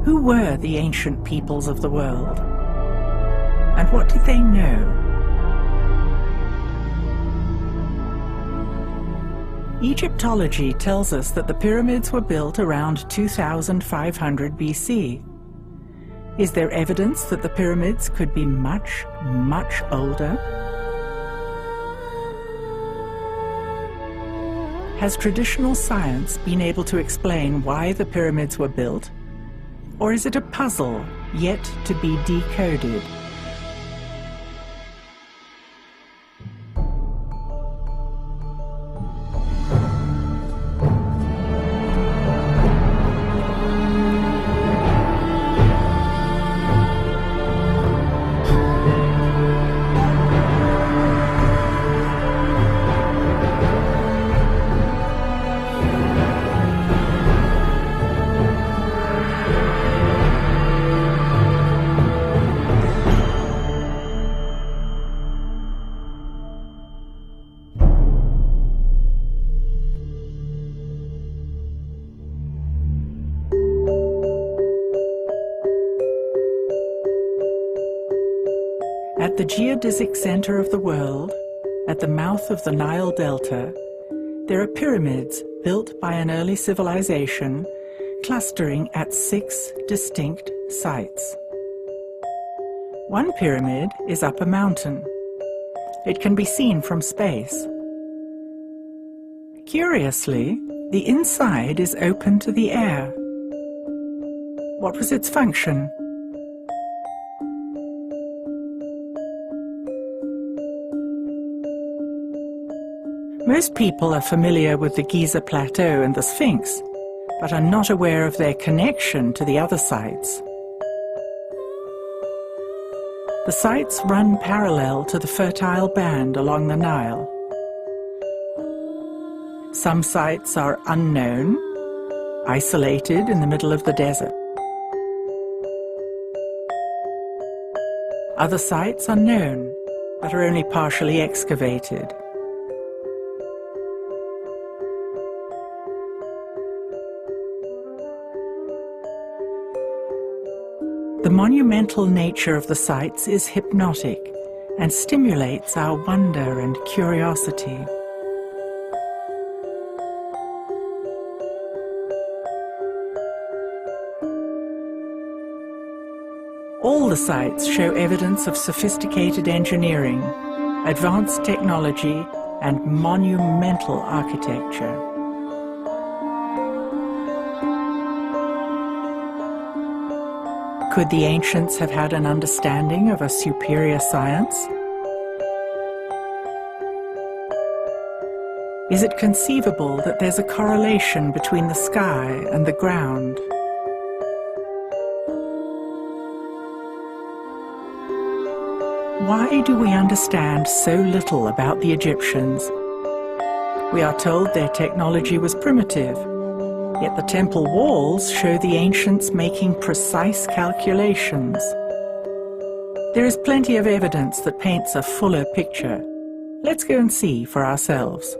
Who were the ancient peoples of the world? And what did they know? Egyptology tells us that the pyramids were built around 2500 BC. Is there evidence that the pyramids could be much, much older? Has traditional science been able to explain why the pyramids were built? Or is it a puzzle yet to be decoded? At the geodesic center of the world, at the mouth of the Nile Delta, there are pyramids built by an early civilization clustering at 6 distinct sites. One pyramid is up a mountain. It can be seen from space. Curiously, the inside is open to the air. What was its function? Most people are familiar with the Giza Plateau and the Sphinx, but are not aware of their connection to the other sites. The sites run parallel to the fertile band along the Nile. Some sites are unknown, isolated in the middle of the desert. Other sites are known, but are only partially excavated. The monumental nature of the sites is hypnotic and stimulates our wonder and curiosity. All the sites show evidence of sophisticated engineering, advanced technology, and monumental architecture. Could the ancients have had an understanding of a superior science? Is it conceivable that there's a correlation between the sky and the ground? Why do we understand so little about the Egyptians? We are told their technology was primitive, yet the temple walls show the ancients making precise calculations. There is plenty of evidence that paints a fuller picture. Let's go and see for ourselves.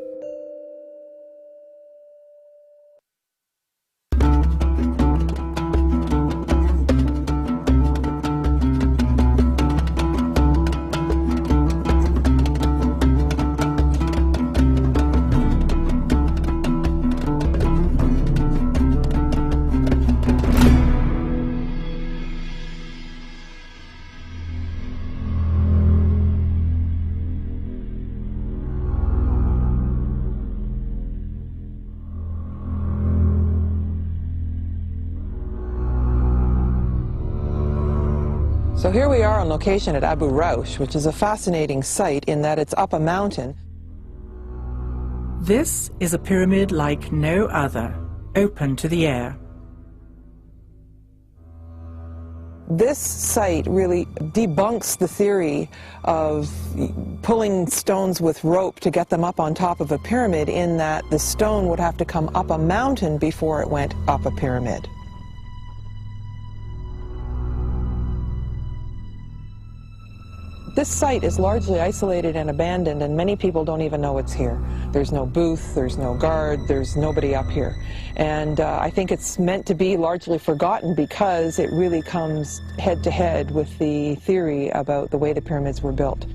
So here we are on location at Abu Raush, which is a fascinating site in that it's up a mountain. This is a pyramid like no other, open to the air. This site really debunks the theory of pulling stones with rope to get them up on top of a pyramid, in that the stone would have to come up a mountain before it went up a pyramid. This site is largely isolated and abandoned, and many people don't even know it's here. There's no booth, there's no guard, there's nobody up here. And I think it's meant to be largely forgotten because it really comes head to head with the theory about the way the pyramids were built.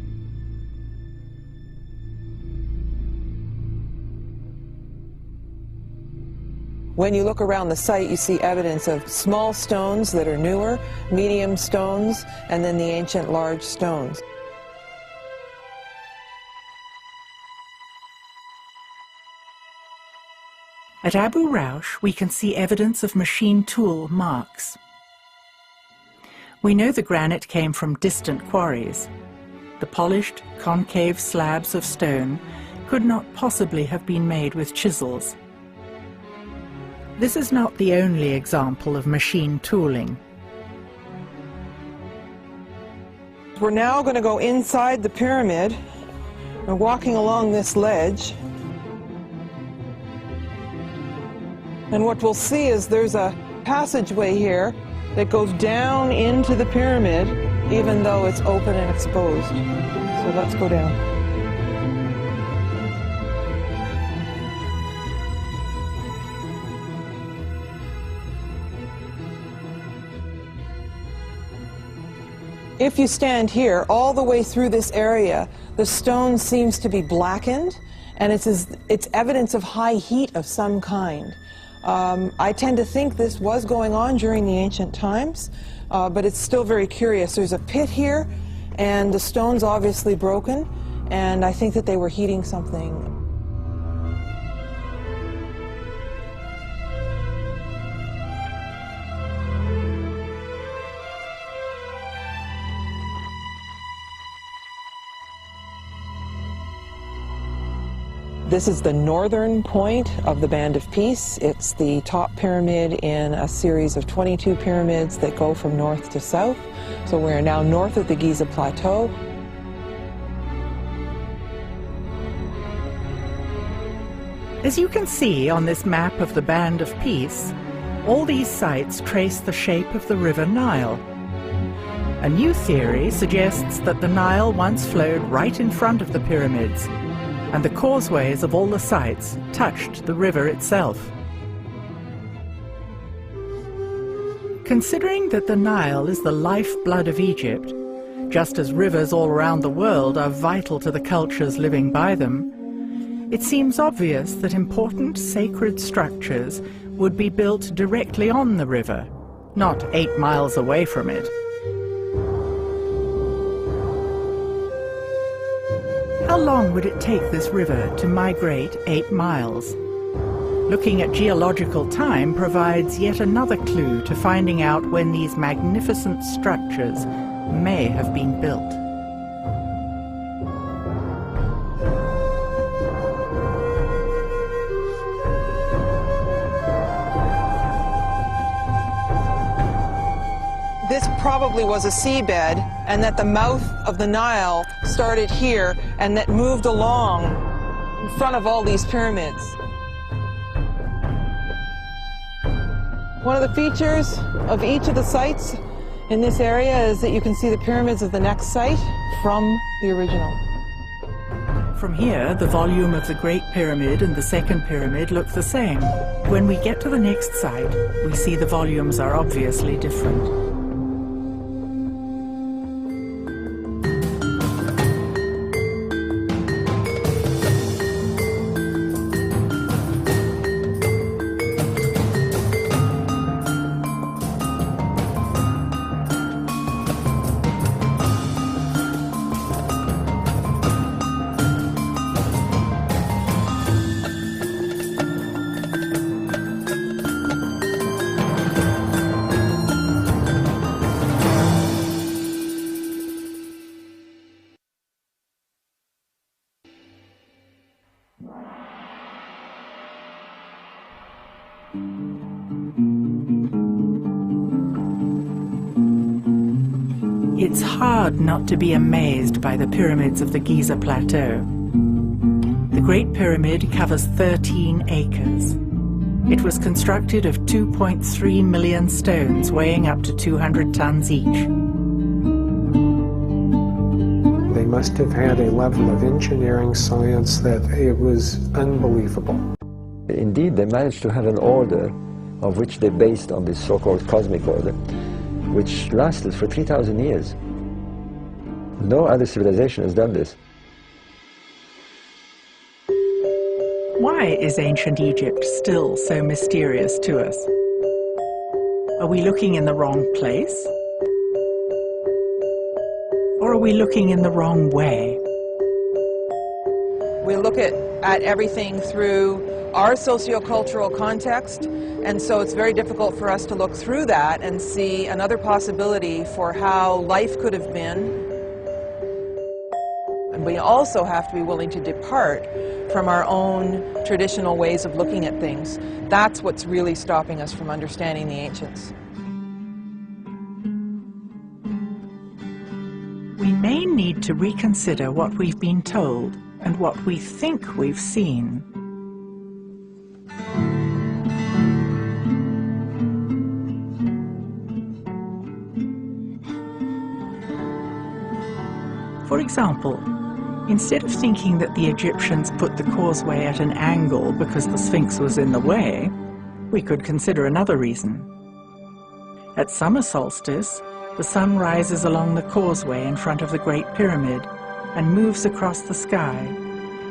When you look around the site, you see evidence of small stones that are newer, medium stones, and then the ancient large stones. At Abu Raush, we can see evidence of machine tool marks. We know the granite came from distant quarries. The polished, concave slabs of stone could not possibly have been made with chisels. This is not the only example of machine tooling. We're now going to go inside the pyramid. We're walking along this ledge. And what we'll see is there's a passageway here that goes down into the pyramid, even though it's open and exposed. So let's go down. If you stand here, all the way through this area, the stone seems to be blackened, and it's evidence of high heat of some kind. I tend to think this was going on during the ancient times, but it's still very curious. There's a pit here, and the stone's obviously broken, and I think that they were heating something. This is the northern point of the Band of Peace. It's the top pyramid in a series of 22 pyramids that go from north to south. So we're now north of the Giza Plateau. As you can see on this map of the Band of Peace, all these sites trace the shape of the River Nile. A new theory suggests that the Nile once flowed right in front of the pyramids, and the causeways of all the sites touched the river itself. Considering that the Nile is the lifeblood of Egypt, just as rivers all around the world are vital to the cultures living by them, it seems obvious that important sacred structures would be built directly on the river, not 8 miles away from it. How long would it take this river to migrate 8 miles? Looking at geological time provides yet another clue to finding out when these magnificent structures may have been built. This probably was a seabed, and that the mouth of the Nile started here and that moved along in front of all these pyramids. One of the features of each of the sites in this area is that you can see the pyramids of the next site from the original. From here, the volume of the Great Pyramid and the Second Pyramid look the same. When we get to the next site, we see the volumes are obviously different. It's hard not to be amazed by the pyramids of the Giza Plateau. The Great Pyramid covers 13 acres. It was constructed of 2.3 million stones weighing up to 200 tons each. must have had a level of engineering science that it was unbelievable. Indeed, they managed to have an order of which they based on this so-called cosmic order, which lasted for 3,000 years. No other civilization has done this. Why is ancient Egypt still so mysterious to us? Are we looking in the wrong place? Or are we looking in the wrong way? We look at everything through our sociocultural context, and so it's very difficult for us to look through that and see another possibility for how life could have been. And we also have to be willing to depart from our own traditional ways of looking at things. That's what's really stopping us from understanding the ancients. We may need to reconsider what we've been told and what we think we've seen. For example, instead of thinking that the Egyptians put the causeway at an angle because the Sphinx was in the way, we could consider another reason. At summer solstice, the sun rises along the causeway in front of the Great Pyramid and moves across the sky,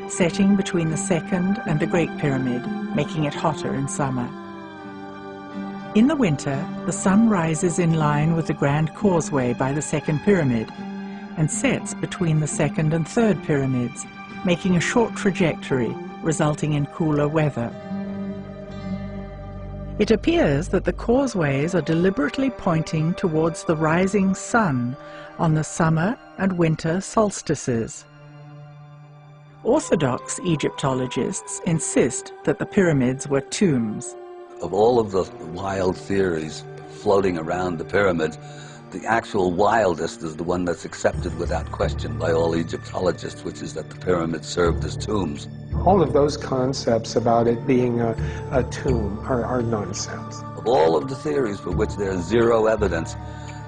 setting between the Second and the Great Pyramid, making it hotter in summer. In the winter, the sun rises in line with the Grand Causeway by the Second Pyramid and sets between the Second and Third Pyramids, making a short trajectory, resulting in cooler weather. It appears that the causeways are deliberately pointing towards the rising sun on the summer and winter solstices. Orthodox Egyptologists insist that the pyramids were tombs. Of all of the wild theories floating around the pyramids, the actual wildest is the one that's accepted without question by all Egyptologists, which is that the pyramids served as tombs. All of those concepts about it being a tomb are nonsense. Of all of the theories for which there's zero evidence,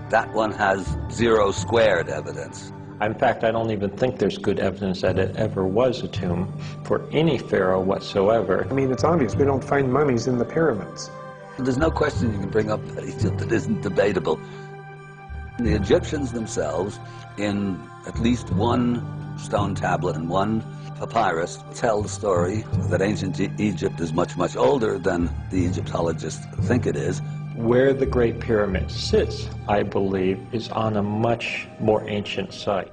that one has zero squared evidence. In fact, I don't even think there's good evidence that it ever was a tomb for any pharaoh whatsoever. I mean, it's obvious we don't find mummies in the pyramids. There's no question you can bring up that Egypt that isn't debatable. The Egyptians themselves, in at least one stone tablet and one papyrus, tell the story that ancient Egypt is much, much older than the Egyptologists think it is. Where the Great Pyramid sits, I believe, is on a much more ancient site.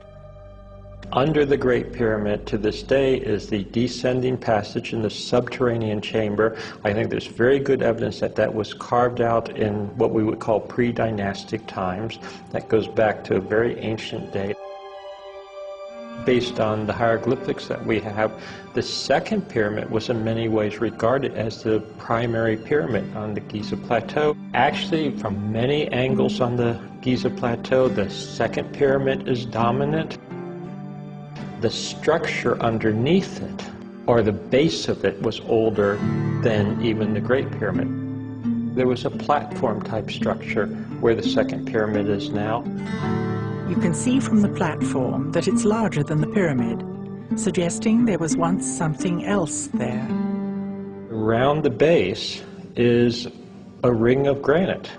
Under the Great Pyramid to this day is the descending passage in the subterranean chamber. I think there's very good evidence that that was carved out in what we would call pre-dynastic times. That goes back to a very ancient date. Based on the hieroglyphics that we have, the second pyramid was in many ways regarded as the primary pyramid on the Giza Plateau. Actually, from many angles on the Giza Plateau, the second pyramid is dominant. The structure underneath it, or the base of it, was older than even the Great Pyramid. There was a platform-type structure where the second pyramid is now. You can see from the platform that it's larger than the pyramid, suggesting there was once something else there. Around the base is a ring of granite,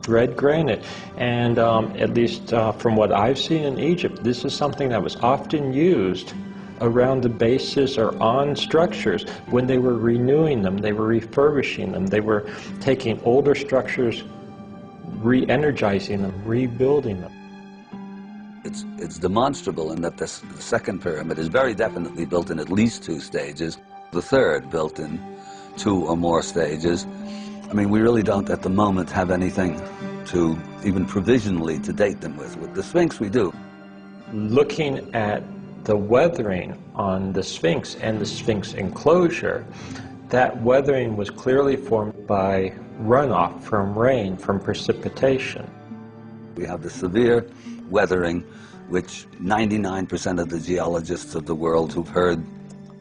red granite, and at least from what I've seen in Egypt, this is something that was often used around the bases or on structures when they were renewing them, they were refurbishing them, they were taking older structures, re-energizing them, rebuilding them. It's demonstrable in that the second pyramid is very definitely built in at least 2 stages, the third built in 2 or more stages. I mean, we really don't at the moment have anything to even provisionally to date them with. With the Sphinx we do. Looking at the weathering on the Sphinx and the Sphinx enclosure, that weathering was clearly formed by runoff from rain, from precipitation. We have the severe weathering, which 99% of the geologists of the world who've heard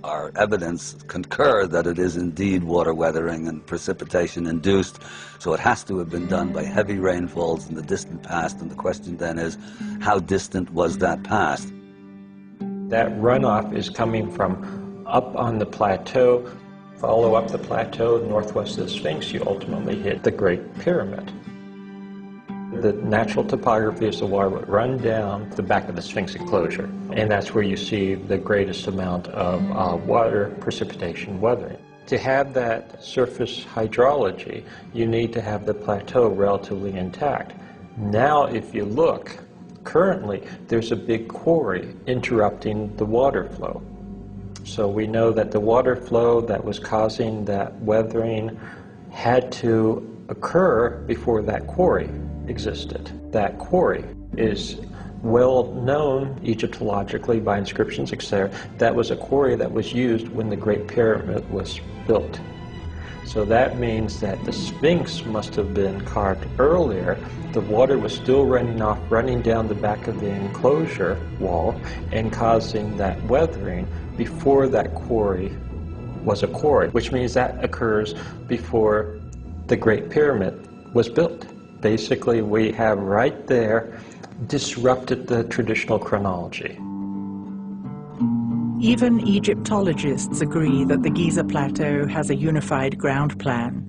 our evidence concur that it is indeed water weathering and precipitation induced. So it has to have been done by heavy rainfalls in the distant past, and the question then is, how distant was that past? That runoff is coming from up on the plateau. Follow up the plateau northwest of the Sphinx, you ultimately hit the Great Pyramid. The natural topography is the water would run down the back of the Sphinx enclosure, and that's where you see the greatest amount of water precipitation weathering. To have that surface hydrology, you need to have the plateau relatively intact. Now, if you look, currently there's a big quarry interrupting the water flow. So we know that the water flow that was causing that weathering had to occur before that quarry existed. That quarry is well known Egyptologically by inscriptions, etc. That was a quarry that was used when the Great Pyramid was built. So that means that the Sphinx must have been carved earlier. The water was still running down the back of the enclosure wall and causing that weathering before that quarry was a quarry, which means that occurs before the Great Pyramid was built. Basically, we have right there disrupted the traditional chronology. Even Egyptologists agree that the Giza Plateau has a unified ground plan.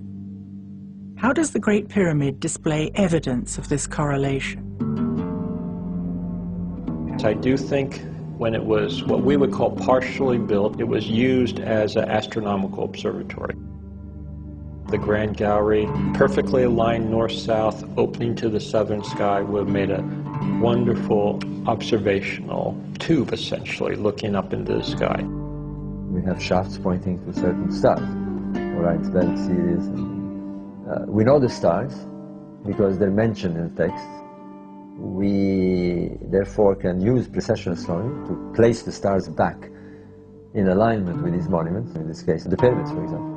How does the Great Pyramid display evidence of this correlation? I do think when it was what we would call partially built, it was used as an astronomical observatory. The Grand Gallery, perfectly aligned north-south, opening to the southern sky, would have made a wonderful observational tube, essentially, looking up into the sky. We have shafts pointing to certain stars, Orion's Belt series. We know the stars because they're mentioned in the text. We therefore can use precession astronomy to place the stars back in alignment with these monuments, in this case the pyramids, for example.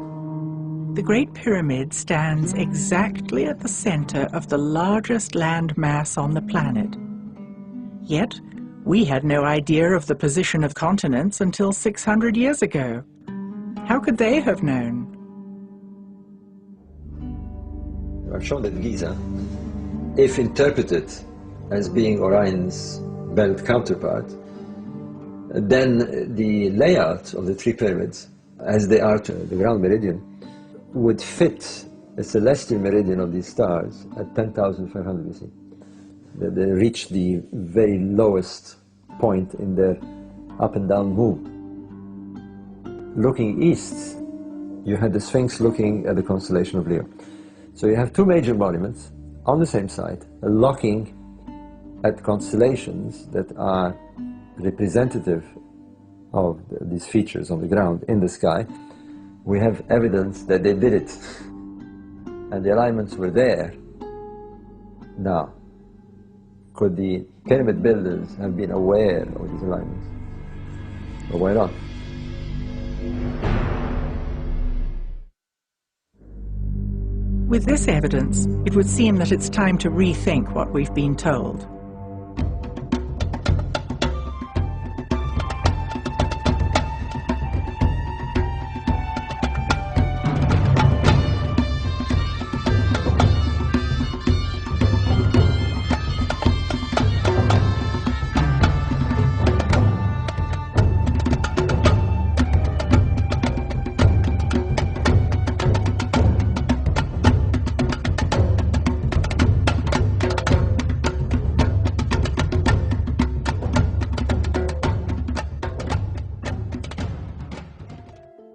The Great Pyramid stands exactly at the center of the largest land mass on the planet. Yet, we had no idea of the position of continents until 600 years ago. How could they have known? I've shown that Giza, if interpreted as being Orion's belt counterpart, then the layout of the three pyramids, as they are to the ground meridian, would fit a celestial meridian of these stars at 10,500 BC. They reach the very lowest point in their up and down move. Looking east, you had the Sphinx looking at the constellation of Leo. So you have two major monuments on the same site, looking at constellations that are representative of these features on the ground in the sky. We have evidence that they did it, and the alignments were there. Now, could the pyramid builders have been aware of these alignments? Or why not? With this evidence, it would seem that it's time to rethink what we've been told.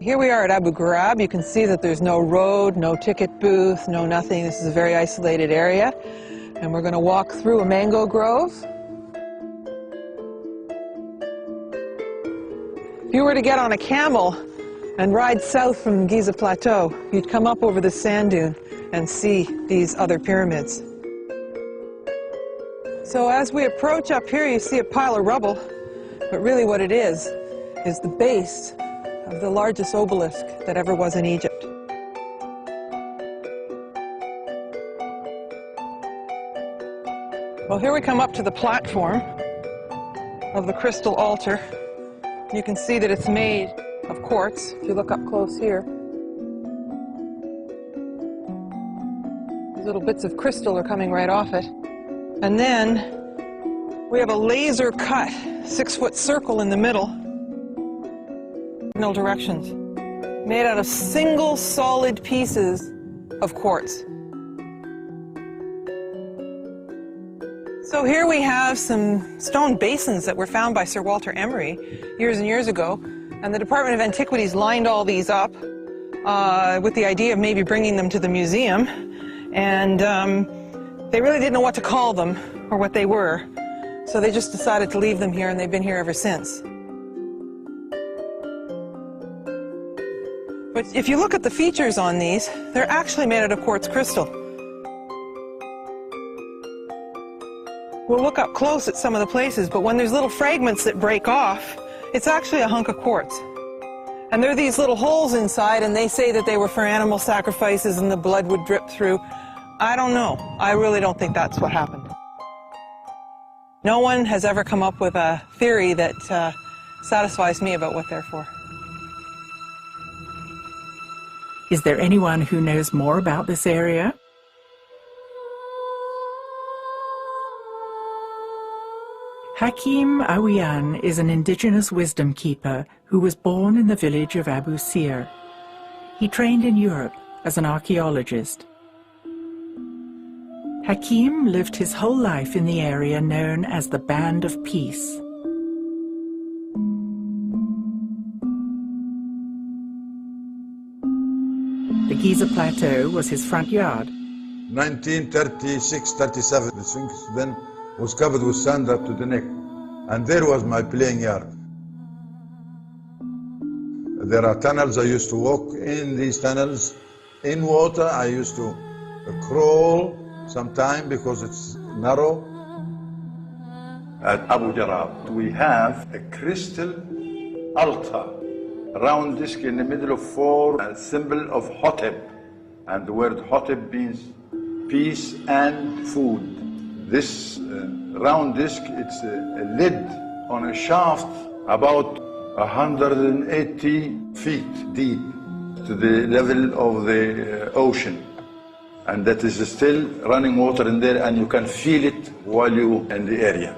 Here we are at Abu Ghurab. You can see that there's no road, no ticket booth, no nothing. This is a very isolated area. And we're going to walk through a mango grove. If you were to get on a camel and ride south from Giza Plateau, you'd come up over the sand dune and see these other pyramids. So as we approach up here, you see a pile of rubble, but really what it is the base of the largest obelisk that ever was in Egypt. Well, here we come up to the platform of the crystal altar. You can see that it's made of quartz, if you look up close here. These little bits of crystal are coming right off it. And then We have a laser cut 6-foot circle in the middle. No directions. Made out of single solid pieces of quartz. So here we have some stone basins that were found by Sir Walter Emery years and years ago, and the Department of Antiquities lined all these up with the idea of maybe bringing them to the museum, and they really didn't know what to call them or what they were, so they just decided to leave them here, and they've been here ever since. But if you look at the features on these, they're actually made out of quartz crystal. We'll look up close at some of the places, but when there's little fragments that break off, it's actually a hunk of quartz. And there are these little holes inside, and they say that they were for animal sacrifices and the blood would drip through. I don't know. I really don't think that's what happened. No one has ever come up with a theory that satisfies me about what they're for. Is there anyone who knows more about this area? Hakim Awiyan is an indigenous wisdom keeper who was born in the village of Abu Sir. He trained in Europe as an archaeologist. Hakim lived his whole life in the area known as the Band of Peace. The Giza Plateau was his front yard. 1936-37, the Sphinx then was covered with sand up to the neck, and there was my playing yard. There are tunnels. I used to walk in these tunnels. In water, I used to crawl sometime because it's narrow. At Abu Jarab, we have a crystal altar, a round disc in the middle of 4, a symbol of Hotep, and the word Hotep means peace and food. This round disc, it's a lid on a shaft about 180 feet deep to the level of the ocean. And that is still running water in there, and you can feel it while you're in the area.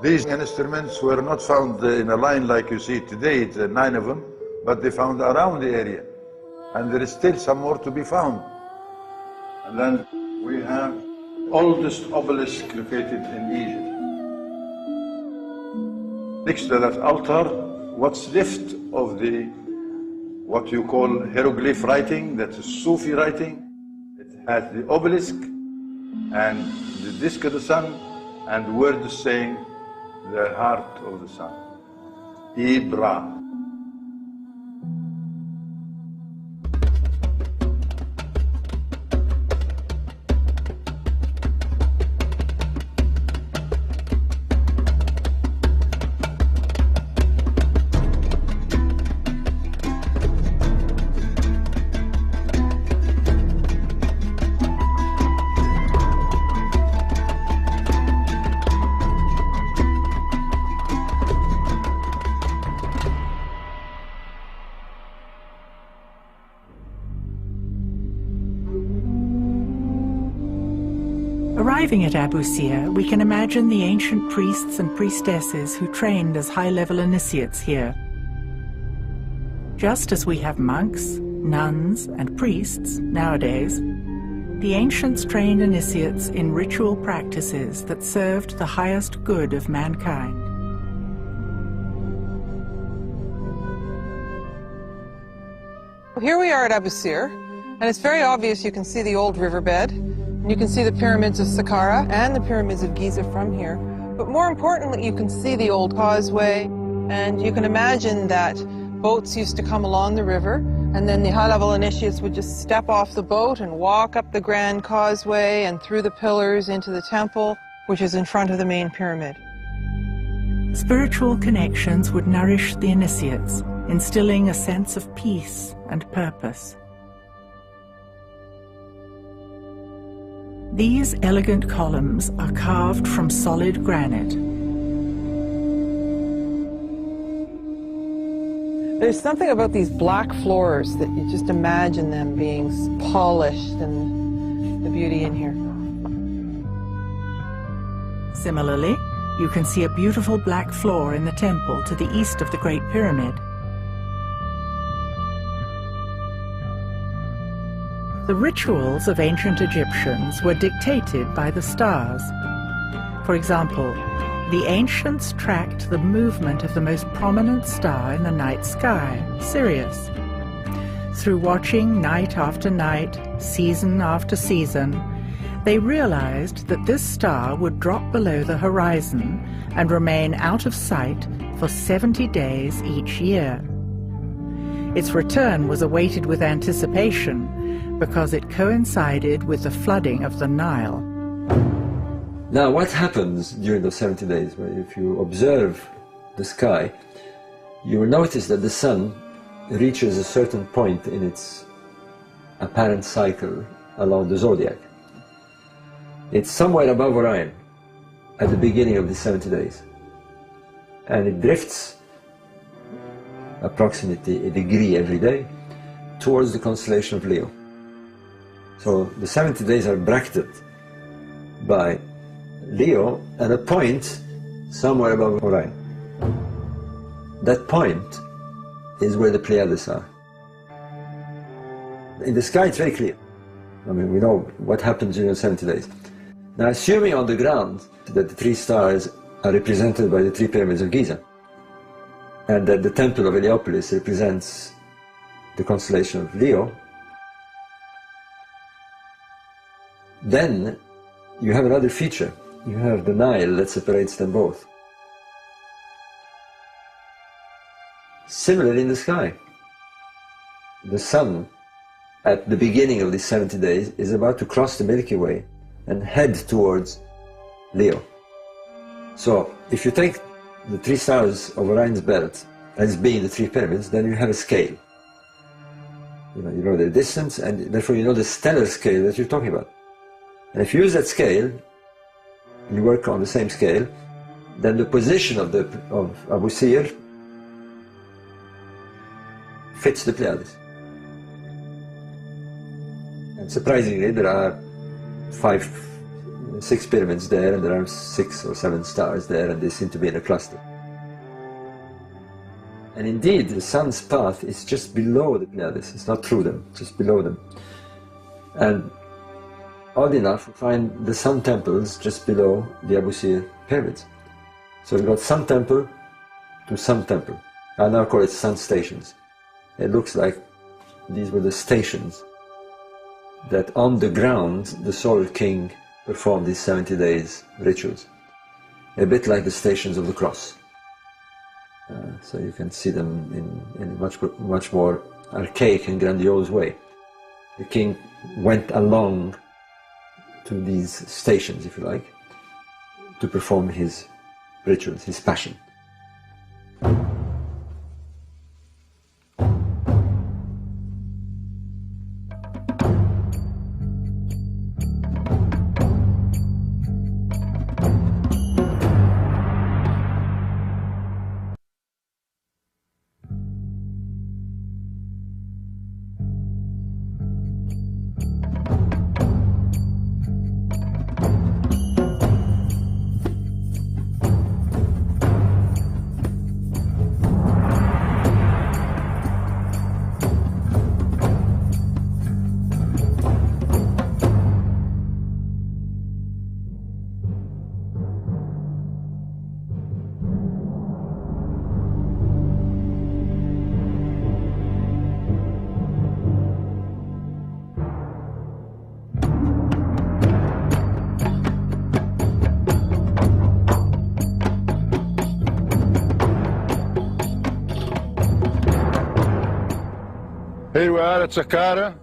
These instruments were not found in a line like you see today, it's 9 of them, but they found around the area. And there is still some more to be found. And then we have oldest obelisk located in Egypt. Next to that altar, what's left of the what you call hieroglyph writing, that is Sufi writing. It has the obelisk and the disc of the sun and words saying the heart of the sun. Ibra. Arriving at Abu Sir, we can imagine the ancient priests and priestesses who trained as high-level initiates here. Just as we have monks, nuns, and priests nowadays, the ancients trained initiates in ritual practices that served the highest good of mankind. Here we are at Abu Sir, and it's very obvious. You can see the old riverbed. You can see the pyramids of Saqqara and the pyramids of Giza from here. But more importantly, you can see the old causeway, and you can imagine that boats used to come along the river, and then the high-level initiates would just step off the boat and walk up the grand causeway and through the pillars into the temple, which is in front of the main pyramid. Spiritual connections would nourish the initiates, instilling a sense of peace and purpose. These elegant columns are carved from solid granite. There's something about these black floors that you just imagine them being polished, and the beauty in here. Similarly, you can see a beautiful black floor in the temple to the east of the Great Pyramid. The rituals of ancient Egyptians were dictated by the stars. For example, the ancients tracked the movement of the most prominent star in the night sky, Sirius. Through watching night after night, season after season, they realized that this star would drop below the horizon and remain out of sight for 70 days each year. Its return was awaited with anticipation because it coincided with the flooding of the Nile. Now, what happens during those 70 days? Well, if you observe the sky, you will notice that the sun reaches a certain point in its apparent cycle along the zodiac. It's somewhere above Orion at the beginning of the 70 days. And it drifts approximately a degree every day towards the constellation of Leo. So the 70 days are bracketed by Leo and a point somewhere above Orion. That point is where the Pleiades are. In the sky it's very clear. I mean, we know what happens during the 70 days. Now, assuming on the ground that the three stars are represented by the three pyramids of Giza, and that the temple of Heliopolis represents the constellation of Leo, then you have another feature. You have the Nile that separates them both. Similarly in the sky, the sun at the beginning of these 70 days is about to cross the Milky Way and head towards Leo. So if you take the three stars of Orion's belt as being the three pyramids, then you have a scale. You know their distance, and therefore you know the stellar scale that you're talking about. And if you use that scale, you work on the same scale, then the position of Abu Sir fits the Pleiades. And surprisingly, there are 6 pyramids there, and there are 6 or 7 stars there, and they seem to be in a cluster. And indeed, the sun's path is just below the Pleiades. It's not through them, just below them. And odd enough, we find the sun temples just below the Abu Sir pyramids. So we've got sun temple to sun temple. I now call it sun stations. It looks like these were the stations that on the ground the solar king performed these 70 days rituals. A bit like the stations of the cross. So you can see them in a much more archaic and grandiose way. The king went along to these stations, if you like, to perform his rituals, his passion. Here we are at Saqqara.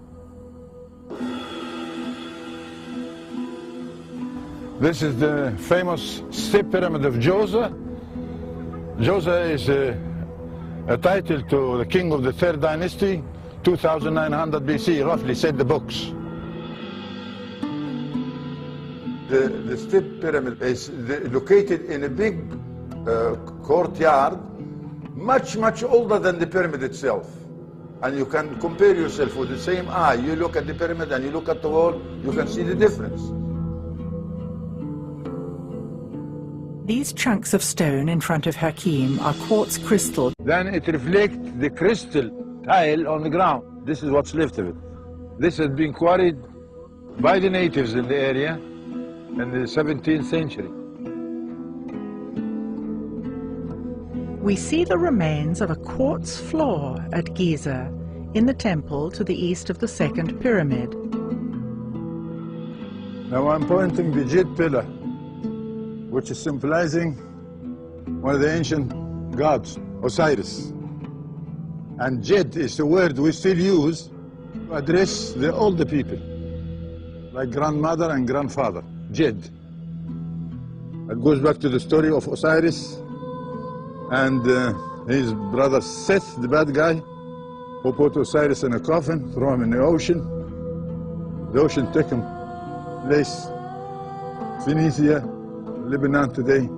This is the famous Step Pyramid of Djoser. Djoser is a title to the king of the third dynasty, 2900 BC, roughly, said the books. The Step Pyramid is located in a big courtyard, much older than the pyramid itself. And you can compare yourself with the same eye. You look at the pyramid and you look at the wall, you can see the difference. These chunks of stone in front of Hakim are quartz crystal. Then it reflects the crystal tile on the ground. This is what's left of it. This had been quarried by the natives in the area in the 17th century. We see the remains of a quartz floor at Giza, in the temple to the east of the second pyramid. Now I'm pointing the jade pillar, which is symbolizing one of the ancient gods, Osiris. And jade is a word we still use to address the older people, like grandmother and grandfather, jade. It goes back to the story of Osiris and his brother Seth, the bad guy, who put Osiris in a coffin, throw him in the ocean. The ocean took him place Phoenicia, Lebanon today,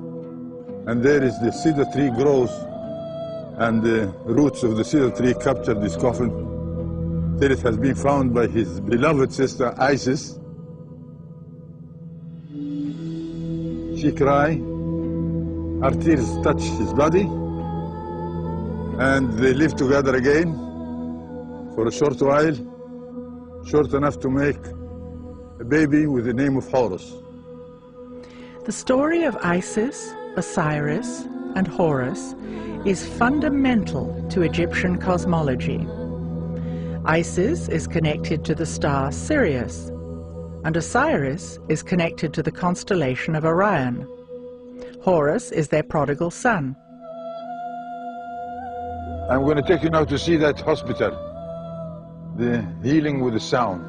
and there is the cedar tree grows, and the roots of the cedar tree captured this coffin. There it has been found by his beloved sister Isis. She cried, her tears touch his body, and they live together again for a short while, short enough to make a baby with the name of Horus. The story of Isis, Osiris, and Horus is fundamental to Egyptian cosmology. Isis is connected to the star Sirius, and Osiris is connected to the constellation of Orion. Horus is their prodigal son. I'm going to take you now to see that hospital, the healing with the sound.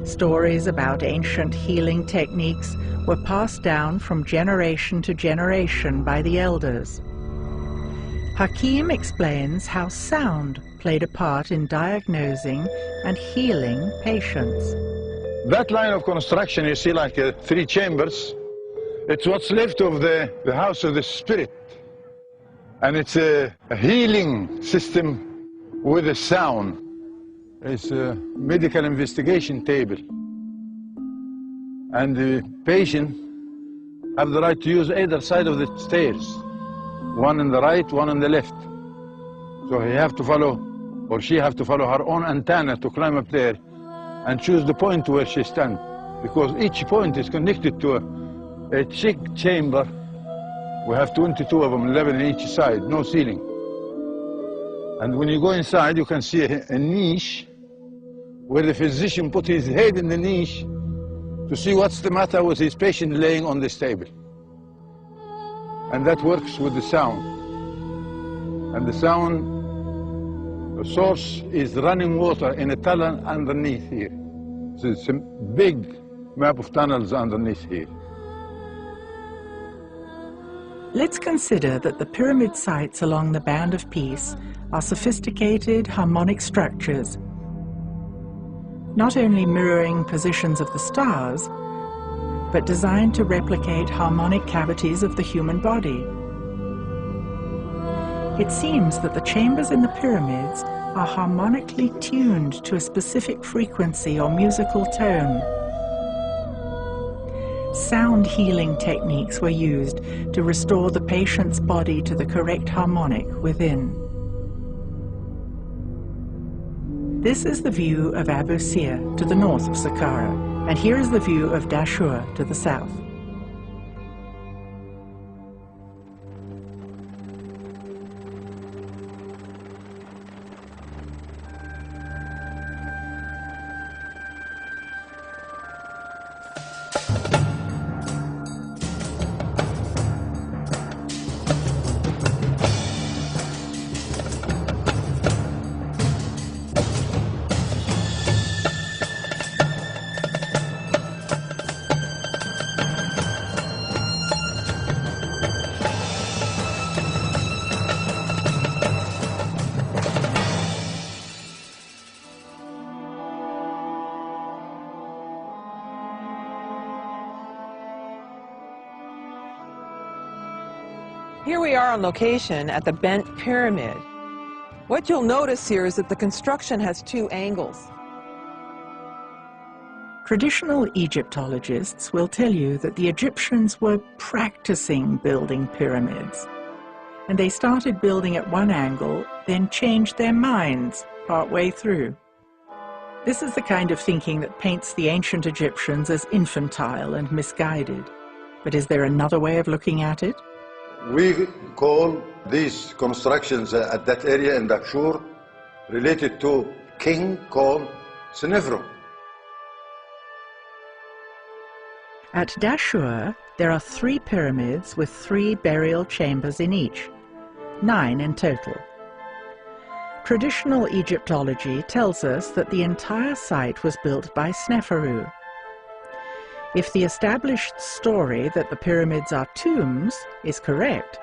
Stories about ancient healing techniques were passed down from generation to generation by the elders. Hakim explains how sound played a part in diagnosing and healing patients. That line of construction you see like 3 chambers, it's what's left of the house of the spirit. And it's a healing system with a sound. It's a medical investigation table. And the patient have the right to use either side of the stairs. One on the right, one on the left. So he have to follow, or she have to follow her own antenna to climb up there and choose the point where she stands. Because each point is connected to a check chamber. We have 22 of them, 11 on each side, no ceiling. And when you go inside, you can see a niche where the physician put his head in the niche to see what's the matter with his patient laying on this table. And that works with the sound. And the sound source is running water in a tunnel underneath here. So it's a big map of tunnels underneath here. Let's consider that the pyramid sites along the Band of Peace are sophisticated harmonic structures, not only mirroring positions of the stars, but designed to replicate harmonic cavities of the human body. It seems that the chambers in the pyramids are harmonically tuned to a specific frequency or musical tone. Sound healing techniques were used to restore the patient's body to the correct harmonic within. This is the view of Abu Sir to the north of Saqqara, and here is the view of Dashur to the south. Here we are on location at the Bent Pyramid. What you'll notice here is that the construction has 2 angles. Traditional Egyptologists will tell you that the Egyptians were practicing building pyramids, and they started building at one angle, then changed their minds partway through. This is the kind of thinking that paints the ancient Egyptians as infantile and misguided. But is there another way of looking at it? We call these constructions at that area in Dashur related to king called Sneferu. At Dashur, there are 3 pyramids with 3 burial chambers in each, 9 in total. Traditional Egyptology tells us that the entire site was built by Sneferu. If the established story that the pyramids are tombs is correct,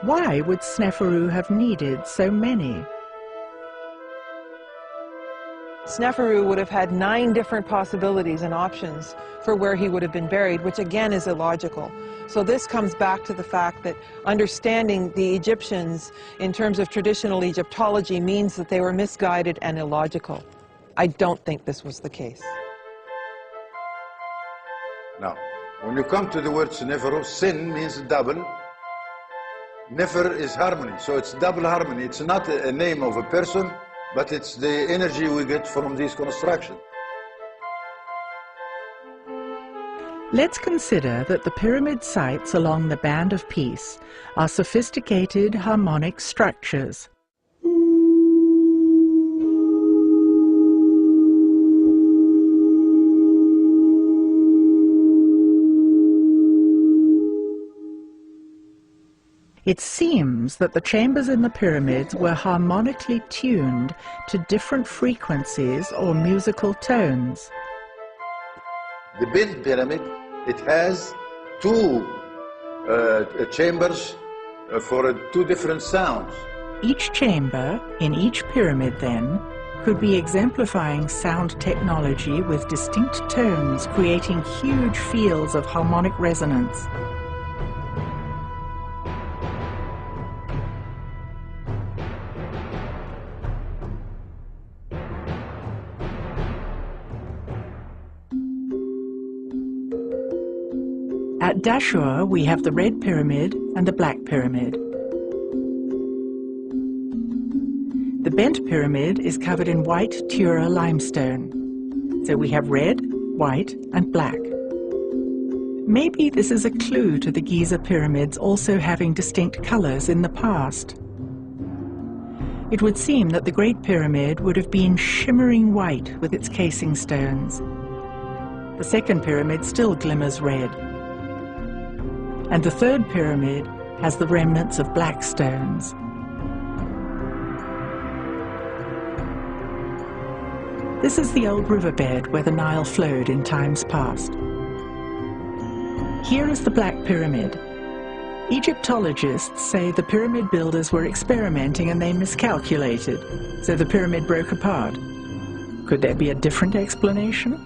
why would Sneferu have needed so many? Sneferu would have had 9 different possibilities and options for where he would have been buried, which again is illogical. So this comes back to the fact that understanding the Egyptians in terms of traditional Egyptology means that they were misguided and illogical. I don't think this was the case. Now, when you come to the word Sneferu, sin means double. Nefer is harmony, so it's double harmony. It's not a name of a person, but it's the energy we get from these constructions. Let's consider that the pyramid sites along the Band of Peace are sophisticated harmonic structures. It seems that the chambers in the pyramids were harmonically tuned to different frequencies or musical tones. The Bent pyramid, it has 2 chambers for 2 different sounds. Each chamber in each pyramid, then, could be exemplifying sound technology with distinct tones, creating huge fields of harmonic resonance. At Dashur, we have the Red Pyramid and the Black Pyramid. The Bent Pyramid is covered in white Tura limestone. So we have red, white, and black. Maybe this is a clue to the Giza pyramids also having distinct colors in the past. It would seem that the Great Pyramid would have been shimmering white with its casing stones. The second pyramid still glimmers red. And the third pyramid has the remnants of black stones. This is the old riverbed where the Nile flowed in times past. Here is the Black Pyramid. Egyptologists say the pyramid builders were experimenting and they miscalculated, so the pyramid broke apart. Could there be a different explanation?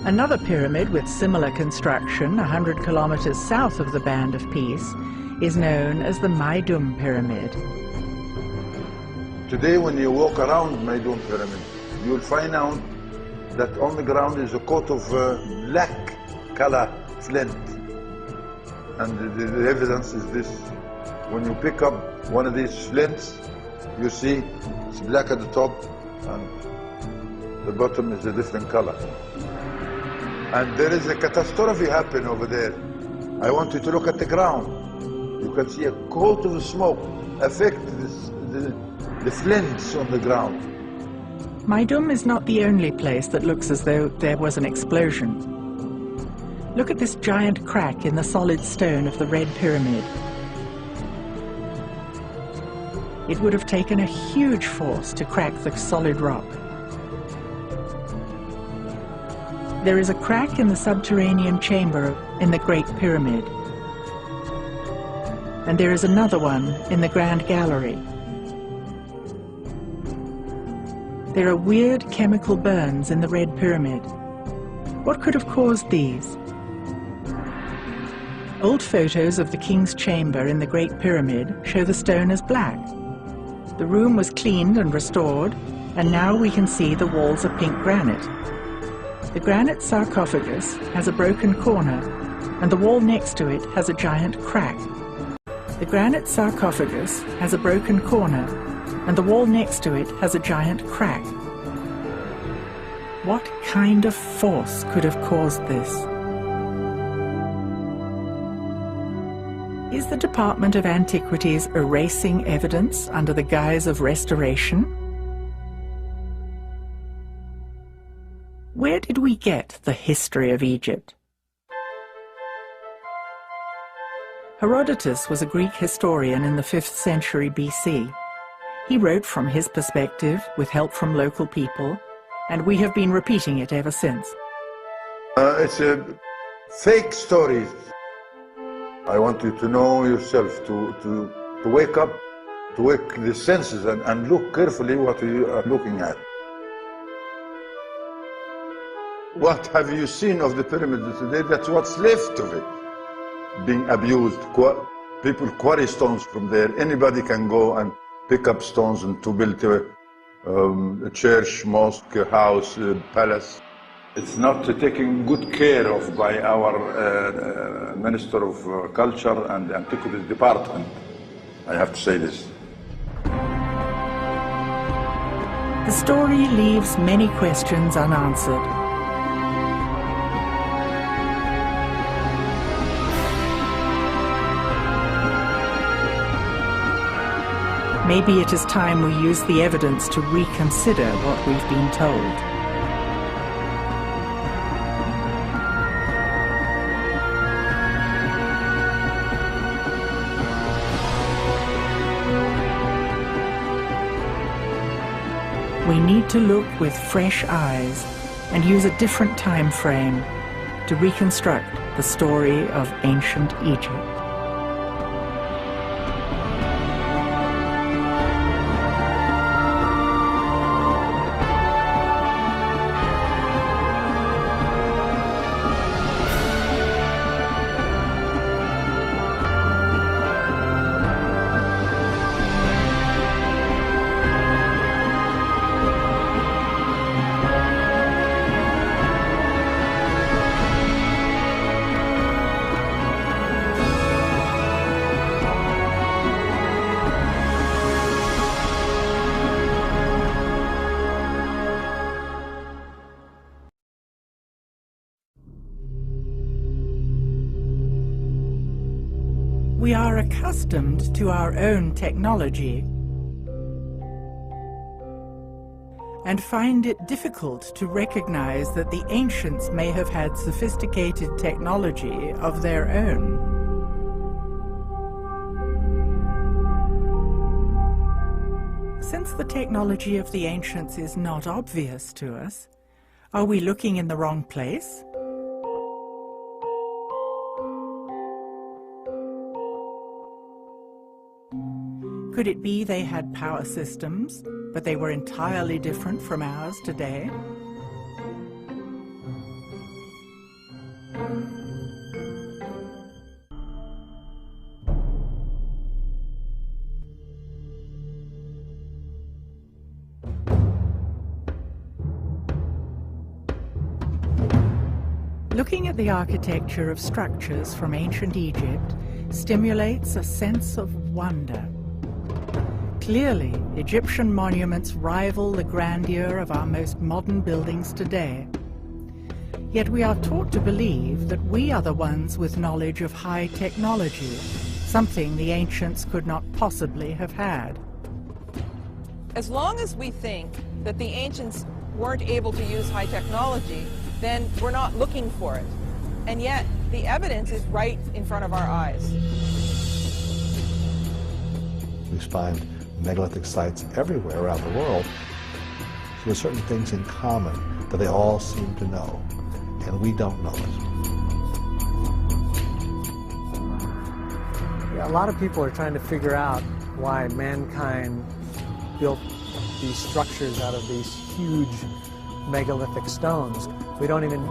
Another pyramid with similar construction, 100 kilometers south of the Band of Peace, is known as the Maidum Pyramid. Today, when you walk around Maidum Pyramid, you'll find out that on the ground is a coat of black color flint. And the evidence is this. When you pick up one of these flints, you see it's black at the top and the bottom is a different color. And there is a catastrophe happening over there. I want you to look at the ground. You can see a coat of smoke affect the flints on the ground. Maidum is not the only place that looks as though there was an explosion. Look at this giant crack in the solid stone of the Red Pyramid. It would have taken a huge force to crack the solid rock. There is a crack in the subterranean chamber in the Great Pyramid. And there is another one in the Grand Gallery. There are weird chemical burns in the Red Pyramid. What could have caused these? Old photos of the King's Chamber in the Great Pyramid show the stone as black. The room was cleaned and restored, and now we can see the walls are pink granite. The granite sarcophagus has a broken corner, and the wall next to it has a giant crack. The granite sarcophagus has a broken corner, and the wall next to it has a giant crack. What kind of force could have caused this? Is the Department of Antiquities erasing evidence under the guise of restoration? Where did we get the history of Egypt? Herodotus was a Greek historian in the 5th century BC. He wrote from his perspective with help from local people, and we have been repeating it ever since. It's a fake story. I want you to know yourself, to wake up, to wake the senses and look carefully what you are looking at. What have you seen of the pyramids today? That's what's left of it. Being abused. People quarry stones from there. Anybody can go and pick up stones and to build a church, mosque, house, palace. It's not taken good care of by our Minister of Culture and Antiquities Department. I have to say this. The story leaves many questions unanswered. Maybe it is time we use the evidence to reconsider what we've been told. We need to look with fresh eyes and use a different time frame to reconstruct the story of ancient Egypt. We are accustomed to our own technology and find it difficult to recognize that the ancients may have had sophisticated technology of their own. Since the technology of the ancients is not obvious to us, are we looking in the wrong place? Could it be they had power systems, but they were entirely different from ours today? Looking at the architecture of structures from ancient Egypt stimulates a sense of wonder. Clearly, Egyptian monuments rival the grandeur of our most modern buildings today. Yet we are taught to believe that we are the ones with knowledge of high technology, something the ancients could not possibly have had. As long as we think that the ancients weren't able to use high technology, then we're not looking for it. And yet, the evidence is right in front of our eyes. We find megalithic sites everywhere around the world. So there's certain things in common that they all seem to know, and we don't know it. Yeah, a lot of people are trying to figure out why mankind built these structures out of these huge megalithic stones. We don't even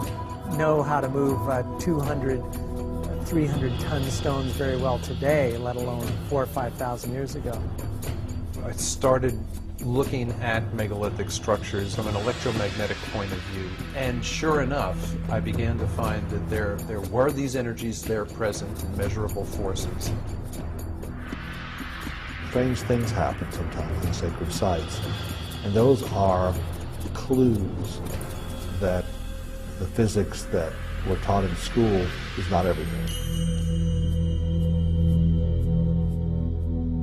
know how to move 200, 300-ton stones very well today, let alone 4,000 or 5,000 years ago. It started looking at megalithic structures from an electromagnetic point of view. And sure enough, I began to find that there were these energies there present in measurable forces. Strange things happen sometimes in sacred sites, and those are clues that the physics that we're taught in school is not everything.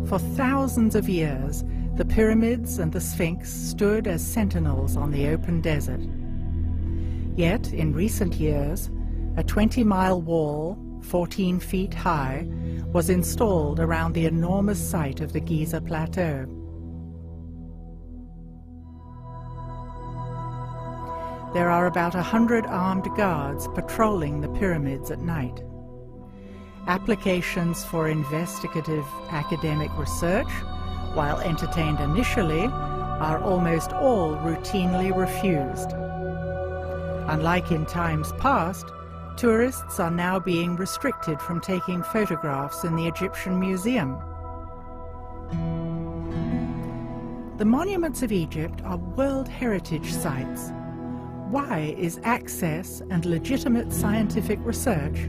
For thousands of years, the pyramids and the Sphinx stood as sentinels on the open desert. Yet, in recent years, a 20-mile wall, 14 feet high, was installed around the enormous site of the Giza Plateau. There are about 100 armed guards patrolling the pyramids at night. Applications for investigative academic research, while entertained initially, are almost all routinely refused. Unlike in times past, tourists are now being restricted from taking photographs in the Egyptian Museum. The monuments of Egypt are World Heritage Sites. Why is access and legitimate scientific research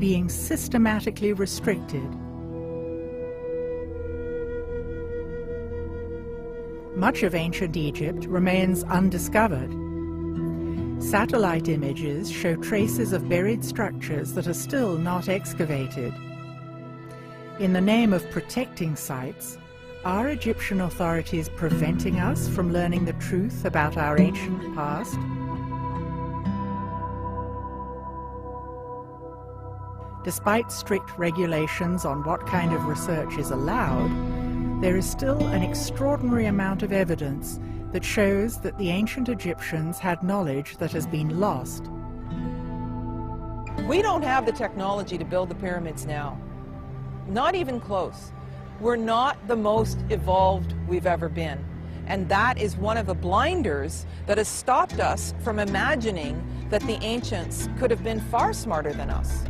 being systematically restricted? Much of ancient Egypt remains undiscovered. Satellite images show traces of buried structures that are still not excavated. In the name of protecting sites, are Egyptian authorities preventing us from learning the truth about our ancient past? Despite strict regulations on what kind of research is allowed, there is still an extraordinary amount of evidence that shows that the ancient Egyptians had knowledge that has been lost. We don't have the technology to build the pyramids now. Not even close. We're not the most evolved we've ever been. And that is one of the blinders that has stopped us from imagining that the ancients could have been far smarter than us.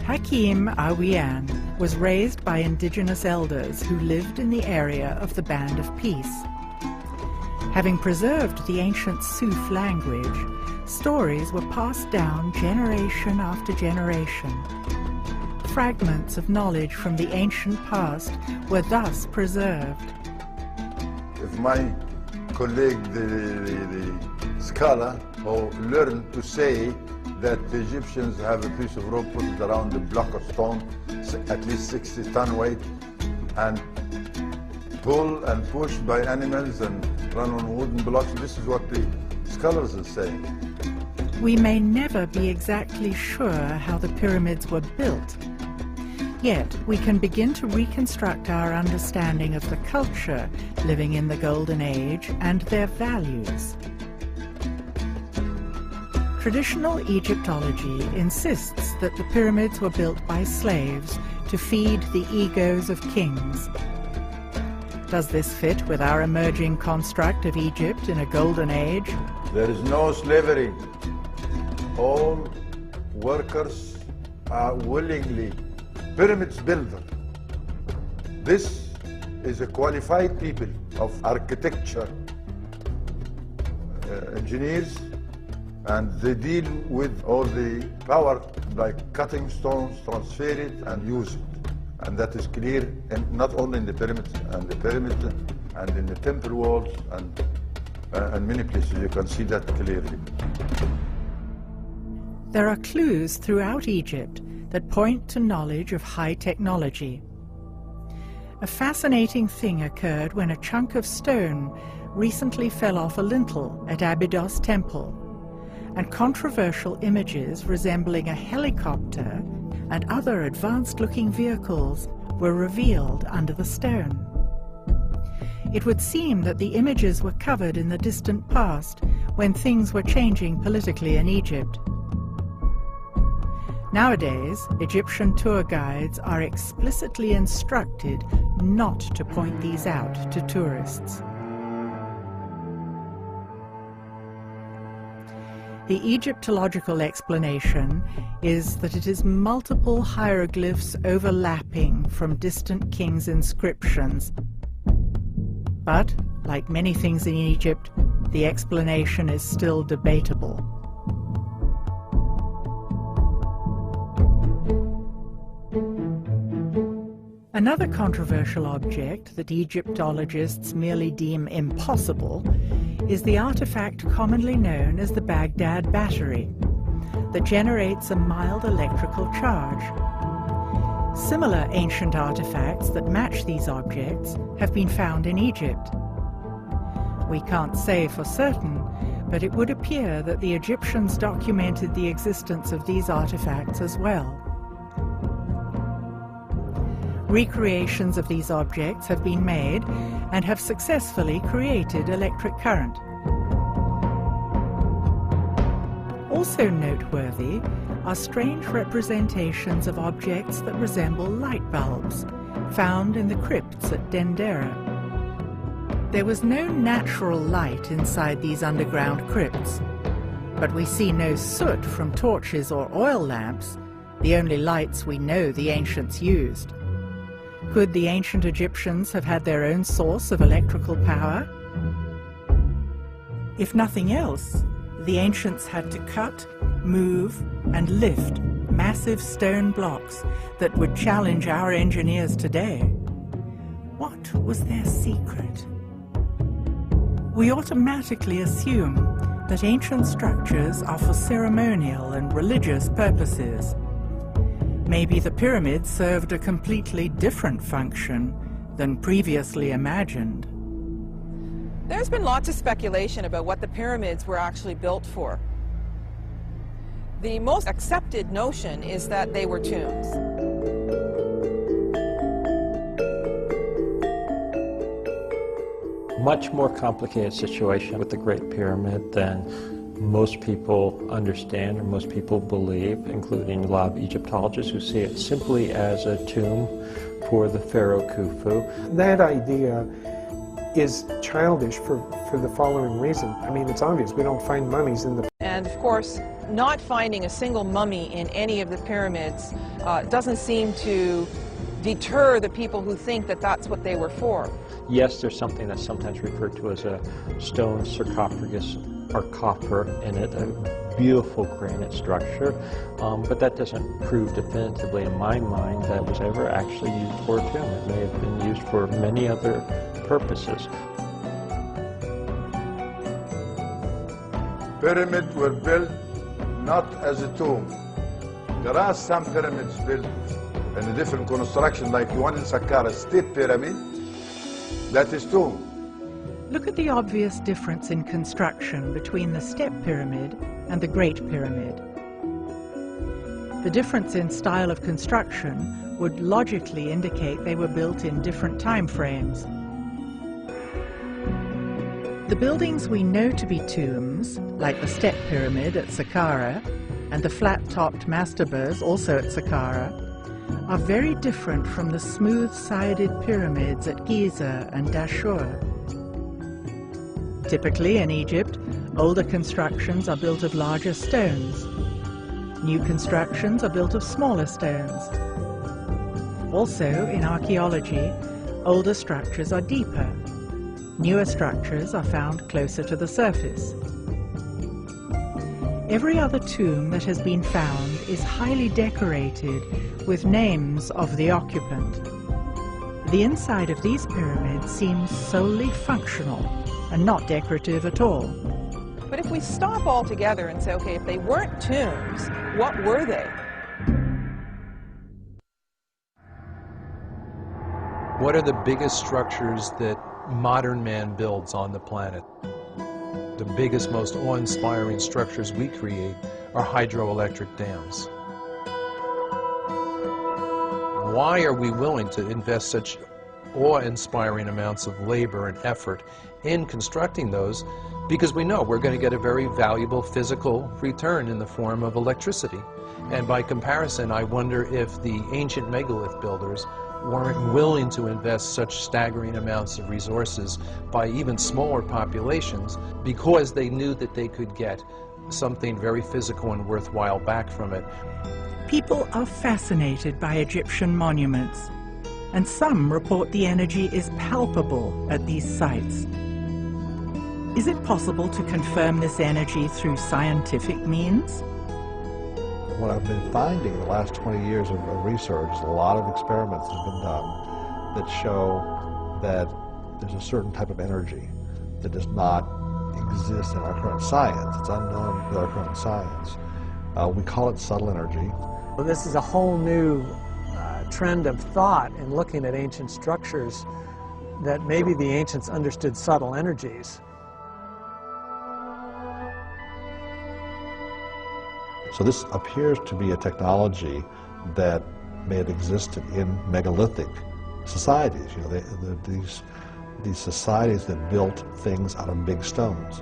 Hakim Awian was raised by indigenous elders who lived in the area of the Band of Peace. Having preserved the ancient Suf language, stories were passed down generation after generation. Fragments of knowledge from the ancient past were thus preserved. If my colleague, the scholar, who learned to say that the Egyptians have a piece of rope, put it around a block of stone, at least 60-ton weight, and pull and pushed by animals and run on wooden blocks. This is what the scholars are saying. We may never be exactly sure how the pyramids were built. Yet we can begin to reconstruct our understanding of the culture living in the Golden Age and their values. Traditional Egyptology insists that the pyramids were built by slaves to feed the egos of kings. Does this fit with our emerging construct of Egypt in a golden age? There is no slavery. All workers are willingly pyramids builder. This is a qualified people of architecture, engineers, and they deal with all the power, like cutting stones, transfer it and use it. And that is clear, and not only in the pyramids, and in the temple walls, and many places you can see that clearly. There are clues throughout Egypt that point to knowledge of high technology. A fascinating thing occurred when a chunk of stone recently fell off a lintel at Abydos Temple, and controversial images resembling a helicopter and other advanced-looking vehicles were revealed under the stone. It would seem that the images were covered in the distant past when things were changing politically in Egypt. Nowadays, Egyptian tour guides are explicitly instructed not to point these out to tourists. The Egyptological explanation is that it is multiple hieroglyphs overlapping from distant kings' inscriptions. But, like many things in Egypt, the explanation is still debatable. Another controversial object that Egyptologists merely deem impossible is the artifact commonly known as the Baghdad Battery, that generates a mild electrical charge. Similar ancient artifacts that match these objects have been found in Egypt. We can't say for certain, but it would appear that the Egyptians documented the existence of these artifacts as well. Recreations of these objects have been made and have successfully created electric current. Also noteworthy are strange representations of objects that resemble light bulbs, found in the crypts at Dendera. There was no natural light inside these underground crypts, but we see no soot from torches or oil lamps, the only lights we know the ancients used. Could the ancient Egyptians have had their own source of electrical power? If nothing else, the ancients had to cut, move, and lift massive stone blocks that would challenge our engineers today. What was their secret? We automatically assume that ancient structures are for ceremonial and religious purposes. Maybe the pyramids served a completely different function than previously imagined. There's been lots of speculation about what the pyramids were actually built for. The most accepted notion is that they were tombs. Much more complicated situation with the Great Pyramid than most people understand or most people believe, including a lot of Egyptologists who see it simply as a tomb for the pharaoh Khufu. That idea is childish for the following reason. I mean, it's obvious, we don't find mummies in the... And of course, not finding a single mummy in any of the pyramids doesn't seem to deter the people who think that that's what they were for. Yes, there's something that's sometimes referred to as a stone sarcophagus or coffer in it, a beautiful granite structure, but that doesn't prove definitively in my mind that it was ever actually used for a tomb. It may have been used for many other purposes. Pyramids were built not as a tomb. There are some pyramids built in a different construction, like the one in Saqqara, State Pyramid, that is tomb. Look at the obvious difference in construction between the Step Pyramid and the Great Pyramid. The difference in style of construction would logically indicate they were built in different time frames. The buildings we know to be tombs, like the Step Pyramid at Saqqara and the flat-topped mastabas also at Saqqara, are very different from the smooth-sided pyramids at Giza and Dashur. Typically in Egypt, older constructions are built of larger stones. New constructions are built of smaller stones. Also, in archaeology, older structures are deeper. Newer structures are found closer to the surface. Every other tomb that has been found is highly decorated with names of the occupant. The inside of these pyramids seems solely functional and not decorative at all. But if we stop altogether and say, okay, if they weren't tombs, what were they? What are the biggest structures that modern man builds on the planet? The biggest, most awe-inspiring structures we create are hydroelectric dams. Why are we willing to invest such awe-inspiring amounts of labor and effort in constructing those? Because we know we're going to get a very valuable physical return in the form of electricity. And by comparison, I wonder if the ancient megalith builders weren't willing to invest such staggering amounts of resources by even smaller populations because they knew that they could get something very physical and worthwhile back from it. People are fascinated by Egyptian monuments, and some report the energy is palpable at these sites. Is it possible to confirm this energy through scientific means? What I've been finding the last 20 years of research, a lot of experiments have been done that show that there's a certain type of energy that does not exist in our current science. It's unknown with our current science. We call it subtle energy. Well, this is a whole new trend of thought in looking at ancient structures, that maybe the ancients understood subtle energies. So this appears to be a technology that may have existed in megalithic societies. You know, these societies that built things out of big stones.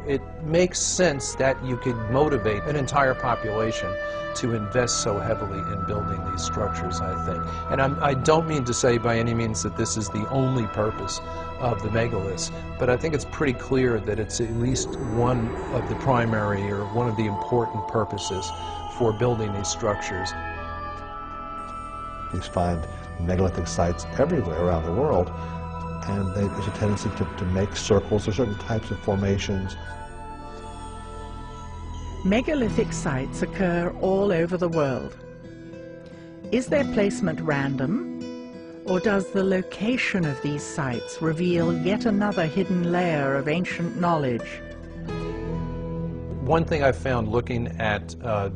It makes sense that you could motivate an entire population to invest so heavily in building these structures, I think. And I don't mean to say by any means that this is the only purpose of the megaliths, but I think it's pretty clear that it's at least one of the primary or one of the important purposes for building these structures. We find megalithic sites everywhere around the world, and there's a tendency to make circles or certain types of formations. Megalithic sites occur all over the world. Is their placement random, or does the location of these sites reveal yet another hidden layer of ancient knowledge? One thing I've found looking at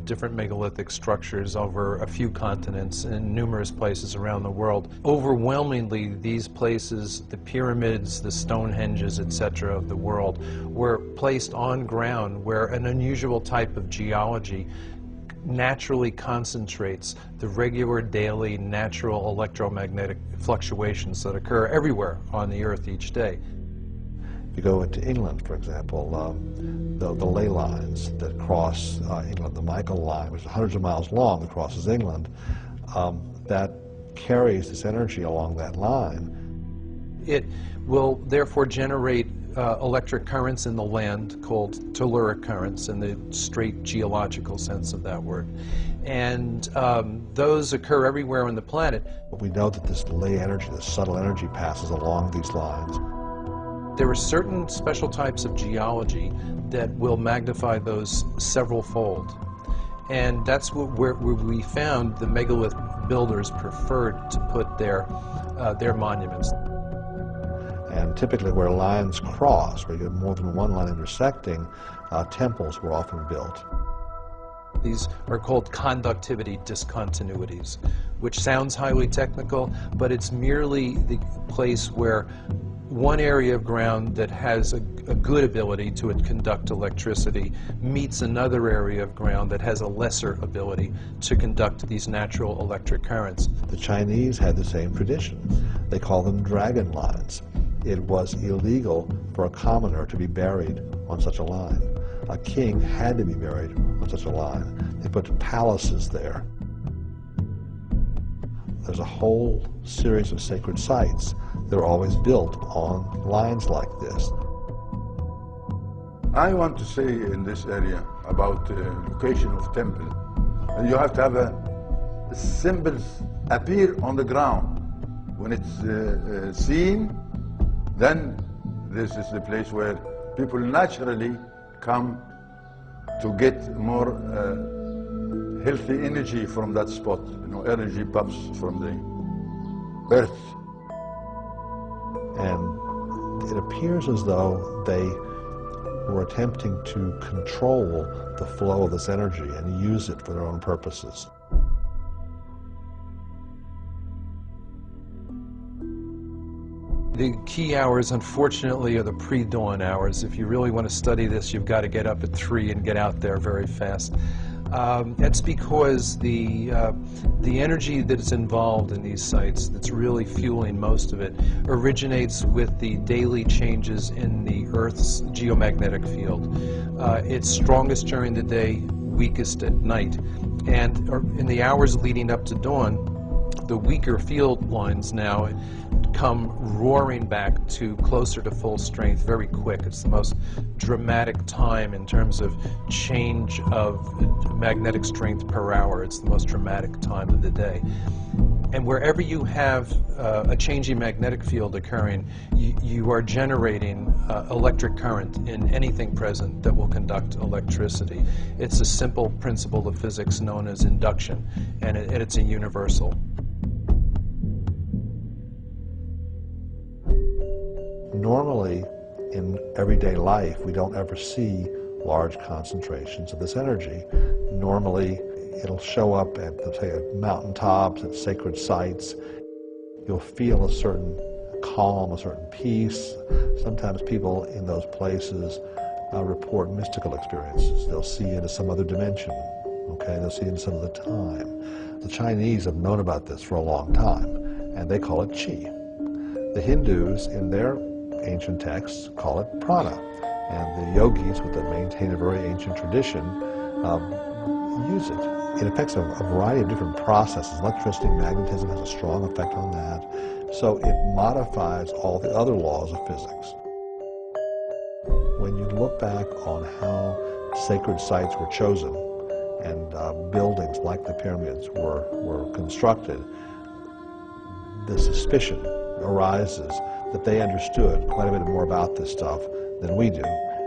different megalithic structures over a few continents in numerous places around the world, overwhelmingly these places, the pyramids, the Stonehenges, etc. of the world, were placed on ground where an unusual type of geology naturally concentrates the regular daily natural electromagnetic fluctuations that occur everywhere on the Earth each day. You go into England, for example, the ley lines that cross England, the Michael Line, which is hundreds of miles long, that crosses England, that carries this energy along that line. It will therefore generate electric currents in the land called telluric currents in the straight geological sense of that word. And those occur everywhere on the planet. We know that this ley energy, this subtle energy, passes along these lines. There are certain special types of geology that will magnify those several-fold. And that's where we found the megalith builders preferred to put their monuments. And typically where lines cross, where you have more than one line intersecting, temples were often built. These are called conductivity discontinuities, which sounds highly technical, but it's merely the place where one area of ground that has a good ability to conduct electricity meets another area of ground that has a lesser ability to conduct these natural electric currents. The Chinese had the same tradition. They call them dragon lines. It was illegal for a commoner to be buried on such a line. A king had to be buried on such a line. They put palaces there. There's a whole series of sacred sites that are always built on lines like this. I want to say in this area about the location of temple. You have to have symbols appear on the ground. When it's seen, then this is the place where people naturally come to get more healthy energy from that spot. You know, energy pops from the earth. And it appears as though they were attempting to control the flow of this energy and use it for their own purposes. The key hours, unfortunately, are the pre-dawn hours. If you really want to study this, you've got to get up at 3 and get out there very fast. That's because the energy that's involved in these sites, that's really fueling most of it, originates with the daily changes in the Earth's geomagnetic field. It's strongest during the day, weakest at night. And in the hours leading up to dawn, the weaker field lines now come roaring back to closer to full strength very quick. It's the most dramatic time in terms of change of magnetic strength per hour. It's the most dramatic time of the day. And wherever you have a changing magnetic field occurring, you are generating electric current in anything present that will conduct electricity. It's a simple principle of physics known as induction, and it's a universal. Normally, in everyday life, we don't ever see large concentrations of this energy. Normally, it'll show up at, say, at mountaintops, at sacred sites. You'll feel a certain calm, a certain peace. Sometimes people in those places report mystical experiences. They'll see into some other dimension, okay? They'll see into some other time. The Chinese have known about this for a long time, and they call it qi. The Hindus, in their ancient texts, call it prana, and the yogis, that maintain a very ancient tradition, use it. It affects a variety of different processes. Electricity and magnetism has a strong effect on that. So it modifies all the other laws of physics. When you look back on how sacred sites were chosen and buildings like the pyramids were constructed, the suspicion arises that they understood quite a bit more about this stuff than we do,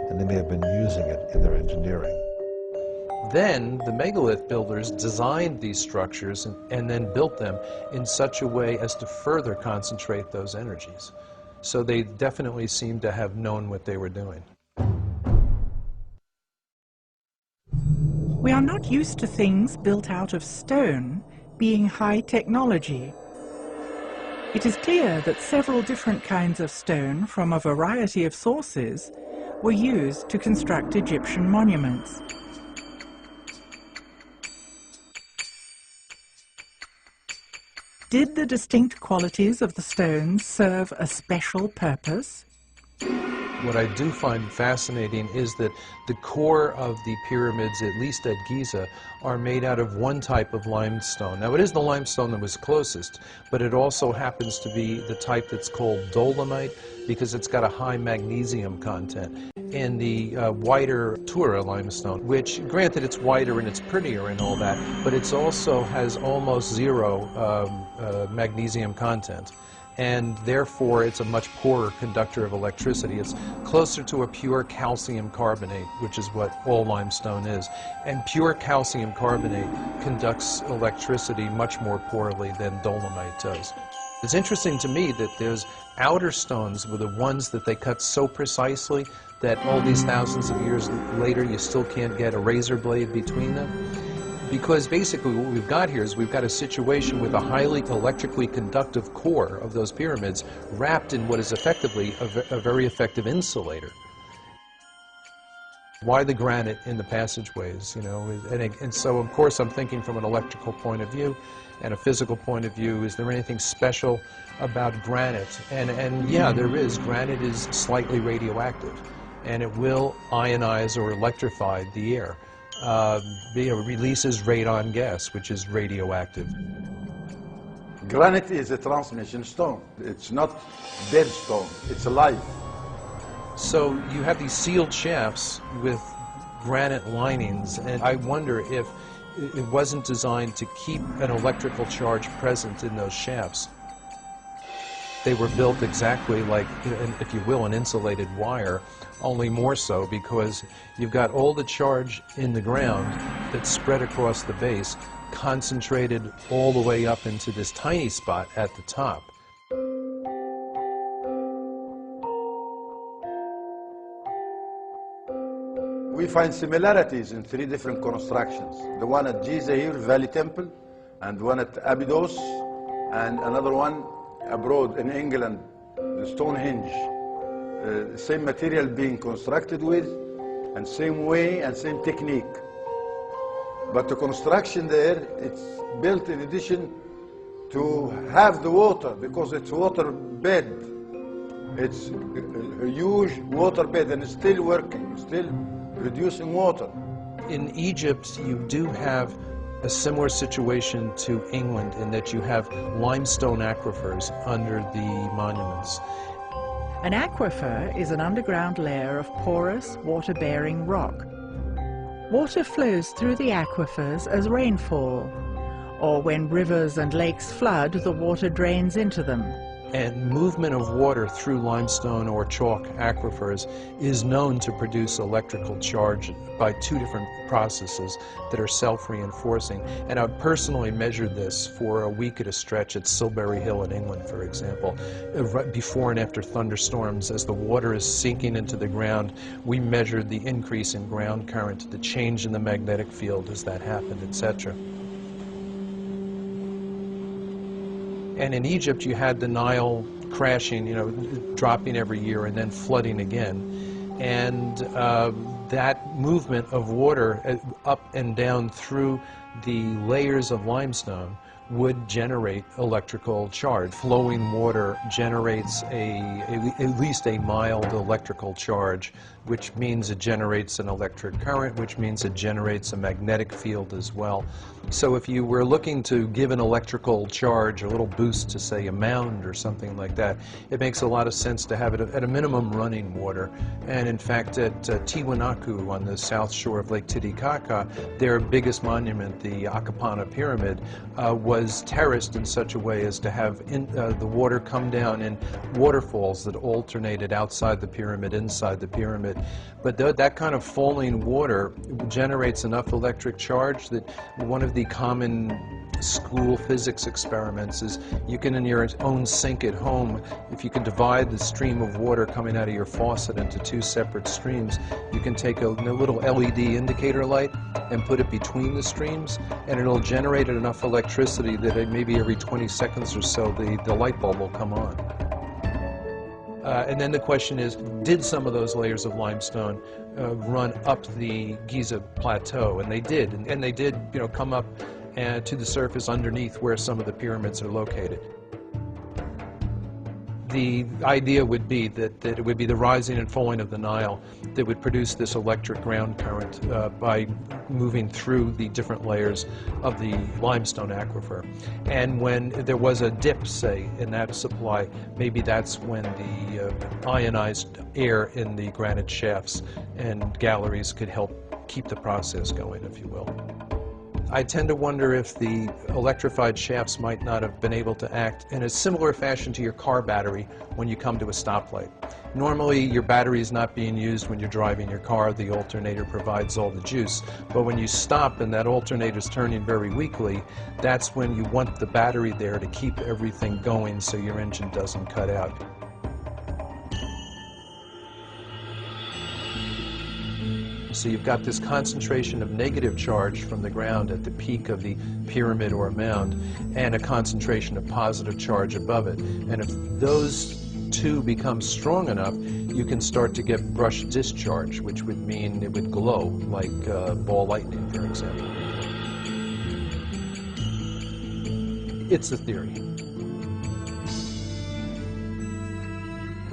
and they may have been using it in their engineering. Then the megalith builders designed these structures and then built them in such a way as to further concentrate those energies. So they definitely seem to have known what they were doing. We are not used to things built out of stone being high technology. It is clear that several different kinds of stone from a variety of sources were used to construct Egyptian monuments. Did the distinct qualities of the stones serve a special purpose? What I do find fascinating is that the core of the pyramids, at least at Giza, are made out of one type of limestone. Now, it is the limestone that was closest, but it also happens to be the type that's called dolomite because it's got a high magnesium content. And the whiter Tura limestone, which, granted, it's whiter and it's prettier and all that, but it also has almost zero magnesium content. And therefore it's a much poorer conductor of electricity. It's closer to a pure calcium carbonate, which is what all limestone is. And pure calcium carbonate conducts electricity much more poorly than dolomite does. It's interesting to me that those outer stones were the ones that they cut so precisely that all these thousands of years later you still can't get a razor blade between them. Because basically what we've got here is we've got a situation with a highly electrically conductive core of those pyramids wrapped in what is effectively a very effective insulator. Why the granite in the passageways, you know? And so, of course, I'm thinking from an electrical point of view and a physical point of view. Is there anything special about granite? And yeah, there is. Granite is slightly radioactive, and it will ionize or electrify the air. Releases radon gas, which is radioactive. Granite is a transmission stone. It's not dead stone, it's alive. So you have these sealed shafts with granite linings, and I wonder if it wasn't designed to keep an electrical charge present in those shafts. They were built exactly like, if you will, an insulated wire, only more so because you've got all the charge in the ground that's spread across the base, concentrated all the way up into this tiny spot at the top. We find similarities in three different constructions. The one at Giza here, Valley Temple, and one at Abydos, and another one abroad in England, the Stonehenge. Same material being constructed with, and same way and same technique. But the construction there, it's built in addition to have the water, because it's water bed. It's a huge water bed, and it's still working, still producing water. In Egypt, you do have a similar situation to England in that you have limestone aquifers under the monuments. An aquifer is an underground layer of porous, water-bearing rock. Water flows through the aquifers as rainfall, Or when rivers and lakes flood, the water drains into them. And movement of water through limestone or chalk aquifers is known to produce electrical charge by two different processes that are self-reinforcing. And I've personally measured this for a week at a stretch at Silbury Hill in England, for example. Before and after thunderstorms, as the water is sinking into the ground, we measured the increase in ground current, the change in the magnetic field as that happened, etc. And in Egypt, you had the Nile crashing, dropping every year and then flooding again. And that movement of water up and down through the layers of limestone would generate electrical charge. Flowing water generates at least a mild electrical charge, which means it generates an electric current, which means it generates a magnetic field as well. So if you were looking to give an electrical charge, a little boost to, say, a mound or something like that, it makes a lot of sense to have it at a minimum running water. And in fact, at Tiwanaku on the south shore of Lake Titicaca, their biggest monument, the Akapana Pyramid, was terraced in such a way as to have the water come down in waterfalls that alternated outside the pyramid, inside the pyramid. But that kind of falling water generates enough electric charge that one of the common school physics experiments is you can, in your own sink at home, if you can divide the stream of water coming out of your faucet into two separate streams, you can take a little LED indicator light and put it between the streams, and it'll generate enough electricity that maybe every 20 seconds or so the light bulb will come on. And then the question is, did some of those layers of limestone run up the Giza Plateau? And they did, and they did, come up to the surface underneath where some of the pyramids are located. The idea would be that it would be the rising and falling of the Nile that would produce this electric ground current by moving through the different layers of the limestone aquifer. And when there was a dip, say, in that supply, maybe that's when the ionized air in the granite shafts and galleries could help keep the process going, if you will. I tend to wonder if the electrified shafts might not have been able to act in a similar fashion to your car battery when you come to a stoplight. Normally, your battery is not being used when you're driving your car. The alternator provides all the juice. But when you stop and that alternator is turning very weakly, that's when you want the battery there to keep everything going so your engine doesn't cut out. So you've got this concentration of negative charge from the ground at the peak of the pyramid or mound, and a concentration of positive charge above it. And if those two become strong enough, you can start to get brush discharge, which would mean it would glow, like ball lightning, for example. It's a theory.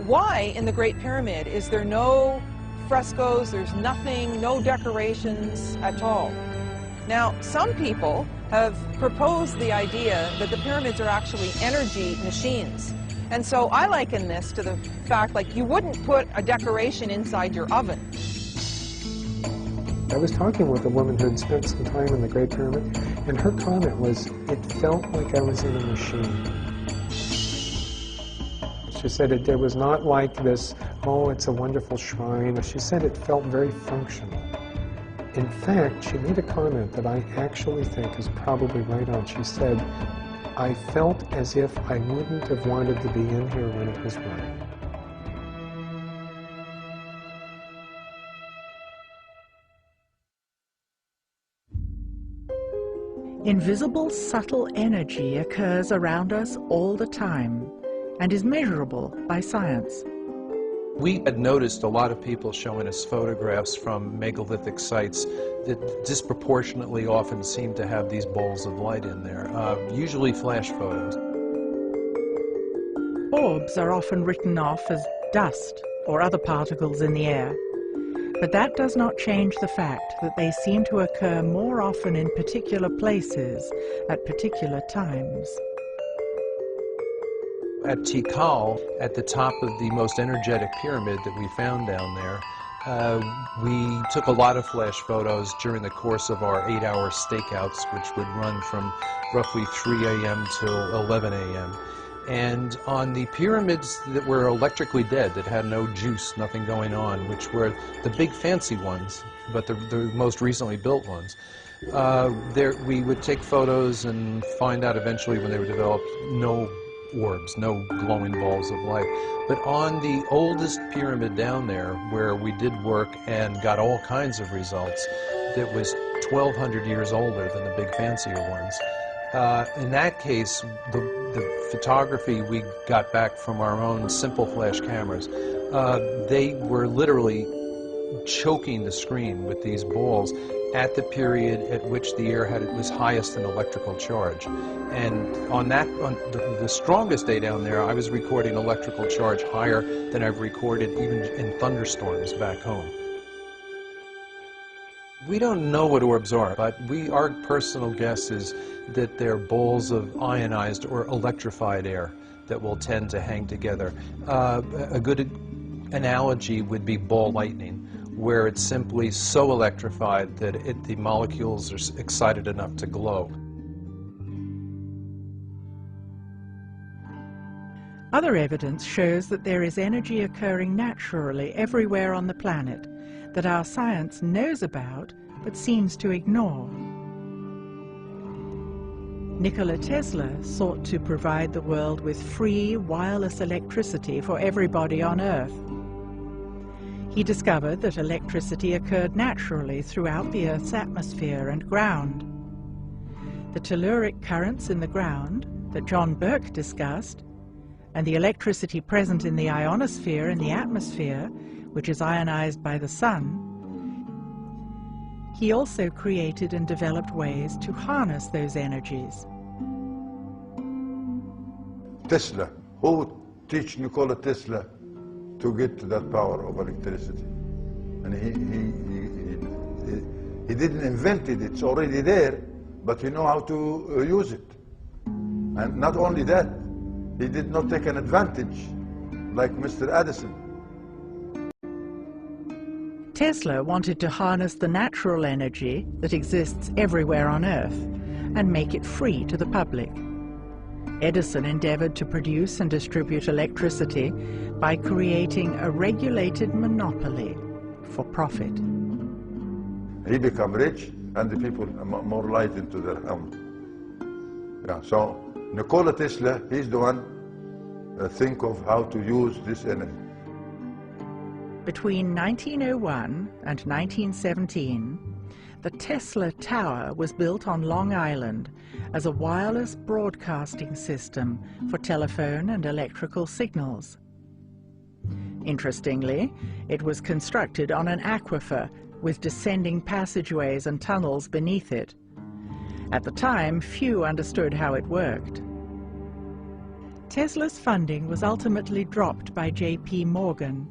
Why in the Great Pyramid is there no frescoes, there's nothing, no decorations at all? Now, some people have proposed the idea that the pyramids are actually energy machines. And so I liken this to the fact, like, you wouldn't put a decoration inside your oven. I was talking with a woman who had spent some time in the Great Pyramid, and her comment was, it felt like I was in a machine. She said it was not like this, oh, it's a wonderful shrine. She said it felt very functional. In fact, she made a comment that I actually think is probably right on. She said, I felt as if I wouldn't have wanted to be in here when it was running. Invisible, subtle energy occurs around us all the time and is measurable by science. We had noticed a lot of people showing us photographs from megalithic sites that disproportionately often seem to have these balls of light in there, usually flash photos. Orbs are often written off as dust or other particles in the air, but that does not change the fact that they seem to occur more often in particular places at particular times. At Tikal, at the top of the most energetic pyramid that we found down there, We took a lot of flash photos during the course of our 8-hour stakeouts, which would run from roughly 3 a.m. till 11 a.m. And on the pyramids that were electrically dead, that had no juice, nothing going on, which were the big fancy ones, but the most recently built ones, we would take photos and find out eventually when they were developed, no orbs, no glowing balls of light. But on the oldest pyramid down there, where we did work and got all kinds of results, that was 1,200 years older than the big fancier ones. In that case, the photography we got back from our own simple flash cameras, they were literally choking the screen with these balls at the period at which the air had its highest in electrical charge. And on the strongest day down there, I was recording electrical charge higher than I've recorded even in thunderstorms back home. We don't know what orbs are, but our personal guess is that they're balls of ionized or electrified air that will tend to hang together. A good analogy would be ball lightning, where it's simply so electrified that the molecules are excited enough to glow. Other evidence shows that there is energy occurring naturally everywhere on the planet that our science knows about but seems to ignore. Nikola Tesla sought to provide the world with free wireless electricity for everybody on Earth. He discovered that electricity occurred naturally throughout the Earth's atmosphere and ground. The telluric currents in the ground that John Burke discussed, and the electricity present in the ionosphere in the atmosphere, which is ionized by the sun. He also created and developed ways to harness those energies. Tesla, who teach Nikola Tesla to get to that power of electricity? And he didn't invent it, it's already there, but he know how to use it. And not only that, he did not take an advantage like Mr. Edison. Tesla wanted to harness the natural energy that exists everywhere on Earth and make it free to the public. Edison endeavored to produce and distribute electricity by creating a regulated monopoly for profit. He became rich and the people more light into their home. Yeah, so Nikola Tesla, he's the one think of how to use this energy. Between 1901 and 1917, the Tesla Tower was built on Long Island as a wireless broadcasting system for telephone and electrical signals. Interestingly, it was constructed on an aquifer with descending passageways and tunnels beneath it. At the time, few understood how it worked. Tesla's funding was ultimately dropped by J.P. Morgan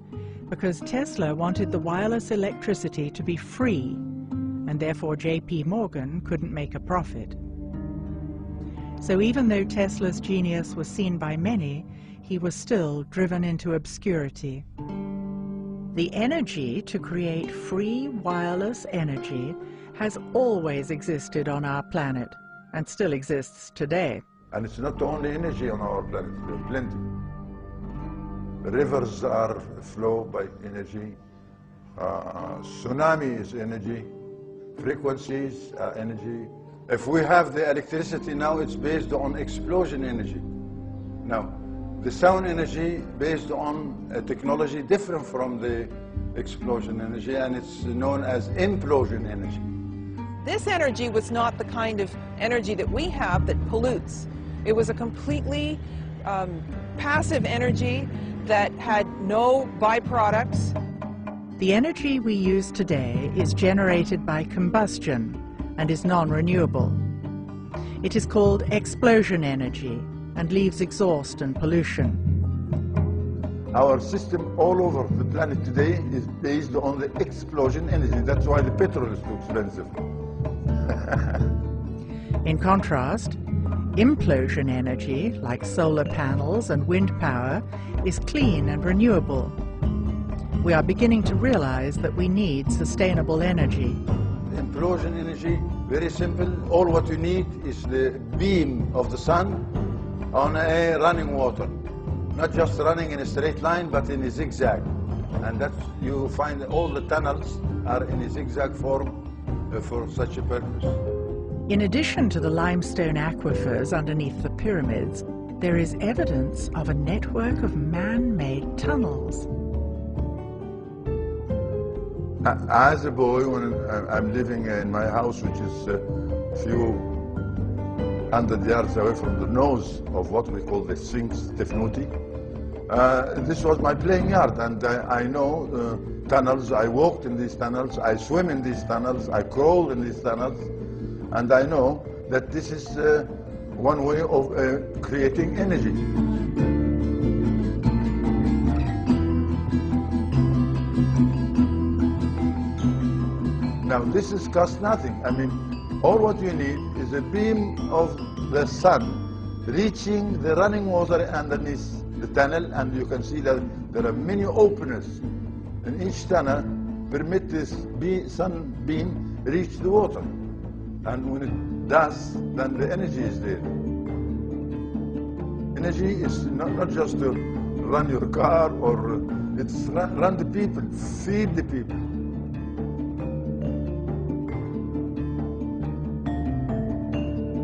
because Tesla wanted the wireless electricity to be free, and therefore J.P. Morgan couldn't make a profit. So even though Tesla's genius was seen by many, he was still driven into obscurity. The energy to create free wireless energy has always existed on our planet, and still exists today. And it's not the only energy on our planet, there's plenty. The rivers are flow by energy, tsunami is energy, frequencies are energy. If we have the electricity now, it's based on explosion energy. Now, the sound energy based on a technology different from the explosion energy, and it's known as implosion energy. This energy was not the kind of energy that we have that pollutes. It was a completely passive energy that had no byproducts. The energy we use today is generated by combustion and is non-renewable. It is called explosion energy and leaves exhaust and pollution. Our system all over the planet today is based on the explosion energy. That's why the petrol is too expensive. In contrast, implosion energy, like solar panels and wind power, is clean and renewable. we are beginning to realize that we need sustainable energy. Implosion energy, very simple. All what you need is the beam of the sun on a running water. Not just running in a straight line, but in a zigzag. And that's, you find all the tunnels are in a zigzag form for such a purpose. In addition to the limestone aquifers underneath the pyramids, there is evidence of a network of man-made tunnels. As a boy, when I'm living in my house, which is a few hundred yards away from the nose of what we call the Sphinx Tefnuti, this was my playing yard, and I know tunnels. I walked in these tunnels, I swim in these tunnels, I crawl in these tunnels, and I know that this is one way of creating energy. Now this is cost nothing. I mean, all what you need is a beam of the sun reaching the running water underneath the tunnel, and you can see that there are many openers in each tunnel permit this sun beam reach the water. And when it does, then the energy is there. Energy is not just to run your car, or it's run the people, feed the people.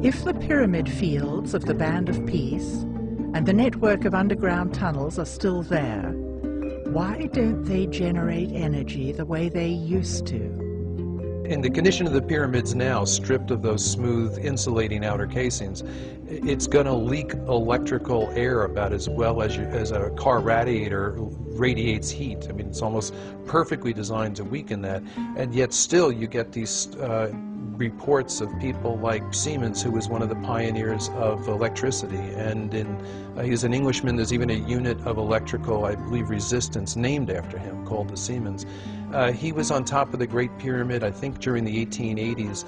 If the pyramid fields of the Band of Peace and the network of underground tunnels are still there, why don't they generate energy the way they used to? In the condition of the pyramids now, stripped of those smooth insulating outer casings, it's going to leak electrical air about as well as a car radiator radiates heat. I mean, it's almost perfectly designed to weaken that, and yet still you get these reports of people like Siemens, who was one of the pioneers of electricity, and he's an Englishman. There's even a unit of electrical, I believe, resistance named after him called the Siemens. He was on top of the Great Pyramid, I think, during the 1880s,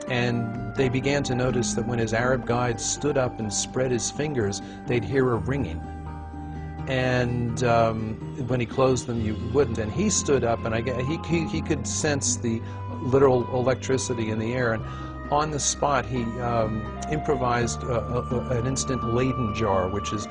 and they began to notice that when his Arab guides stood up and spread his fingers, they'd hear a ringing. And when he closed them, you wouldn't. And he stood up, and he could sense the literal electricity in the air. And on the spot, he improvised an instant Leyden jar, which is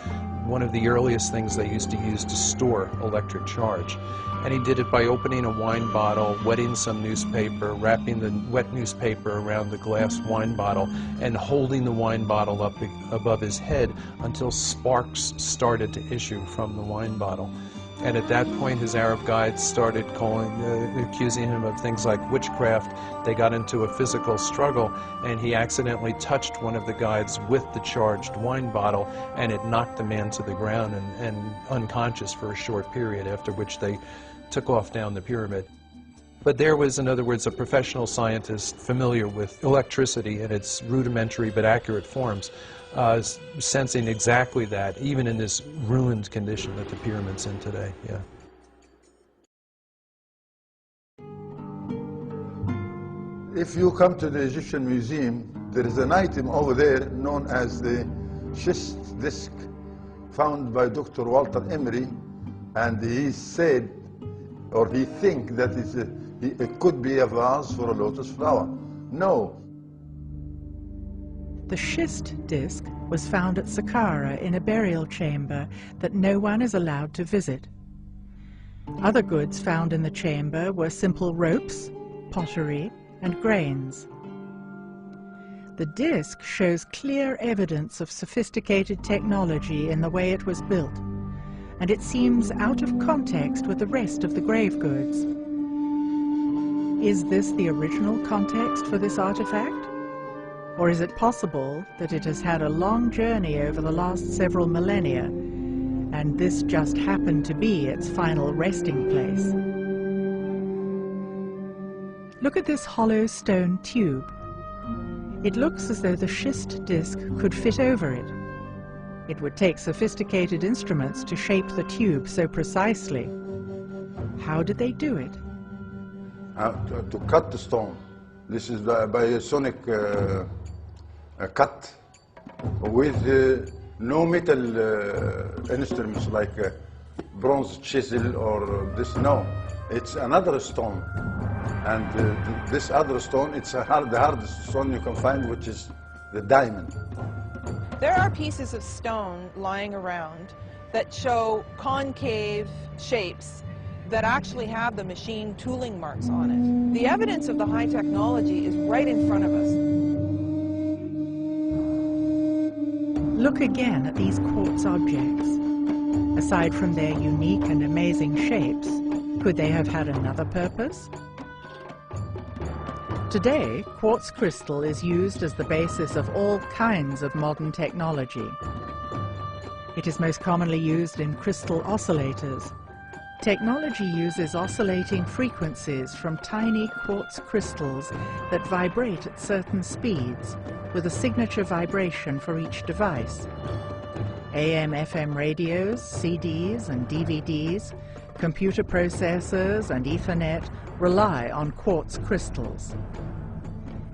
one of the earliest things they used to use to store electric charge. And he did it by opening a wine bottle, wetting some newspaper, wrapping the wet newspaper around the glass wine bottle, and holding the wine bottle up above his head until sparks started to issue from the wine bottle. And at that point, his Arab guides started accusing him of things like witchcraft. They got into a physical struggle, and he accidentally touched one of the guides with the charged wine bottle, and it knocked the man to the ground and unconscious for a short period, after which they took off down the pyramid. But there was, in other words, a professional scientist familiar with electricity in its rudimentary but accurate forms, sensing exactly that, even in this ruined condition that the pyramid's in today. Yeah. If you come to the Egyptian Museum, there is an item over there known as the schist disc, found by Dr. Walter Emery, and he said, or he thinks that it could be a vase for a lotus flower. No. The schist disc was found at Saqqara in a burial chamber that no one is allowed to visit. Other goods found in the chamber were simple ropes, pottery, and grains. The disc shows clear evidence of sophisticated technology in the way it was built, and it seems out of context with the rest of the grave goods. Is this the original context for this artifact? Or is it possible that it has had a long journey over the last several millennia, and this just happened to be its final resting place? Look at this hollow stone tube. It looks as though the schist disc could fit over it. It would take sophisticated instruments to shape the tube so precisely. How did they do it? To cut the stone. This is by a sonic cut with no metal instruments like bronze chisel or this. No, it's another stone. And this other stone, it's the hardest stone you can find, which is the diamond. There are pieces of stone lying around that show concave shapes that actually have the machine tooling marks on it. The evidence of the high technology is right in front of us. Look again at these quartz objects. Aside from their unique and amazing shapes, could they have had another purpose? Today, quartz crystal is used as the basis of all kinds of modern technology. It is most commonly used in crystal oscillators. Technology uses oscillating frequencies from tiny quartz crystals that vibrate at certain speeds, with a signature vibration for each device. AM/FM radios, CDs and DVDs, computer processors and Ethernet rely on quartz crystals.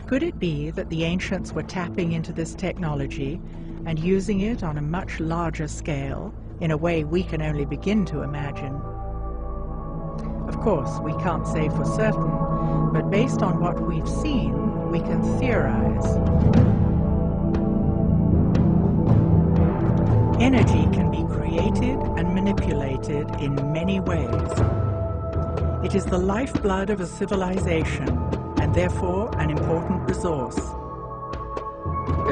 Could it be that the ancients were tapping into this technology and using it on a much larger scale, in a way we can only begin to imagine? Of course, we can't say for certain, but based on what we've seen, we can theorize. Energy can be created and manipulated in many ways. It is the lifeblood of a civilization, and therefore an important resource.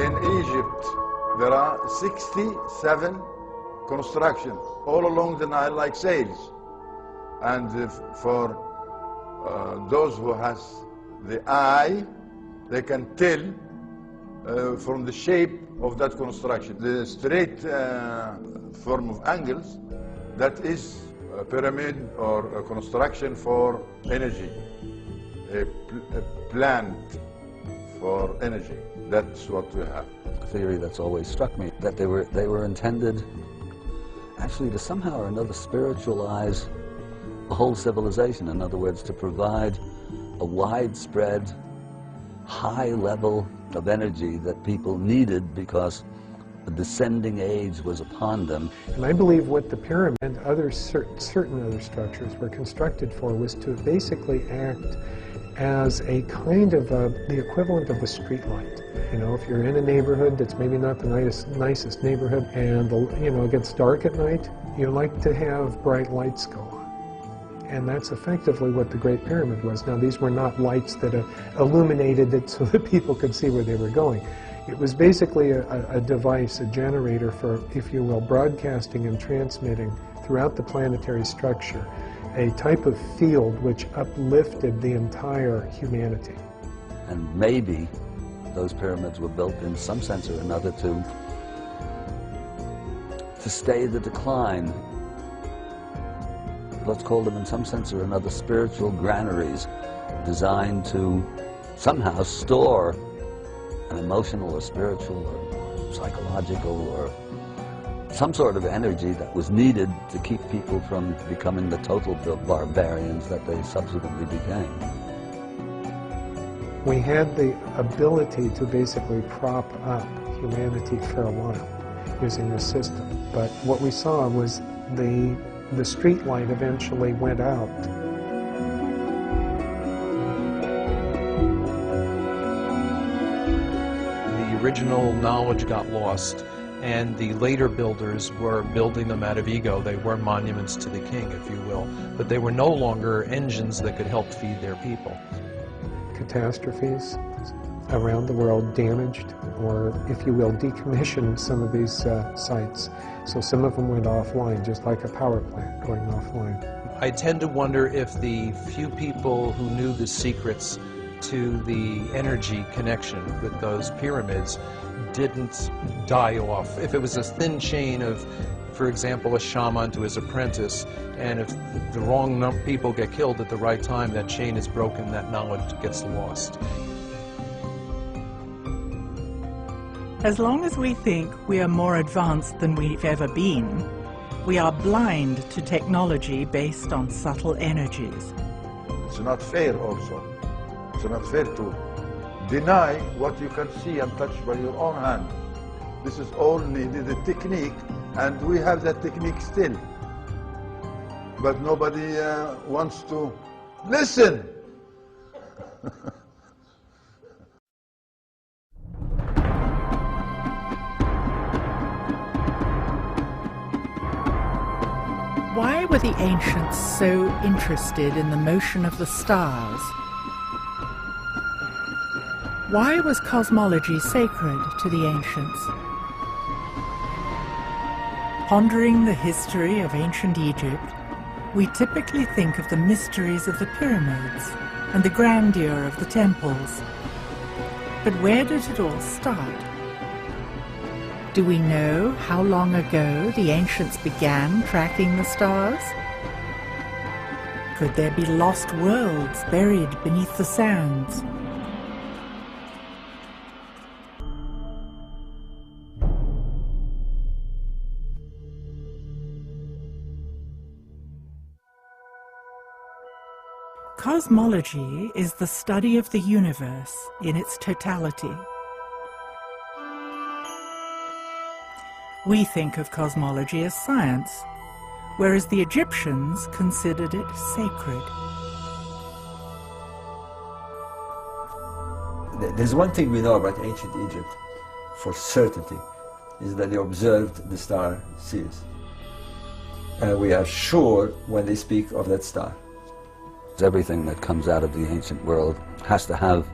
In Egypt, there are 67 constructions all along the Nile like sails. And for those who has the eye, they can tell from the shape of that construction. The straight form of angles, that is a pyramid or a construction for energy, a plant for energy. That's what we have. A theory that's always struck me, that they were intended actually to somehow or another spiritualize a whole civilization. In other words, to provide a widespread, high level of energy that people needed because a descending age was upon them. And I believe what the pyramid and other certain other structures were constructed for was to basically act as a kind of the equivalent of a street light. You know, if you're in a neighborhood that's maybe not the nicest neighborhood, and it gets dark at night, you like to have bright lights go on. And that's effectively what the Great Pyramid was. Now, these were not lights that illuminated it so that people could see where they were going. It was basically a device, a generator for, if you will, broadcasting and transmitting throughout the planetary structure a type of field which uplifted the entire humanity. And maybe those pyramids were built in some sense or another to stay the decline. Let's call them in some sense or another spiritual granaries designed to somehow store an emotional or spiritual or psychological or some sort of energy that was needed to keep people from becoming the total barbarians that they subsequently became. We had the ability to basically prop up humanity for a while using this system, but what we saw was the street light eventually went out. The original knowledge got lost, and the later builders were building them out of ego. They were monuments to the king, if you will, but they were no longer engines that could help feed their people. Catastrophes around the world damaged, or if you will, decommissioned some of these sites. So some of them went offline, just like a power plant going offline. I tend to wonder if the few people who knew the secrets to the energy connection with those pyramids didn't die off. If it was a thin chain of, for example, a shaman to his apprentice, and if the wrong people get killed at the right time, that chain is broken, that knowledge gets lost. As long as we think we are more advanced than we've ever been, we are blind to technology based on subtle energies. It's not fair also. It's not fair to deny what you can see and touch by your own hand. This is all needed, a technique, and we have that technique still. but nobody wants to listen. Why were the ancients so interested in the motion of the stars? Why was cosmology sacred to the ancients? Pondering the history of ancient Egypt, we typically think of the mysteries of the pyramids and the grandeur of the temples. But where did it all start? Do we know how long ago the ancients began tracking the stars? Could there be lost worlds buried beneath the sands? Cosmology is the study of the universe in its totality. We think of cosmology as science, whereas the Egyptians considered it sacred. There's one thing we know about ancient Egypt for certainty, is that they observed the star Sirius. And we are sure when they speak of that star. Everything that comes out of the ancient world has to have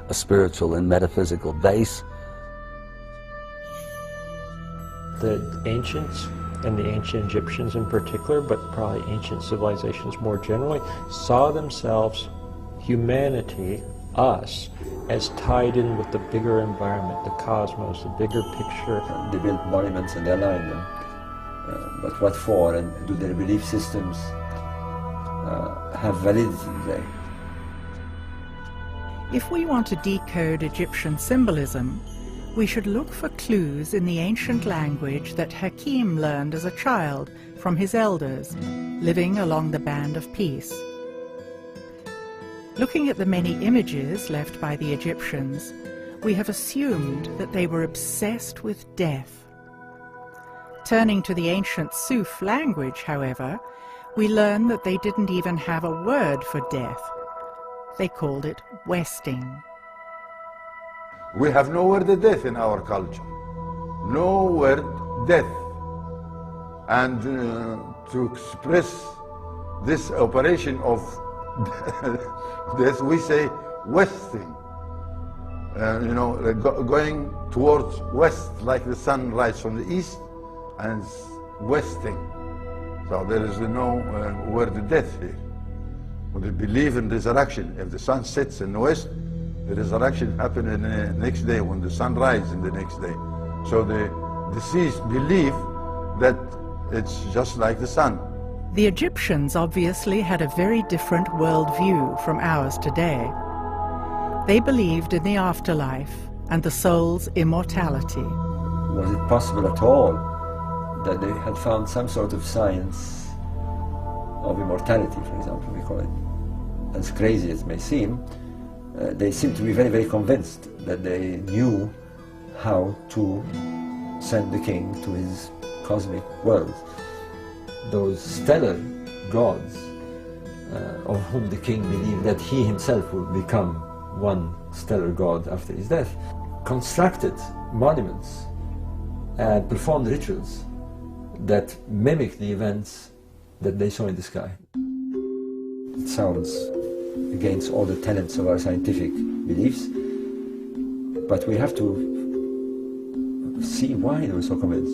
a spiritual and metaphysical base. The ancients, and the ancient Egyptians in particular, but probably ancient civilizations more generally, saw themselves, humanity, us, as tied in with the bigger environment, the cosmos, the bigger picture. They built monuments and they aligned them. But what for? And do their belief systems have validity today? If we want to decode Egyptian symbolism, we should look for clues in the ancient language that Hakim learned as a child from his elders, living along the Band of Peace. Looking at the many images left by the Egyptians, we have assumed that they were obsessed with death. Turning to the ancient Suf language, however, we learn that they didn't even have a word for death. They called it westing. We have no word death in our culture. No word death. And to express this operation of death, we say westing. Going towards west, like the sun rises from the east, and westing. So there is no word death here. We believe in resurrection. If the sun sets in the west, the resurrection happens in the next day when the sun rises in the next day. So the deceased believe that it's just like the sun. The Egyptians obviously had a very different worldview from ours today. They believed in the afterlife and the soul's immortality. Was it possible at all that they had found some sort of science of immortality, for example, we call it? As crazy as it may seem, they seem to be very, very convinced that they knew how to send the king to his cosmic world. Those stellar gods, of whom the king believed that he himself would become one stellar god after his death, constructed monuments and performed rituals that mimic the events that they saw in the sky. It sounds against all the tenets of our scientific beliefs, but we have to see why they were so convinced.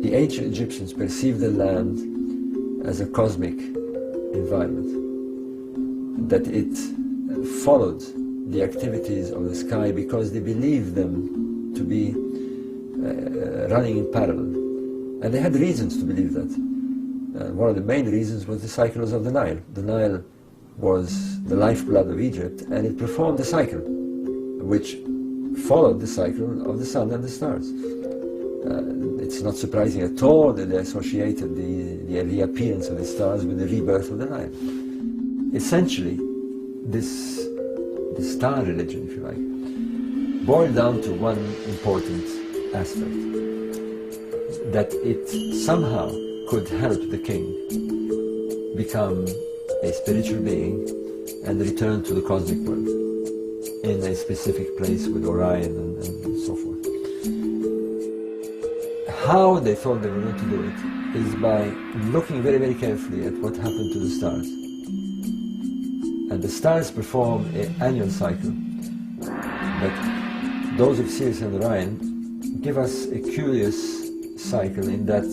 The ancient Egyptians perceived the land as a cosmic environment, that it followed the activities of the sky because they believed them to be running in parallel. And they had reasons to believe that. One of the main reasons was the cycles of the Nile. The Nile was the lifeblood of Egypt, and it performed a cycle which followed the cycle of the sun and the stars. It's not surprising at all that they associated the reappearance of the stars with the rebirth of the Nile. Essentially, the star religion, if you like, boiled down to one important aspect, that it somehow could help the king become a spiritual being and return to the cosmic world in a specific place with Orion and so forth. How they thought they were going to do it is by looking very, very carefully at what happened to the stars. And the stars perform an annual cycle, but those of Sirius and Orion give us a curious cycle in that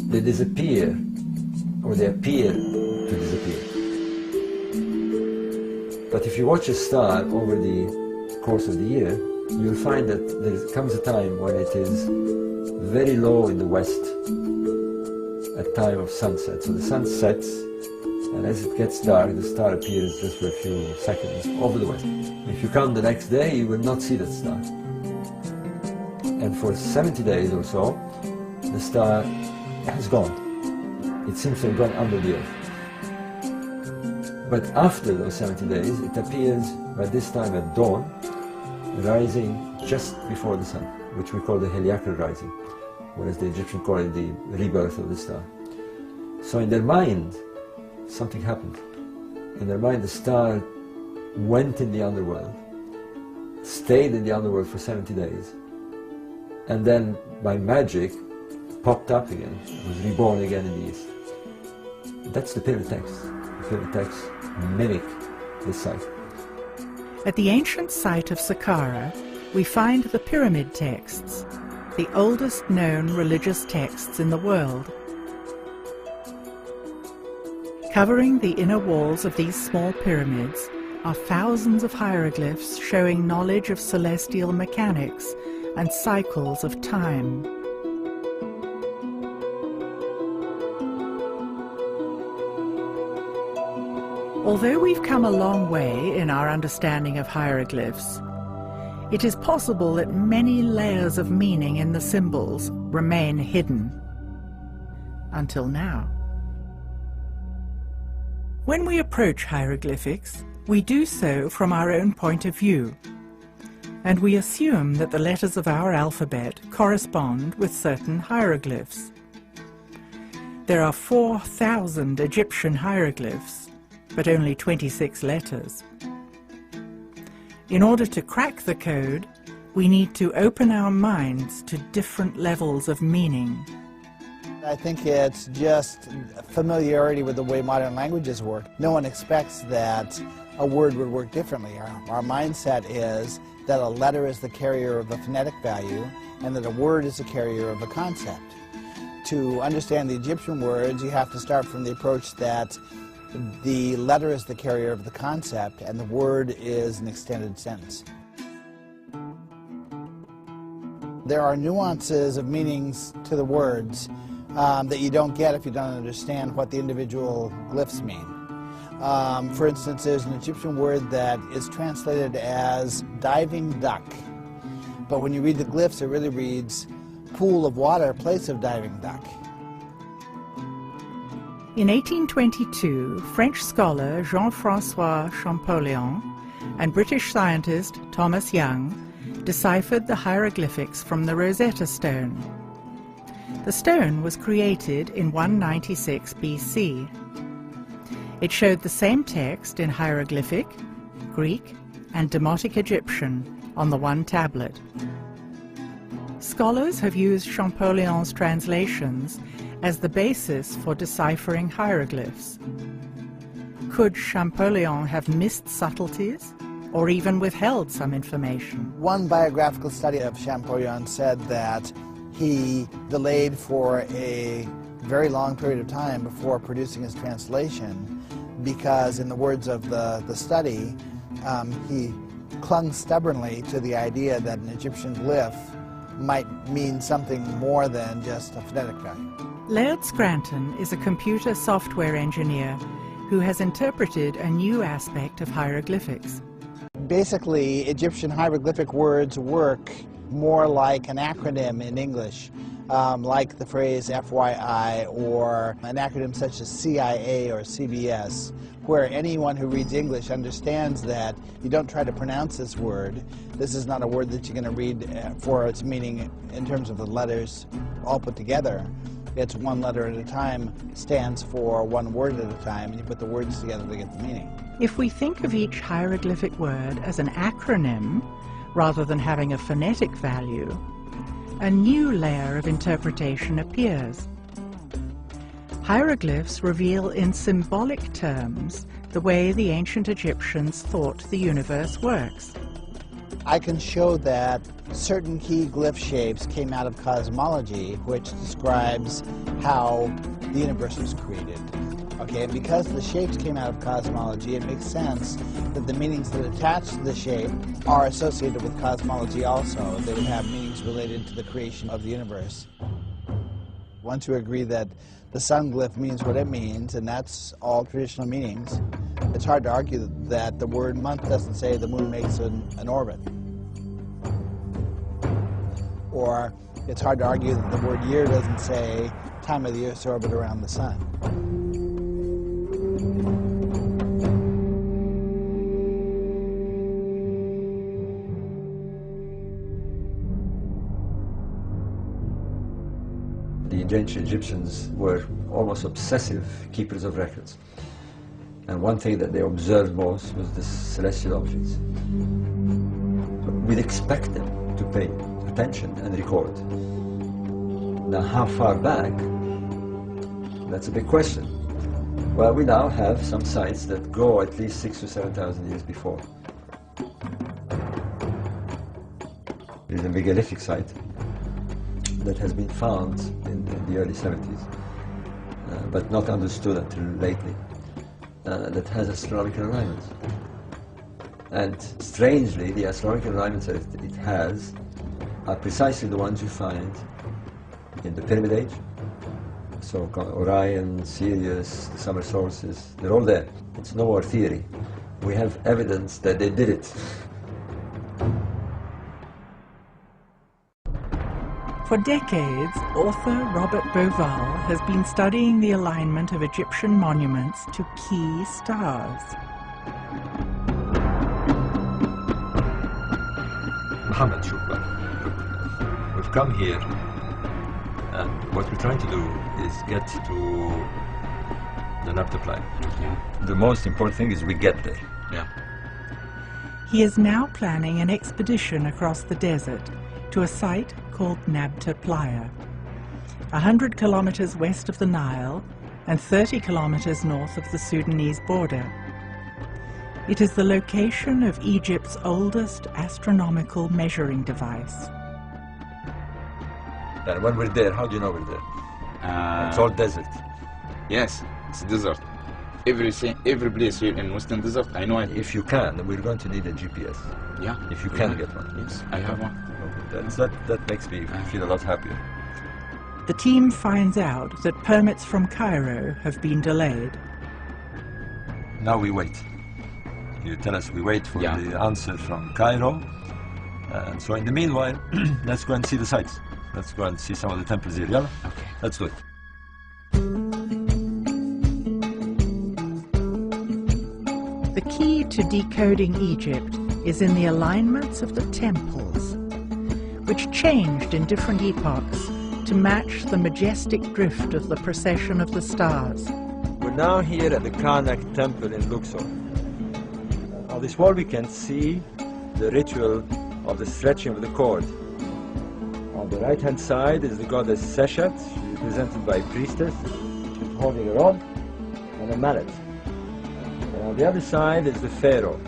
they disappear, or they appear to disappear. But if you watch a star over the course of the year, you'll find that there comes a time when it is very low in the west at time of sunset. So the sun sets, and as it gets dark, the star appears just for a few seconds over the west. If you come the next day, you will not see that star. And for 70 days or so, the star has gone. It seems to have gone under the earth. But after those 70 days, it appears by this time at dawn, rising just before the sun, which we call the heliacal rising, whereas the Egyptians call it the rebirth of the star. So in their mind, something happened. In their mind, the star went in the underworld, stayed in the underworld for 70 days, and then by magic popped up again, was reborn again in the east. That's the pyramid text. The pyramid texts mimic this site. At the ancient site of Saqqara, we find the pyramid texts, the oldest known religious texts in the world. Covering the inner walls of these small pyramids are thousands of hieroglyphs showing knowledge of celestial mechanics and cycles of time. Although we've come a long way in our understanding of hieroglyphs, it is possible that many layers of meaning in the symbols remain hidden. Until now. When we approach hieroglyphics, we do so from our own point of view, and we assume that the letters of our alphabet correspond with certain hieroglyphs. There are 4,000 Egyptian hieroglyphs, but only 26 letters. In order to crack the code, we need to open our minds to different levels of meaning. I think it's just familiarity with the way modern languages work. No one expects that a word would work differently. Our mindset is that a letter is the carrier of a phonetic value and that a word is the carrier of a concept. To understand the Egyptian words, you have to start from the approach that the letter is the carrier of the concept and the word is an extended sentence. There are nuances of meanings to the words that you don't get if you don't understand what the individual glyphs mean. For instance, there's an Egyptian word that is translated as diving duck, but when you read the glyphs it really reads pool of water, place of diving duck. In 1822, French scholar Jean-François Champollion and British scientist Thomas Young deciphered the hieroglyphics from the Rosetta Stone. The stone was created in 196 BC. It showed the same text in hieroglyphic, Greek, and Demotic Egyptian on the one tablet. Scholars have used Champollion's translations as the basis for deciphering hieroglyphs. Could Champollion have missed subtleties, or even withheld some information? One biographical study of Champollion said that he delayed for a very long period of time before producing his translation because, in the words of the study, he clung stubbornly to the idea that an Egyptian glyph might mean something more than just a phonetic value. Laird Scranton is a computer software engineer who has interpreted a new aspect of hieroglyphics. Basically, Egyptian hieroglyphic words work more like an acronym in English, like the phrase FYI or an acronym such as CIA or CBS, where anyone who reads English understands that you don't try to pronounce this word. This is not a word that you're going to read for its meaning in terms of the letters all put together, It's one letter at a time stands for one word at a time, and you put the words together to get the meaning. If we think of each hieroglyphic word as an acronym, rather than having a phonetic value, a new layer of interpretation appears. Hieroglyphs reveal in symbolic terms the way the ancient Egyptians thought the universe works. I can show that certain key glyph shapes came out of cosmology, which describes how the universe was created. Okay, and because the shapes came out of cosmology, it makes sense that the meanings that attach to the shape are associated with cosmology also. They would have meanings related to the creation of the universe. Once you agree that the sun glyph means what it means, and that's all traditional meanings, it's hard to argue that the word month doesn't say the moon makes an orbit. Or it's hard to argue that the word year doesn't say time of the Earth's orbit around the sun. The ancient Egyptians were almost obsessive keepers of records. And one thing that they observed most was the celestial objects. We'd expect them to pay attention and record. Now, how far back? That's a big question. Well, we now have some sites that go at least 6,000 to 7,000 years before. There's a megalithic site that has been found in the early 70s, but not understood until lately, that has astronomical alignments. And strangely, the astronomical alignments that it has are precisely the ones you find in the Pyramid Age. So Orion, Sirius, the summer solstice, they're all there. It's no more theory. We have evidence that they did it. For decades, author Robert Bauval has been studying the alignment of Egyptian monuments to key stars. Mohammed Shukran, we've come here, and what we're trying to do is get to the Nabta Playa. The most important thing is we get there. Yeah. He is now planning an expedition across the desert to a site called Nabta Playa, 100 kilometers west of the Nile and 30 kilometers north of the Sudanese border. It is the location of Egypt's oldest astronomical measuring device. And when we're there, how do you know we're there? It's all desert. Yes, it's desert. Every place here in Western Desert, I know it. If you can, we're going to need a GPS. Yeah. If you can get one. Yes, I have one. That makes me feel a lot happier. The team finds out that permits from Cairo have been delayed. Now we wait. You tell us we wait for the answer from Cairo. And so in the meanwhile, let's go and see the sites. Let's go and see some of the temples here. Yeah? Okay. Let's do it. The key to decoding Egypt is in the alignments of the temples, which changed in different epochs to match the majestic drift of the procession of the stars. We're now here at the Karnak temple in Luxor. On this wall we can see the ritual of the stretching of the cord. On the right-hand side is the goddess Seshat, represented by a priestess. She's holding a rod and a mallet. And on the other side is the pharaoh.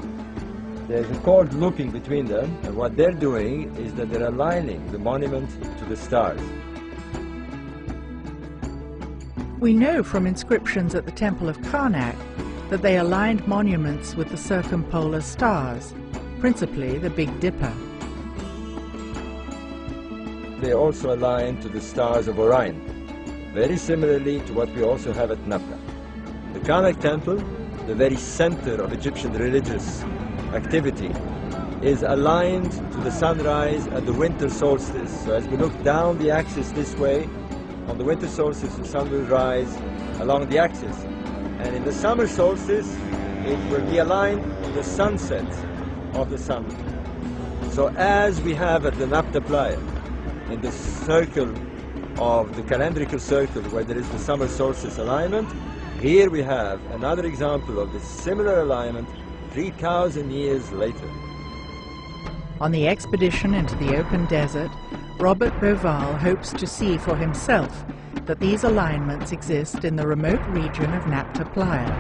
There's a cord looping between them, and what they're doing is that they're aligning the monument to the stars. We know from inscriptions at the Temple of Karnak that they aligned monuments with the circumpolar stars, principally the Big Dipper. They also align to the stars of Orion, very similarly to what we also have at Nabta. The Karnak temple, the very center of Egyptian religious activity, is aligned to the sunrise at the winter solstice. So as we look down the axis this way, on the winter solstice the sun will rise along the axis. And in the summer solstice, it will be aligned to the sunset of the sun. So as we have at the Nabta Playa, in the circle of the calendrical circle where there is the summer solstice alignment. Here we have another example of this similar alignment 3,000 years later. On the expedition into the open desert, Robert Bauval hopes to see for himself that these alignments exist in the remote region of Nabta Playa.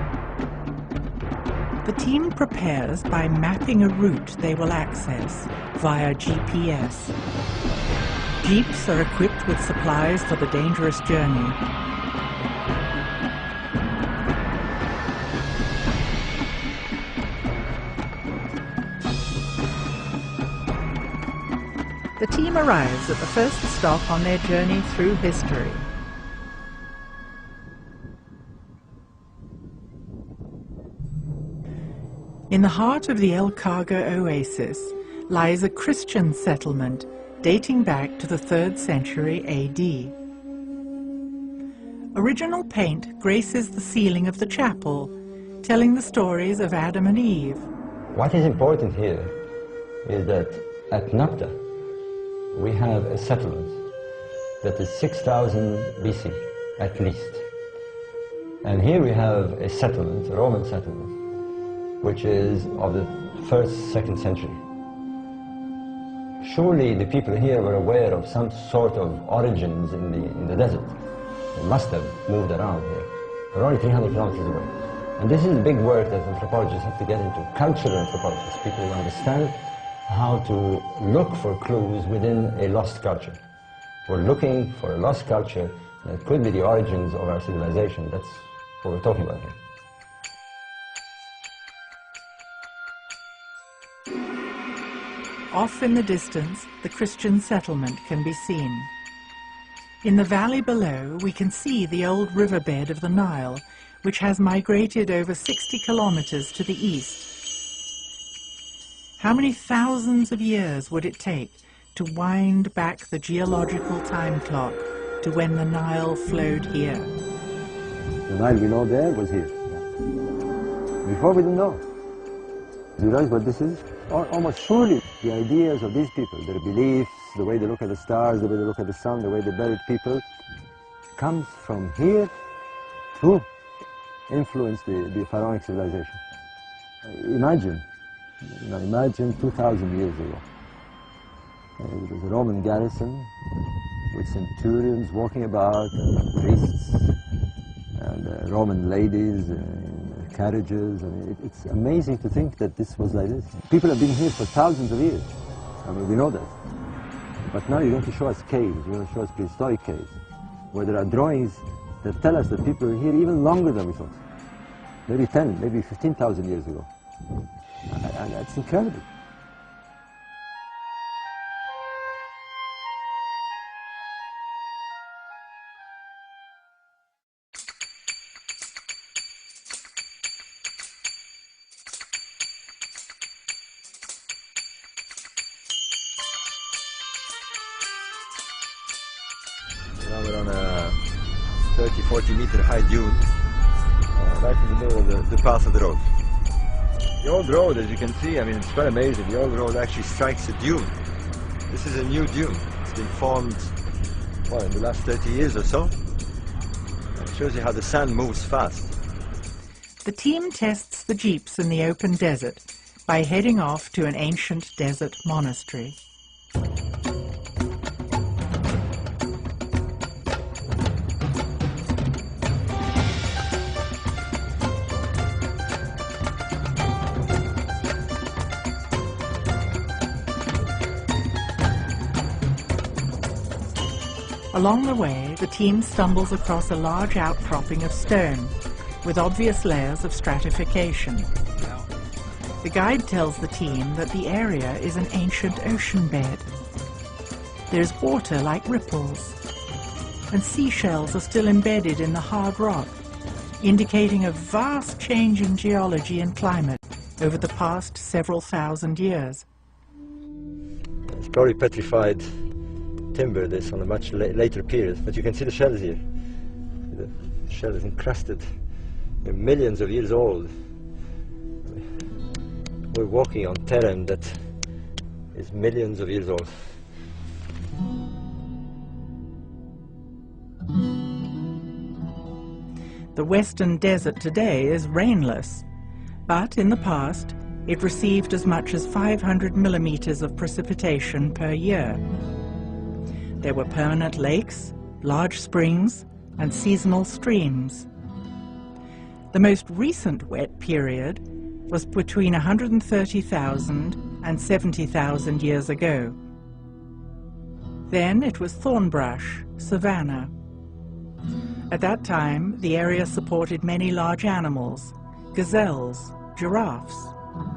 The team prepares by mapping a route they will access via GPS. Jeeps are equipped with supplies for the dangerous journey. The team arrives at the first stop on their journey through history. In the heart of the El Khaga oasis lies a Christian settlement dating back to the 3rd century AD. Original paint graces the ceiling of the chapel, telling the stories of Adam and Eve. What is important here is that at Nabta we have a settlement that is 6,000 BC at least. And here we have a settlement, a Roman settlement, which is of the 1st, 2nd century. Surely the people here were aware of some sort of origins in the desert. They must have moved around here. They're only 300 kilometers away. And this is the big work that anthropologists have to get into, cultural anthropologists, people who understand how to look for clues within a lost culture. We're looking for a lost culture that could be the origins of our civilization. That's what we're talking about here. Off in the distance, the Christian settlement can be seen. In the valley below, we can see the old riverbed of the Nile, which has migrated over 60 kilometers to the east. How many thousands of years would it take to wind back the geological time clock to when the Nile flowed here? The Nile we know there was here. Before we didn't know. Do you realize what this is? Almost surely the ideas of these people, their beliefs, the way they look at the stars, the way they look at the sun, the way they buried people, comes from here to influence the pharaonic civilization. Imagine 2,000 years ago. There was a Roman garrison with centurions walking about, and priests, and Roman ladies in carriages. I mean, it's amazing to think that this was like this. People have been here for thousands of years. I mean, we know that. But now you're going to show us caves, you're going to show us prehistoric caves, where there are drawings that tell us that people were here even longer than we thought. Maybe 10, maybe 15,000 years ago. And that's incredible. Now we're on a 30, 40 meter high dune, right in the middle of the path of the road. The old road, as you can see, I mean, it's quite amazing. The old road actually strikes a dune. This is a new dune. It's been formed, well, in the last 30 years or so. It shows you how the sand moves fast. The team tests the jeeps in the open desert by heading off to an ancient desert monastery. Along the way, the team stumbles across a large outcropping of stone with obvious layers of stratification. The guide tells the team that the area is an ancient ocean bed. There's water like ripples, and seashells are still embedded in the hard rock, indicating a vast change in geology and climate over the past several thousand years. It's probably petrified timber, this on a much later period, but you can see the shells here. The shell is encrusted. They're millions of years old. We're walking on terrain that is millions of years old. The Western Desert today is rainless, but in the past it received as much as 500 millimeters of precipitation per year. There were permanent lakes, large springs, and seasonal streams. The most recent wet period was between 130,000 and 70,000 years ago. Then it was thornbrush, savanna. At that time, the area supported many large animals, gazelles, giraffes,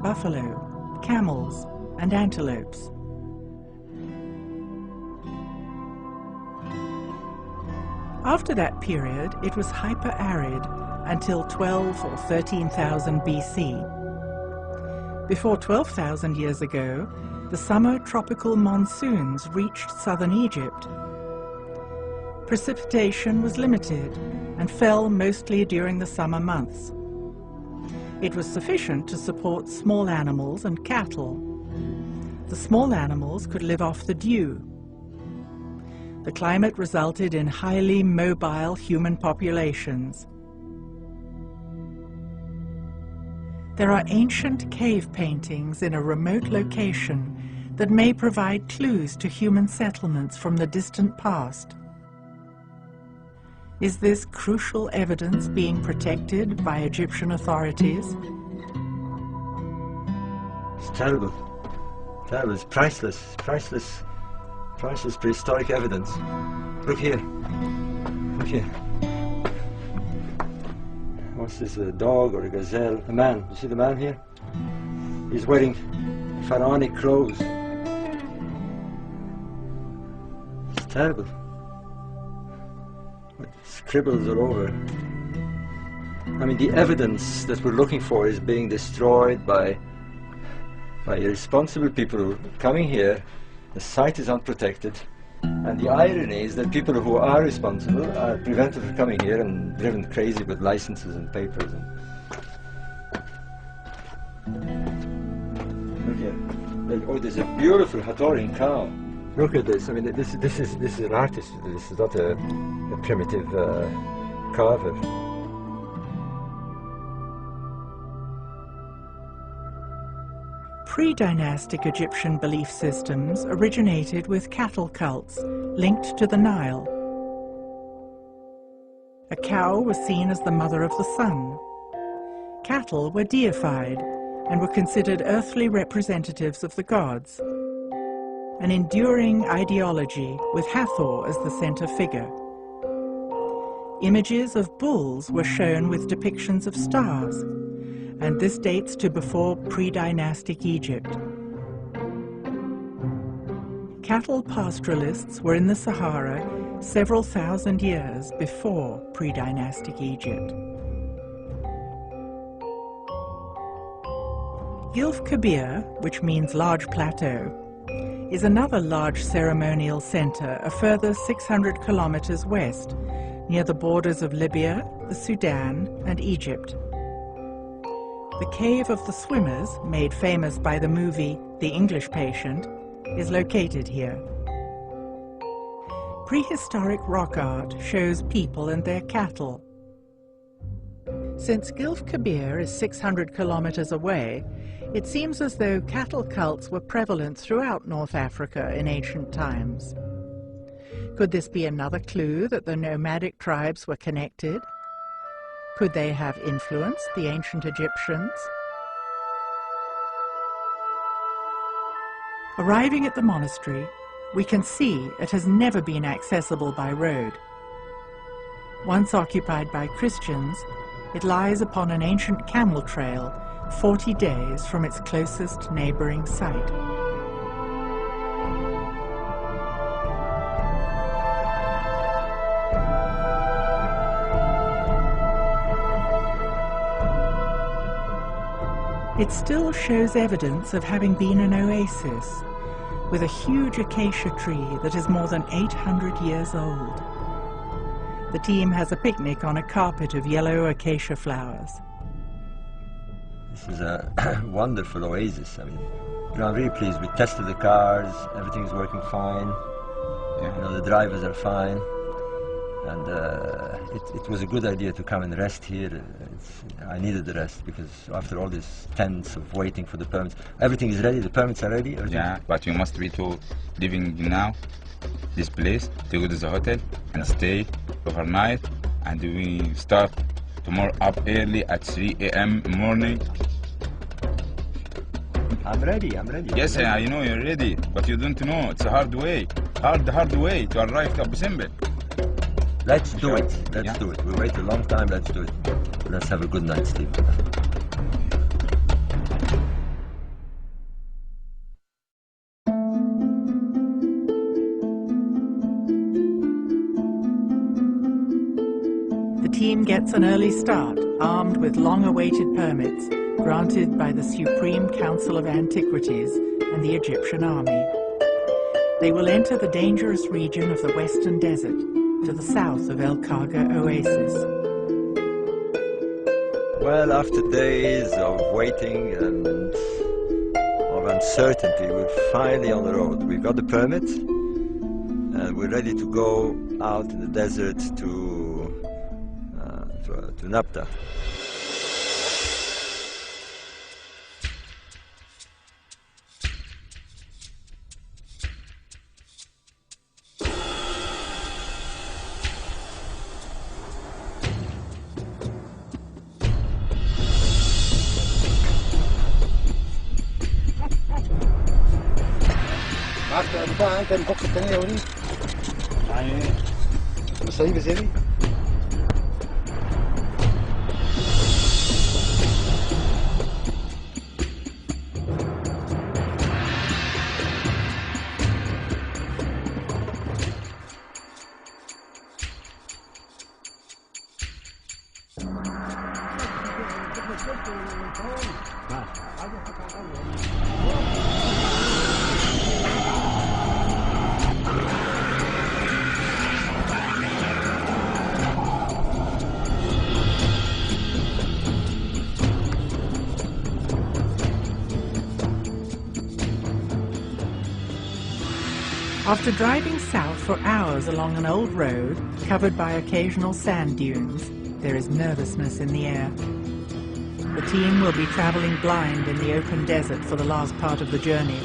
buffalo, camels, and antelopes. After that period, it was hyper-arid until 12 or 13,000 BC. Before 12,000 years ago, the summer tropical monsoons reached southern Egypt. Precipitation was limited and fell mostly during the summer months. It was sufficient to support small animals and cattle. The small animals could live off the dew. The climate resulted in highly mobile human populations. There are ancient cave paintings in a remote location that may provide clues to human settlements from the distant past. Is this crucial evidence being protected by Egyptian authorities? It's terrible. Terrible. It's priceless. Priceless prehistoric evidence. Look here. Look here. What's this, a dog or a gazelle? A man. You see the man here? He's wearing pharaonic clothes. It's terrible. With scribbles all over. I mean, the evidence that we're looking for is being destroyed by irresponsible people coming here. The site is unprotected, and the irony is that people who are responsible are prevented from coming here and driven crazy with licenses and papers. Look here. Oh, there's a beautiful Hatorian cow. Look at this. I mean, this is an artist. This is not a primitive carver. Pre-dynastic Egyptian belief systems originated with cattle cults linked to the Nile. A cow was seen as the mother of the sun. Cattle were deified and were considered earthly representatives of the gods. An enduring ideology with Hathor as the center figure. Images of bulls were shown with depictions of stars, and this dates to before pre-dynastic Egypt. Cattle pastoralists were in the Sahara several thousand years before pre-dynastic Egypt. Gilf Kebir, which means large plateau, is another large ceremonial center a further 600 kilometers west, near the borders of Libya, the Sudan, and Egypt. The Cave of the Swimmers, made famous by the movie The English Patient, is located here. Prehistoric rock art shows people and their cattle. Since Gilf Kebir is 600 kilometers away, it seems as though cattle cults were prevalent throughout North Africa in ancient times. Could this be another clue that the nomadic tribes were connected? Could they have influenced the ancient Egyptians? Arriving at the monastery, we can see it has never been accessible by road. Once occupied by Christians, it lies upon an ancient camel trail 40 days from its closest neighboring site. It still shows evidence of having been an oasis, with a huge acacia tree that is more than 800 years old. The team has a picnic on a carpet of yellow acacia flowers. This is a wonderful oasis. I mean, I'm really pleased. We tested the cars, everything's working fine. You know, the drivers are fine. And it was a good idea to come and rest here. I needed the rest because after all these tents of waiting for the permits, everything is ready, the permits are ready. Yeah, but you must be to living now this place, to go to the hotel and stay overnight, and we start tomorrow up early at 3 a.m. morning. I'm ready. Yes, I know you're ready, but you don't know. It's a hard way to arrive to Abu Simbel. Let's do it. Let's do it. We wait a long time. Let's do it. Let's have a good night, Steve. The team gets an early start, armed with long-awaited permits granted by the Supreme Council of Antiquities and the Egyptian army. They will enter the dangerous region of the Western Desert, to the south of El Khaga Oasis. Well, after days of waiting and of uncertainty, we're finally on the road. We've got the permit, and we're ready to go out in the desert to Nabta. انت نفك الثانيه وليد يعني مصاريف زي After driving south for hours along an old road covered by occasional sand dunes, there is nervousness in the air. The team will be traveling blind in the open desert for the last part of the journey,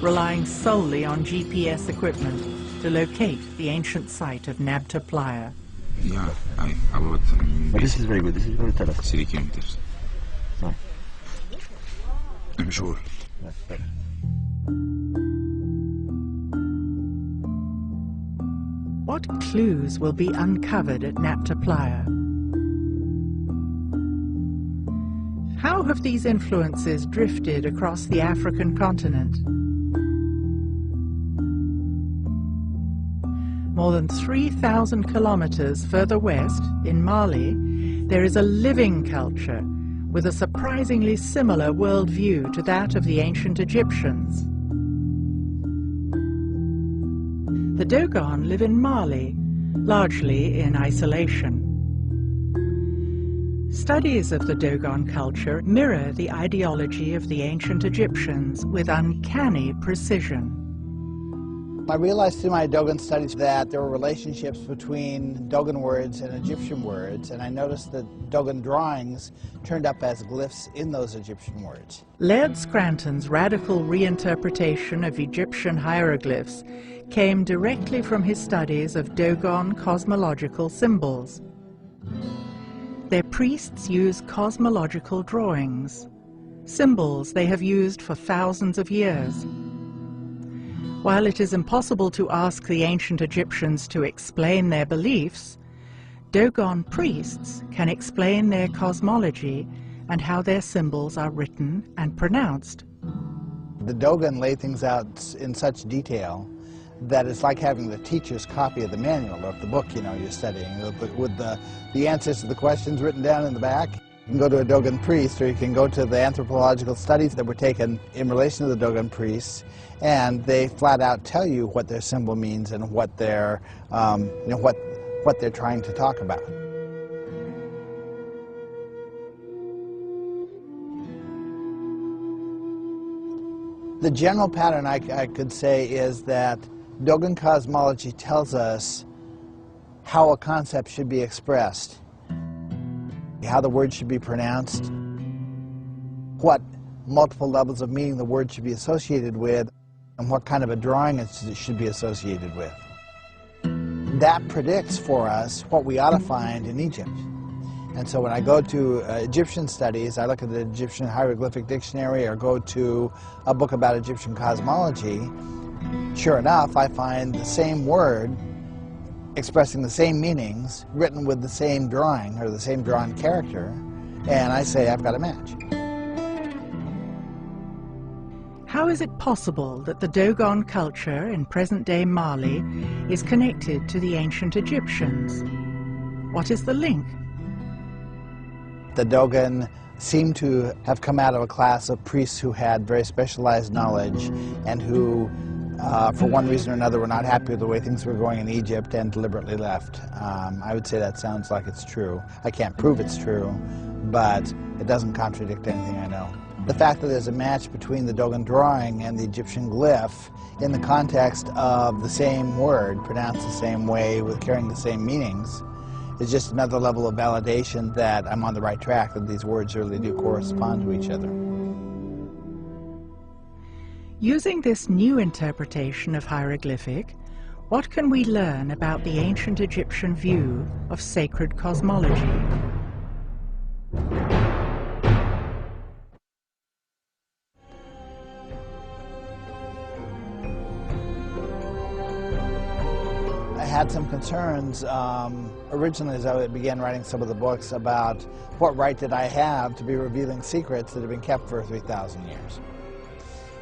relying solely on GPS equipment to locate the ancient site of Nabta Playa. Yeah, about... But this is very good. This is very tough. 3 kilometers. No. I'm sure. That's better. What clues will be uncovered at Nabta Playa? How have these influences drifted across the African continent? More than 3,000 kilometers further west, in Mali, there is a living culture with a surprisingly similar worldview to that of the ancient Egyptians. The Dogon live in Mali, largely in isolation. Studies of the Dogon culture mirror the ideology of the ancient Egyptians with uncanny precision. I realized through my Dogon studies that there were relationships between Dogon words and Egyptian words, and I noticed that Dogon drawings turned up as glyphs in those Egyptian words. Laird Scranton's radical reinterpretation of Egyptian hieroglyphs came directly from his studies of Dogon cosmological symbols. Their priests use cosmological drawings, symbols they have used for thousands of years. While it is impossible to ask the ancient Egyptians to explain their beliefs, Dogon priests can explain their cosmology and how their symbols are written and pronounced. The Dogon lay things out in such detail that it's like having the teacher's copy of the manual of the book, you know, you're studying, with the answers to the questions written down in the back. You can go to a Dogon priest, or you can go to the anthropological studies that were taken in relation to the Dogon priests, and they flat out tell you what their symbol means and what they're, what they're trying to talk about. The general pattern I could say is that Dogon cosmology tells us how a concept should be expressed, how the word should be pronounced, what multiple levels of meaning the word should be associated with, and what kind of a drawing it should be associated with. That predicts for us what we ought to find in Egypt. And so when I go to Egyptian studies, I look at the Egyptian Hieroglyphic Dictionary or go to a book about Egyptian cosmology, sure enough, I find the same word expressing the same meanings written with the same drawing or the same drawn character, and I say I've got a match. How is it possible that the Dogon culture in present-day Mali is connected to the ancient Egyptians? What is the link? The Dogon seem to have come out of a class of priests who had very specialized knowledge and who, for one reason or another, were not happy with the way things were going in Egypt and deliberately left. I would say that sounds like it's true. I can't prove it's true, but it doesn't contradict anything I know. The fact that there's a match between the Dogon drawing and the Egyptian glyph in the context of the same word, pronounced the same way, with carrying the same meanings, is just another level of validation that I'm on the right track, that these words really do correspond to each other. Using this new interpretation of hieroglyphic, what can we learn about the ancient Egyptian view of sacred cosmology? I had some concerns originally as I began writing some of the books about what right did I have to be revealing secrets that have been kept for 3,000 years.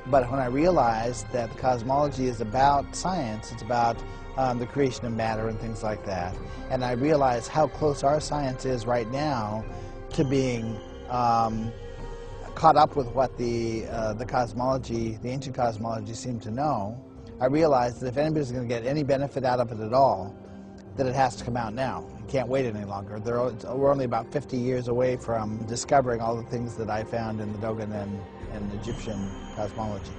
But when I realized that the cosmology is about science, it's about the creation of matter and things like that, and I realized how close our science is right now to being caught up with what the cosmology, the ancient cosmology seemed to know, I realized that if anybody's going to get any benefit out of it at all, that it has to come out now. You can't wait any longer. We're only about 50 years away from discovering all the things that I found in the Dogon and Egyptian cosmology.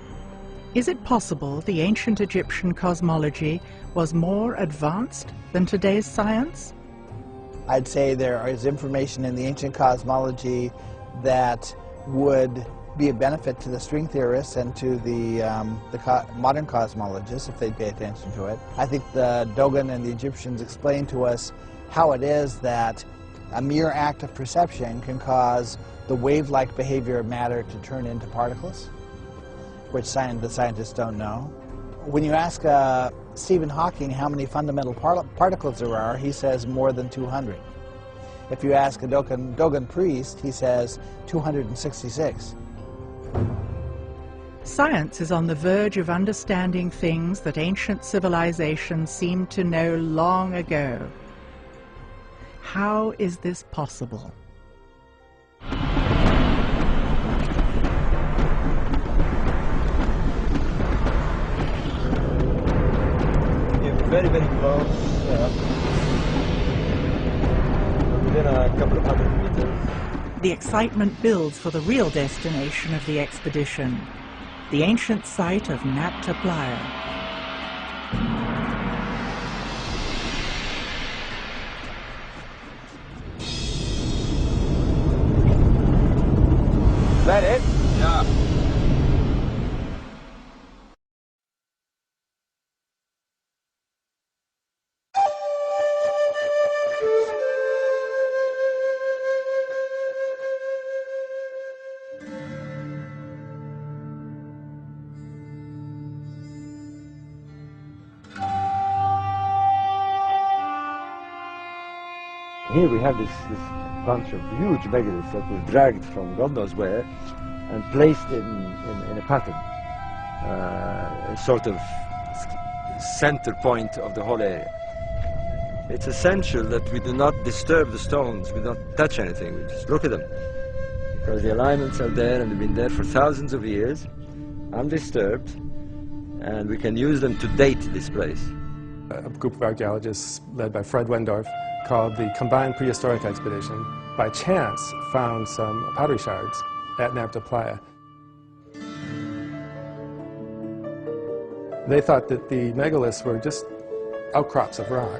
Is it possible the ancient Egyptian cosmology was more advanced than today's science? I'd say there is information in the ancient cosmology that would be a benefit to the string theorists and to the modern cosmologists if they pay attention to it. I think the Dogon and the Egyptians explain to us how it is that a mere act of perception can cause the wave-like behavior of matter to turn into particles, which the scientists don't know. When you ask Stephen Hawking how many fundamental particles there are, he says more than 200. If you ask a Dogon priest, he says 266. Science is on the verge of understanding things that ancient civilizations seemed to know long ago. How is this possible? Very, very close, within a couple of 100 meters. The excitement builds for the real destination of the expedition, the ancient site of Nabta Playa. Is that it? Yeah. Here we have this bunch of huge megaliths that were dragged from God knows where and placed in a pattern, a sort of center point of the whole area. It's essential that we do not disturb the stones, we don't touch anything, we just look at them. Because the alignments are there and they've been there for thousands of years, undisturbed, and we can use them to date this place. A group of archaeologists led by Fred Wendorf, called the Combined Prehistoric Expedition, by chance found some pottery shards at Nabta Playa. They thought that the megaliths were just outcrops of rock,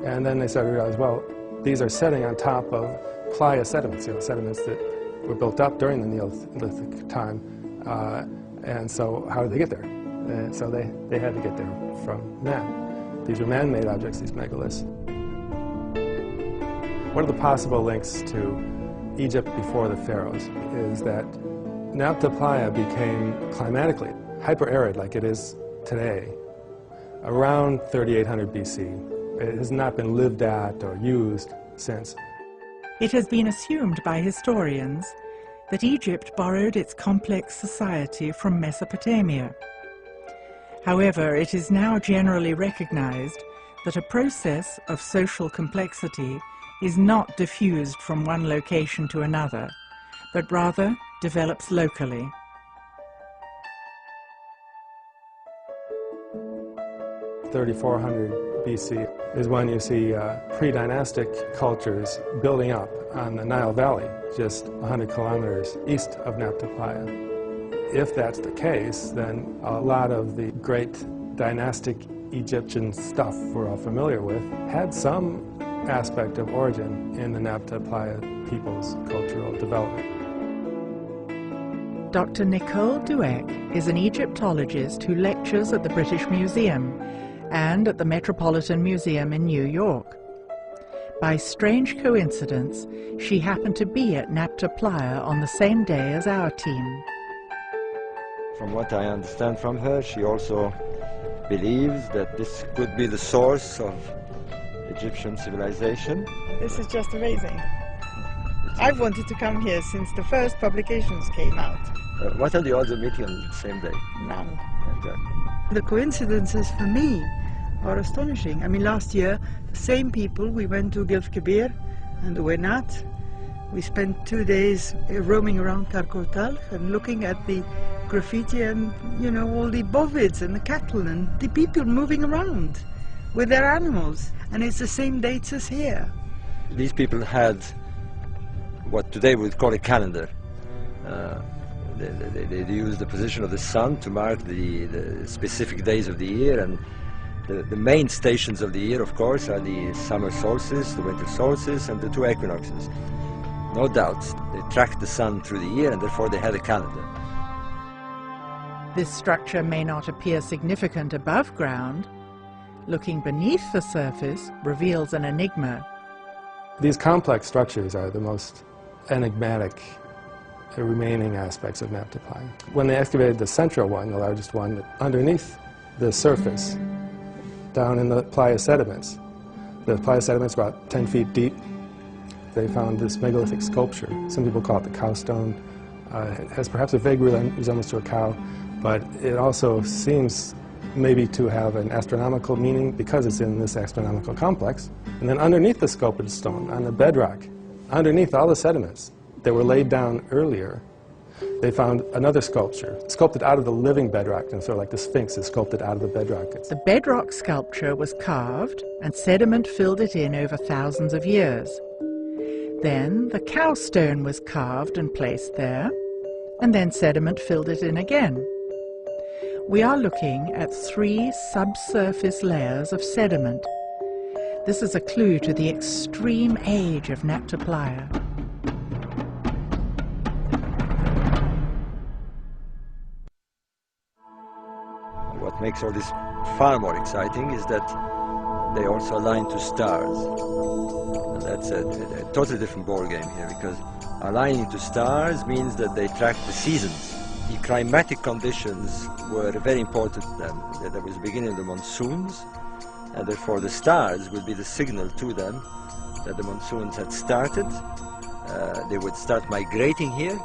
And then they started to realize, well, these are setting on top of playa sediments, sediments that were built up during the Neolithic time. And so how did they get there? And so they had to get there from man. These are man-made objects, these megaliths. One of the possible links to Egypt before the pharaohs is that Nabta Playa became climatically hyper-arid like it is today around 3800 BC. It has not been lived at or used since. It has been assumed by historians that Egypt borrowed its complex society from Mesopotamia. However, it is now generally recognized that a process of social complexity is not diffused from one location to another, but rather develops locally. (3400 BC) is when you see pre-dynastic cultures building up on the Nile Valley, just 100 kilometers east of Nabta Playa. If that's the case, then a lot of the great dynastic Egyptian stuff we're all familiar with had some aspect of origin in the Nabta Playa people's cultural development. Dr. Nicole Dweck is an Egyptologist who lectures at the British Museum and at the Metropolitan Museum in New York. By strange coincidence, she happened to be at Nabta Playa on the same day as our team. From what I understand from her, she also believes that this could be the source of Egyptian civilization. This is just amazing. I've wanted to come here since the first publications came out. What are the odds of meeting on the same day? None. Exactly. The coincidences for me are astonishing. I mean, last year, the same people, we went to Gilf Kebir and Uwainat. We spent 2 days roaming around Karkotal and looking at the graffiti and, you know, all the bovids and the cattle and the people moving around with their animals. And it's the same dates as here. These people had what today we would call a calendar. They used the position of the sun to mark the specific days of the year, and the main stations of the year, of course, are the summer solstice, the winter solstice, and the two equinoxes. No doubt, they tracked the sun through the year, and therefore they had a calendar. This structure may not appear significant above ground. Looking beneath the surface reveals an enigma. These complex structures are the most enigmatic remaining aspects of Nabta Playa. When they excavated the central one, the largest one, underneath the surface, down in the playa sediments, the playa sediments were about 10 feet deep. They found this megalithic sculpture. Some people call it the cow stone. It has perhaps a vague resemblance to a cow, but it also seems maybe to have an astronomical meaning because it's in this astronomical complex. And then underneath the sculpted stone, on the bedrock, underneath all the sediments that were laid down earlier, they found another sculpture, sculpted out of the living bedrock, and sort of like the Sphinx is sculpted out of the bedrock. The bedrock sculpture was carved, and sediment filled it in over thousands of years. Then the cow stone was carved and placed there, and then sediment filled it in again. We are looking at 3 subsurface layers of sediment. This is a clue to the extreme age of Nabta Playa. What makes all this far more exciting is that they also align to stars. And that's a totally different ball game here, because aligning to stars means that they track the seasons. The climatic conditions were very important to them. There was the beginning of the monsoons, and therefore the stars would be the signal to them that the monsoons had started. They would start migrating here,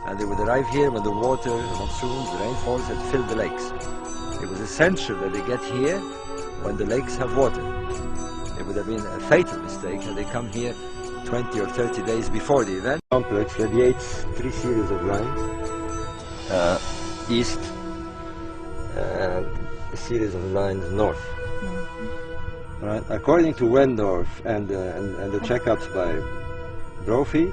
and they would arrive here when the water, the monsoons, the rainfalls had filled the lakes. It was essential that they get here when the lakes have water. It would have been a fatal mistake had they come here 20 or 30 days before the event. The complex radiates 3 series of lines, east, and a series of lines north. Right. According to Wendorf and the checkups by Brophy,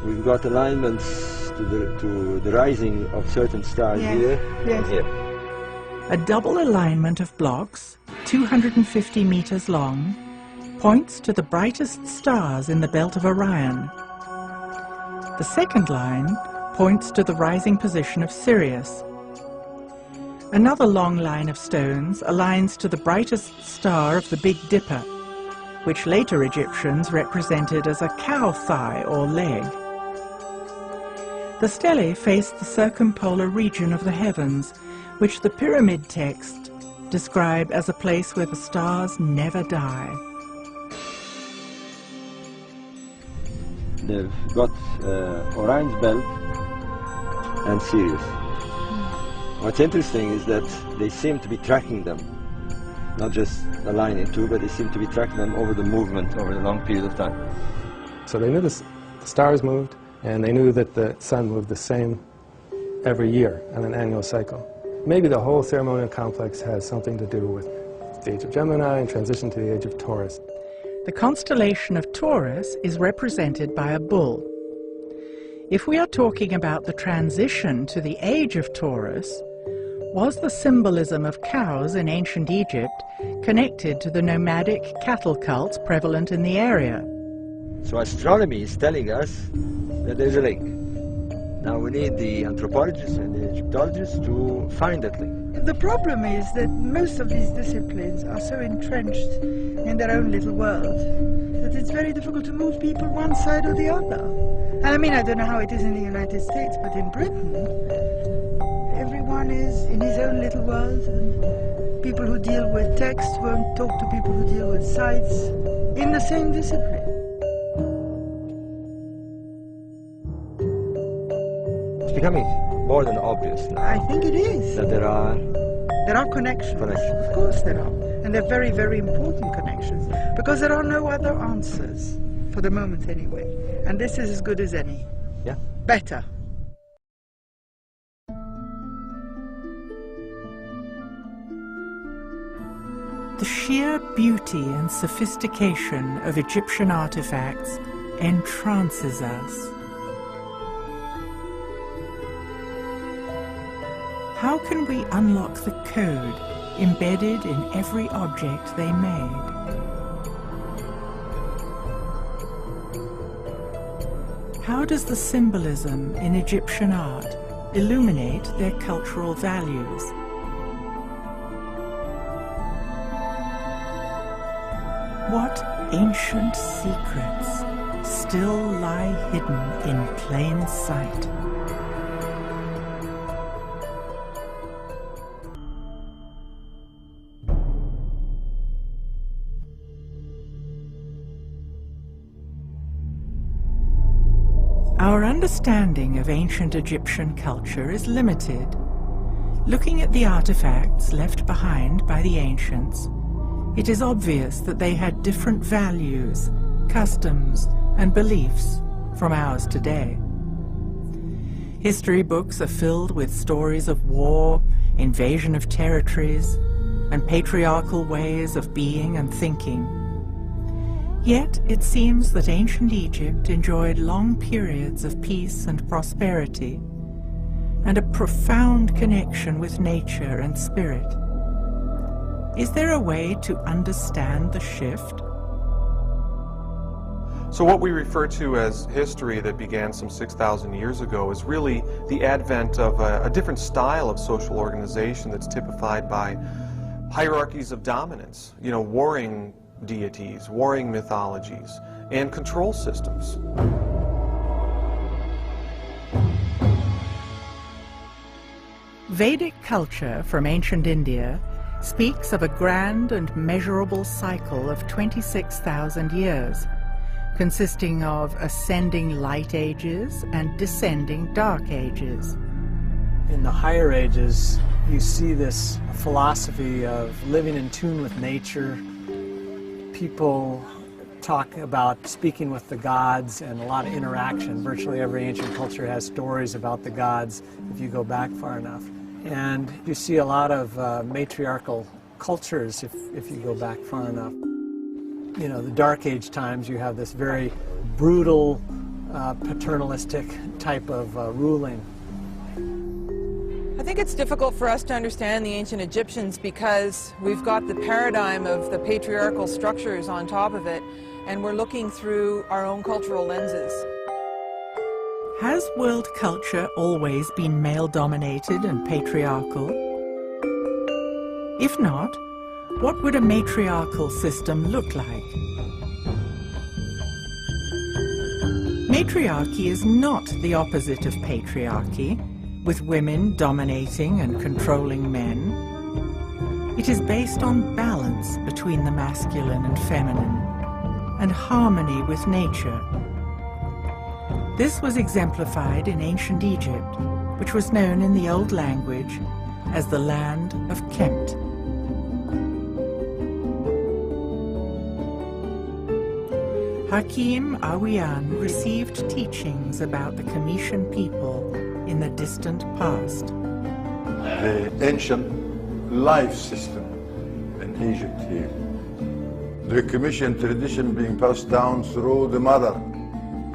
we've got alignments to the rising of certain stars here and here. A double alignment of blocks, 250 meters long, points to the brightest stars in the belt of Orion. The second line points to the rising position of Sirius. Another long line of stones aligns to the brightest star of the Big Dipper, which later Egyptians represented as a cow thigh or leg. The stelae face the circumpolar region of the heavens, which the pyramid text describe as a place where the stars never die. They've got Orion's belt and Sirius. What's interesting is that they seem to be tracking them, not just a line in two, but they seem to be tracking them over the movement over a long period of time. So they knew the stars moved, and they knew that the sun moved the same every year on an annual cycle. Maybe the whole ceremonial complex has something to do with the age of Gemini and transition to the age of Taurus. The constellation of Taurus is represented by a bull. If we are talking about the transition to the age of Taurus, was the symbolism of cows in ancient Egypt connected to the nomadic cattle cults prevalent in the area? So astronomy is telling us that there's a link. Now we need the anthropologists and the Egyptologists to find that link. The problem is that most of these disciplines are so entrenched in their own little world that it's very difficult to move people one side or the other. And I mean, I don't know how it is in the United States, but in Britain, everyone is in his own little world, and people who deal with text won't talk to people who deal with sites in the same discipline. It's becoming more than obvious now. I think it is. That there are connections. Of course there are. And they're very, very important connections, because there are no other answers, for the moment anyway. And this is as good as any. Yeah. Better. The sheer beauty and sophistication of Egyptian artifacts entrances us. How can we unlock the code embedded in every object they made? How does the symbolism in Egyptian art illuminate their cultural values? What ancient secrets still lie hidden in plain sight? Our understanding of ancient Egyptian culture is limited. Looking at the artifacts left behind by the ancients, it is obvious that they had different values, customs, and beliefs from ours today. History books are filled with stories of war, invasion of territories, and patriarchal ways of being and thinking. Yet it seems that ancient Egypt enjoyed long periods of peace and prosperity, and a profound connection with nature and spirit. Is there a way to understand the shift? So what we refer to as history that began some 6,000 years ago is really the advent of a different style of social organization that's typified by hierarchies of dominance, warring deities, warring mythologies, and control systems. Vedic culture from ancient India speaks of a grand and measurable cycle of 26,000 years, consisting of ascending light ages and descending dark ages. In the higher ages, you see this philosophy of living in tune with nature. People talk about speaking with the gods and a lot of interaction. Virtually every ancient culture has stories about the gods if you go back far enough. And you see a lot of matriarchal cultures if you go back far enough. The Dark Age times, you have this very brutal, paternalistic type of ruling. think it's difficult for us to understand the ancient Egyptians because we've got the paradigm of the patriarchal structures on top of it, and we're looking through our own cultural lenses. Has world culture always been male-dominated and patriarchal? If not, what would a matriarchal system look like? Matriarchy is not the opposite of patriarchy, with women dominating and controlling men. It is based on balance between the masculine and feminine, and harmony with nature. This was exemplified in ancient Egypt, which was known in the old language as the land of Kemet. Hakim Awian received teachings about the Kemetian people in the distant past. The ancient life system in Egypt here. The Kemetian tradition being passed down through the mother.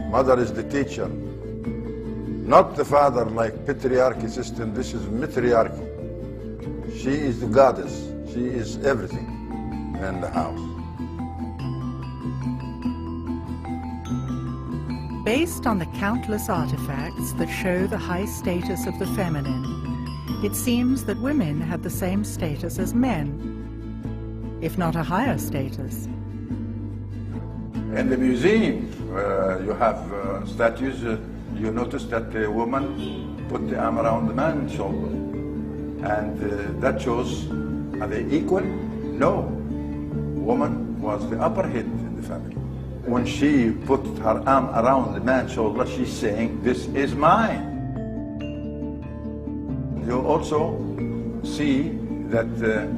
Mother is the teacher, not the father like patriarchy system. This is matriarchy. She is the goddess. She is everything in the house. Based on the countless artifacts that show the high status of the feminine, it seems that women had the same status as men, if not a higher status. In the museum, you have statues. You notice that the woman put the arm around the man's shoulder. And that shows, are they equal? No. Woman was the upper head in the family. When she put her arm around the man's shoulder, she's saying, this is mine. You also see that the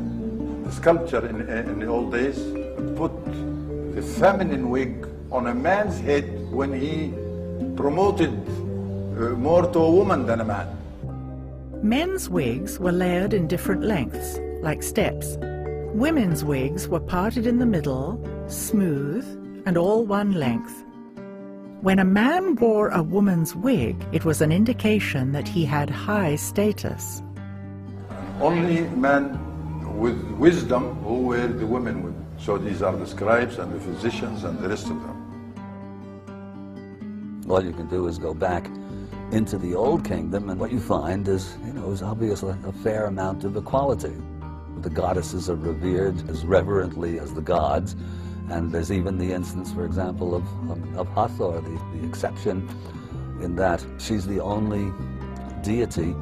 sculpture in the old days put the feminine wig on a man's head when he promoted more to a woman than a man. Men's wigs were layered in different lengths, like steps. Women's wigs were parted in the middle, smooth, and all one length. When a man wore a woman's wig, it was an indication that he had high status. Only men with wisdom who wear the women wig. So these are the scribes and the physicians and the rest of them. All you can do is go back into the Old Kingdom, and what you find is, is obviously a fair amount of equality. The goddesses are revered as reverently as the gods, and there's even the instance, for example, of Hathor, the exception, in that she's the only deity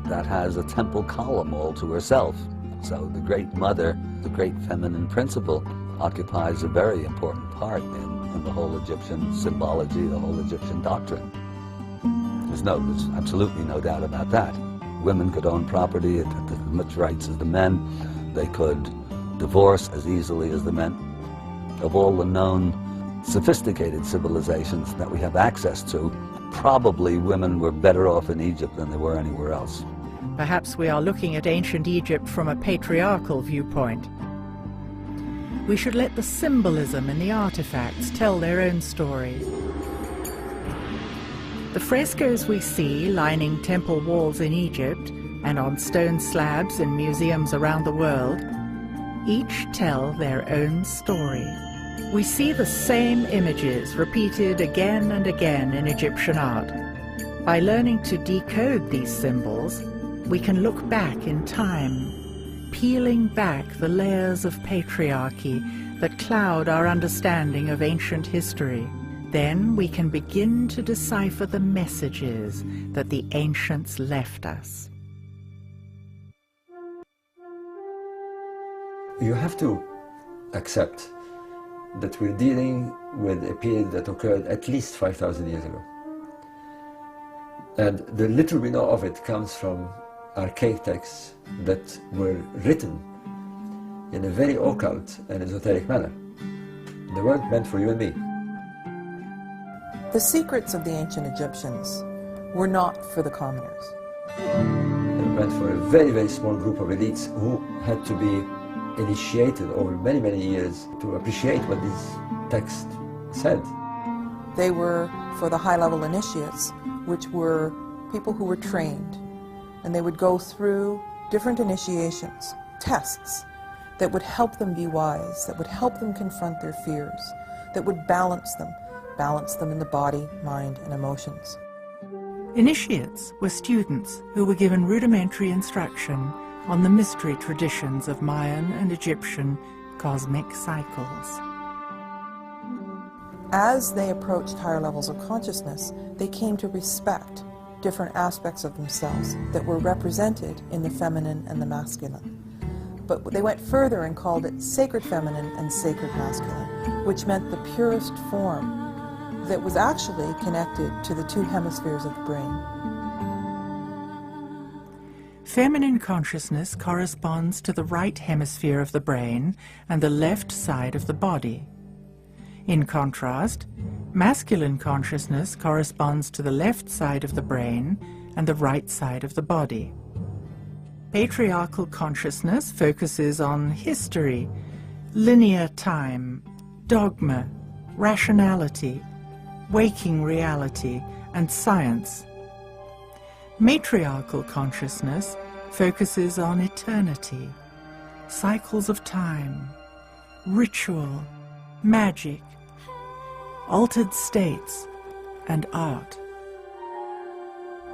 that has a temple column all to herself. So the Great Mother, the great feminine principle, occupies a very important part in the whole Egyptian symbology, the whole Egyptian doctrine. There's absolutely no doubt about that. Women could own property at as much rights as the men. They could divorce as easily as the men. Of all the known sophisticated civilizations that we have access to, probably women were better off in Egypt than they were anywhere else. Perhaps we are looking at ancient Egypt from a patriarchal viewpoint. We should let the symbolism in the artifacts tell their own story. The frescoes we see lining temple walls in Egypt and on stone slabs in museums around the world each tell their own story. We see the same images repeated again and again in Egyptian art. By learning to decode these symbols, we can look back in time, peeling back the layers of patriarchy that cloud our understanding of ancient history. Then we can begin to decipher the messages that the ancients left us. You have to accept that we're dealing with a period that occurred at least 5,000 years ago. And the little we know of it comes from archaic texts that were written in a very occult and esoteric manner. They weren't meant for you and me. The secrets of the ancient Egyptians were not for the commoners. They were meant for a very, very small group of elites who had to be initiated over many, many years to appreciate what these texts said. They were for the high-level initiates, which were people who were trained and they would go through different initiations, tests, that would help them be wise, that would help them confront their fears, that would balance them in the body, mind, and emotions. Initiates were students who were given rudimentary instruction on the mystery traditions of Mayan and Egyptian cosmic cycles. As they approached higher levels of consciousness, they came to respect different aspects of themselves that were represented in the feminine and the masculine. But they went further and called it sacred feminine and sacred masculine, which meant the purest form that was actually connected to the two hemispheres of the brain. Feminine consciousness corresponds to the right hemisphere of the brain and the left side of the body. In contrast, masculine consciousness corresponds to the left side of the brain and the right side of the body. Patriarchal consciousness focuses on history, linear time, dogma, rationality, waking reality, and science. Matriarchal consciousness focuses on eternity, cycles of time, ritual, magic, altered states, and art.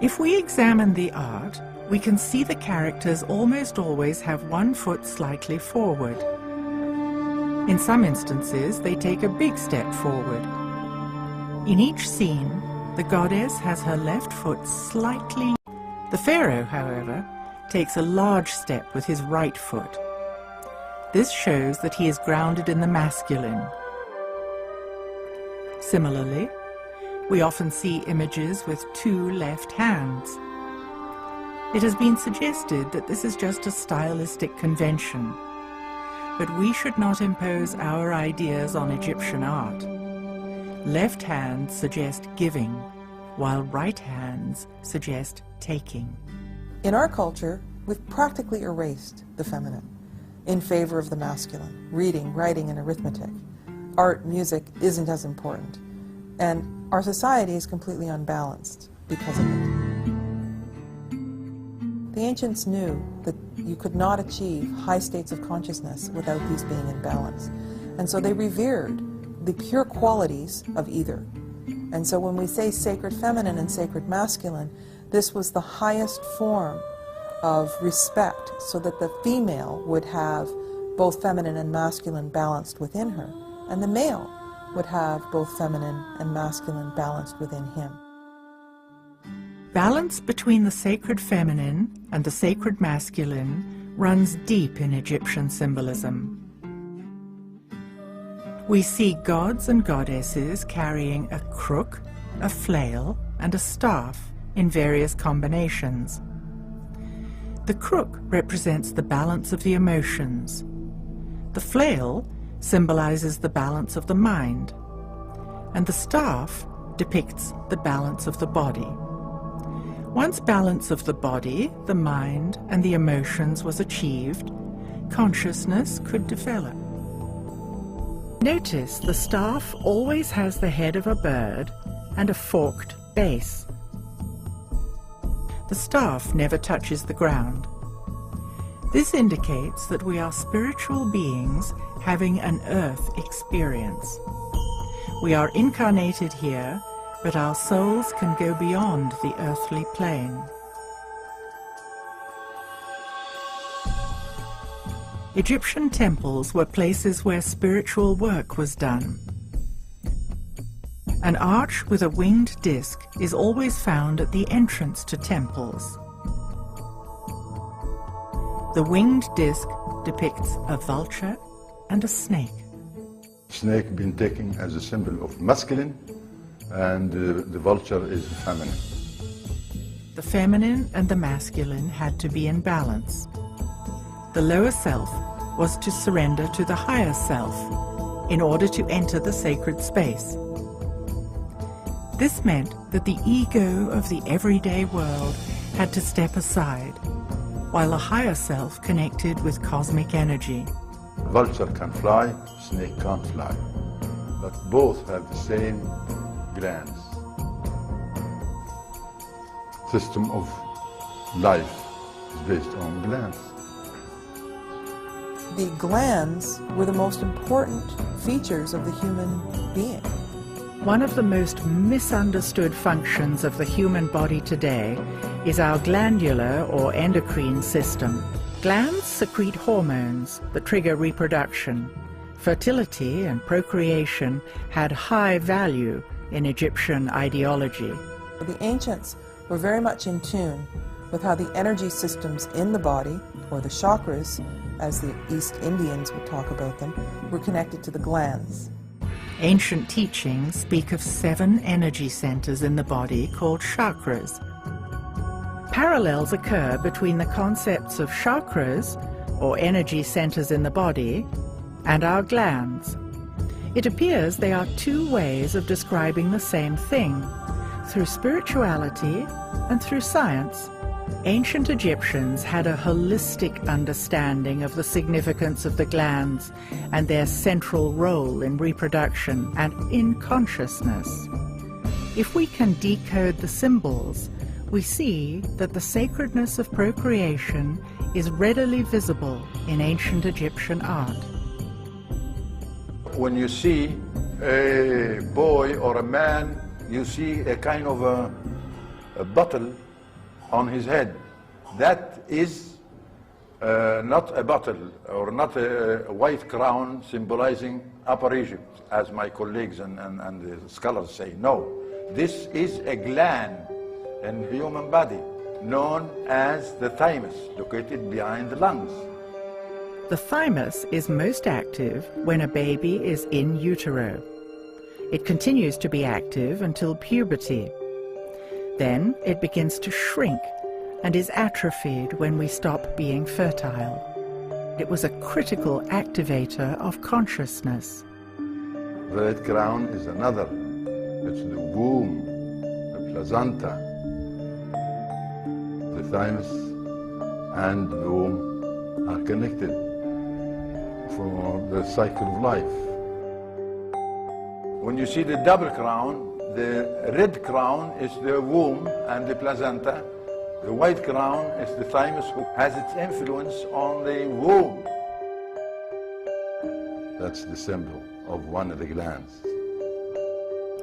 If we examine the art, we can see the characters almost always have one foot slightly forward. In some instances, they take a big step forward. In each scene, the goddess has her left foot slightly. The pharaoh, however, takes a large step with his right foot. This shows that he is grounded in the masculine. Similarly, we often see images with two left hands. It has been suggested that this is just a stylistic convention, but we should not impose our ideas on Egyptian art. Left hands suggest giving, while right hands suggest taking. In our culture, we've practically erased the feminine in favor of the masculine. Reading, writing, and arithmetic. Art, music isn't as important. And our society is completely unbalanced because of it. The ancients knew that you could not achieve high states of consciousness without these being in balance. And so they revered the pure qualities of either. And so when we say sacred feminine and sacred masculine, this was the highest form of respect, so that the female would have both feminine and masculine balanced within her, and the male would have both feminine and masculine balanced within him. Balance between the sacred feminine and the sacred masculine runs deep in Egyptian symbolism. We see gods and goddesses carrying a crook, a flail, and a staff in various combinations. The crook represents the balance of the emotions. The flail symbolizes the balance of the mind, and the staff depicts the balance of the body. Once balance of the body, the mind, and the emotions was achieved, consciousness could develop. Notice the staff always has the head of a bird and a forked base. The staff never touches the ground. This indicates that we are spiritual beings having an earth experience. We are incarnated here, but our souls can go beyond the earthly plane. Egyptian temples were places where spiritual work was done. An arch with a winged disc is always found at the entrance to temples. The winged disc depicts a vulture and a snake. Snake been taken as a symbol of masculine, and the vulture is feminine. The feminine and the masculine had to be in balance. The lower self was to surrender to the higher self in order to enter the sacred space. This meant that the ego of the everyday world had to step aside, while the higher self connected with cosmic energy. Vulture can fly, snake can't fly, but both have the same glands. System of life. It's based on glands. The glands were the most important features of the human being. One of the most misunderstood functions of the human body today is our glandular or endocrine system. Glands secrete hormones that trigger reproduction. Fertility and procreation had high value in Egyptian ideology. The ancients were very much in tune with how the energy systems in the body, or the chakras, as the East Indians would talk about them, were connected to the glands. Ancient teachings speak of 7 energy centers in the body called chakras. Parallels occur between the concepts of chakras, or energy centers in the body, and our glands. It appears they are 2 ways of describing the same thing, through spirituality and through science. Ancient Egyptians had a holistic understanding of the significance of the glands and their central role in reproduction and in consciousness. If we can decode the symbols, we see that the sacredness of procreation is readily visible in ancient Egyptian art. When you see a boy or a man, you see a kind of a bottle on his head. That is not a bottle or not a white crown symbolizing Upper Egypt, as my colleagues and the scholars say. No, this is a gland in the human body known as the thymus, located behind the lungs. The thymus is most active when a baby is in utero. It continues to be active until puberty. Then it begins to shrink and is atrophied when we stop being fertile. It was a critical activator of consciousness. The red crown is another. It's the womb, the placenta, the thymus and the womb are connected for the cycle of life. When you see the double crown, the red crown is the womb and the placenta. The white crown is the thymus, who has its influence on the womb. That's the symbol of one of the glands.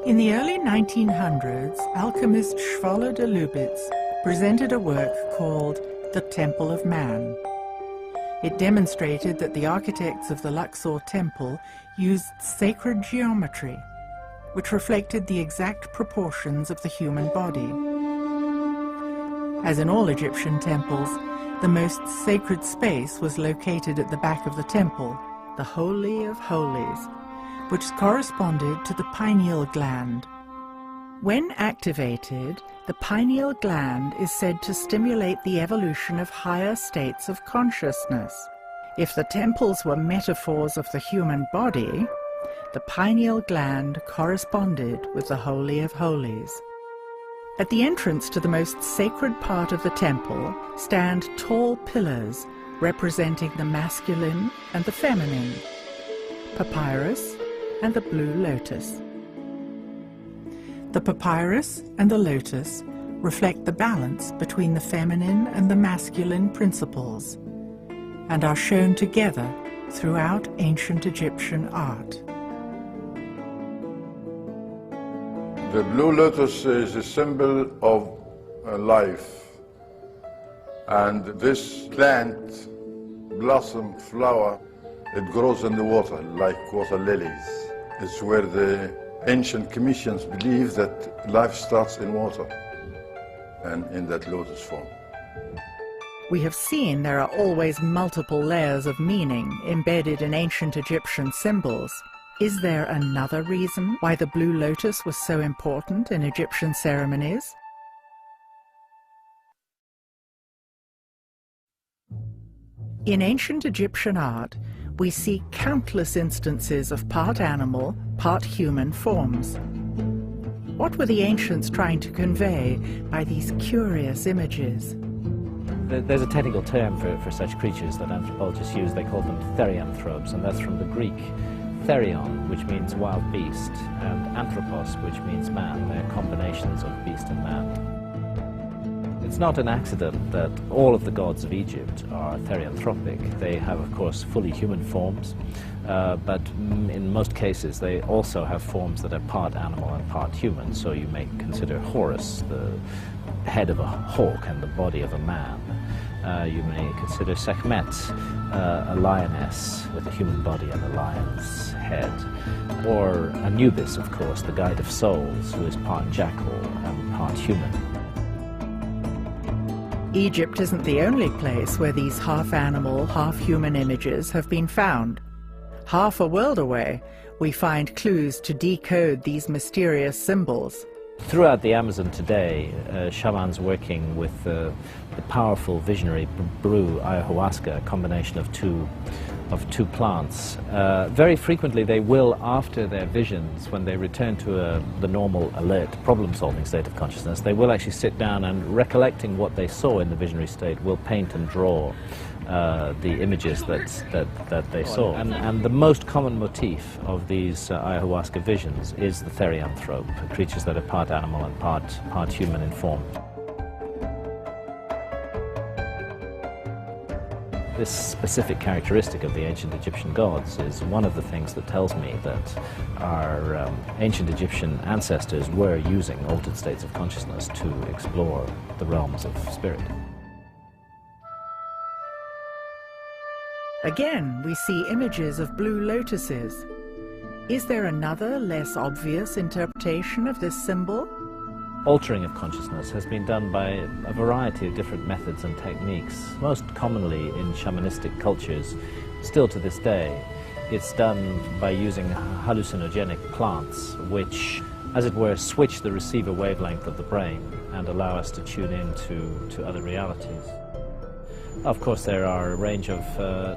In the early 1900s, alchemist Schwaller de Lubitz presented a work called The Temple of Man. It demonstrated that the architects of the Luxor temple used sacred geometry, which reflected the exact proportions of the human body. As in all Egyptian temples, the most sacred space was located at the back of the temple, the Holy of Holies, which corresponded to the pineal gland. When activated, the pineal gland is said to stimulate the evolution of higher states of consciousness. If the temples were metaphors of the human body, the pineal gland corresponded with the Holy of Holies. At the entrance to the most sacred part of the temple stand tall pillars representing the masculine and the feminine, papyrus and the blue lotus. The papyrus and the lotus reflect the balance between the feminine and the masculine principles and are shown together throughout ancient Egyptian art. The blue lotus is a symbol of life, and this plant, blossom, flower, it grows in the water like water lilies. It's where the ancient Commissions believe that life starts in water and in that lotus form. We have seen there are always multiple layers of meaning embedded in ancient Egyptian symbols. Is there another reason why the blue lotus was so important in Egyptian ceremonies? In ancient Egyptian art, we see countless instances of part animal, part human forms. What were the ancients trying to convey by these curious images? There's a technical term for such creatures that anthropologists use. They call them therianthropes, and that's from the Greek therion, which means wild beast, and anthropos, which means man. They're combinations of beast and man. It's not an accident that all of the gods of Egypt are therianthropic. They have, of course, fully human forms, but in most cases they also have forms that are part animal and part human. So you may consider Horus the head of a hawk and the body of a man. You may consider Sekhmet a lioness with a human body and a lion's head. Or Anubis, of course, the guide of souls, who is part jackal and part human. Egypt isn't the only place where these half-animal, half-human images have been found. Half a world away, we find clues to decode these mysterious symbols. Throughout the Amazon today, shamans working with the powerful visionary brew ayahuasca, a combination of two plants. Very frequently they will, after their visions, when they return to the normal, alert, problem-solving state of consciousness, they will actually sit down and, recollecting what they saw in the visionary state, will paint and draw the images that they saw. And the most common motif of these ayahuasca visions is the therianthrope, creatures that are part animal and part human in form. This specific characteristic of the ancient Egyptian gods is one of the things that tells me that our ancient Egyptian ancestors were using altered states of consciousness to explore the realms of spirit. Again, we see images of blue lotuses. Is there another, less obvious interpretation of this symbol? Altering of consciousness has been done by a variety of different methods and techniques. Most commonly in shamanistic cultures, still to this day, it's done by using hallucinogenic plants which, as it were, switch the receiver wavelength of the brain and allow us to tune in to other realities. Of course, there are a range of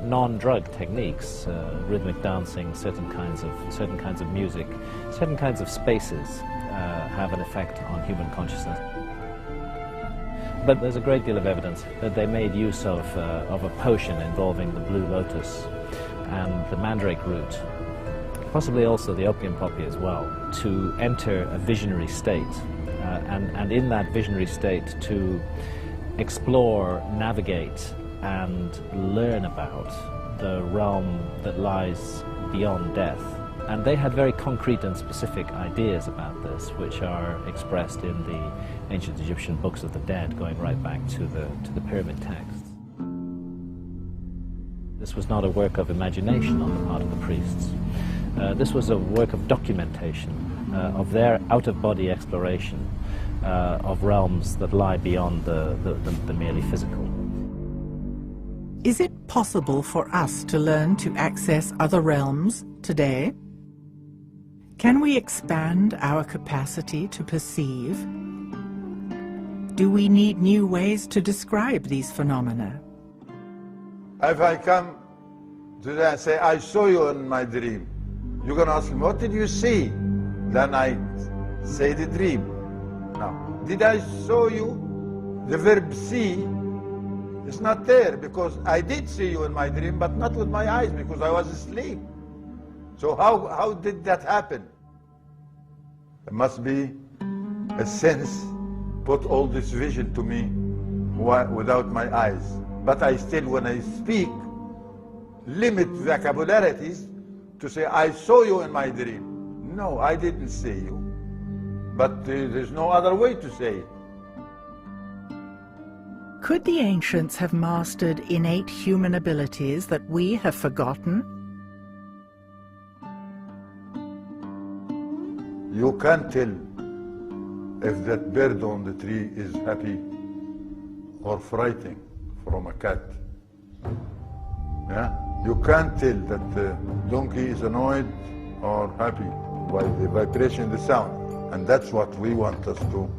non-drug techniques, rhythmic dancing, certain kinds of music, certain kinds of spaces have an effect on human consciousness. But there's a great deal of evidence that they made use of a potion involving the blue lotus and the mandrake root, possibly also the opium poppy as well, to enter a visionary state, and in that visionary state to explore, navigate, and learn about the realm that lies beyond death. And they had very concrete and specific ideas about this, which are expressed in the ancient Egyptian books of the dead, going right back to the pyramid texts. This was not a work of imagination on the part of the priests. This was a work of documentation, of their out-of-body exploration of realms that lie beyond the merely physical. Is it possible for us to learn to access other realms today? Can we expand our capacity to perceive? Do we need new ways to describe these phenomena? If I come today and say, I saw you in my dream, you're going to ask me, what did you see? Then I say the dream. Now, did I show you? The verb see is not there, because I did see you in my dream, but not with my eyes, because I was asleep. So how did that happen? There must be a sense put all this vision to me without my eyes. But I still, when I speak, limit vocabularities to say, I saw you in my dream. No, I didn't see you. But there's no other way to say it. Could the ancients have mastered innate human abilities that we have forgotten? You can't tell if that bird on the tree is happy or frightened from a cat. Yeah? You can't tell that the donkey is annoyed or happy by the vibration of the sound. And that's what we want us to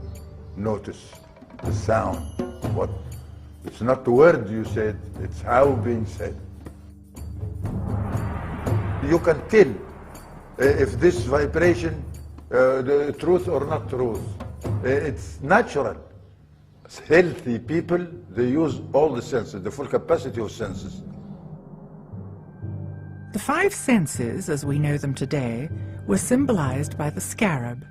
notice, the sound. It's not the word you said, it's how being said. You can tell if this vibration, the truth or not truth. It's natural. Healthy people, they use all the senses, the full capacity of senses. The five senses, as we know them today, were symbolized by the scarab.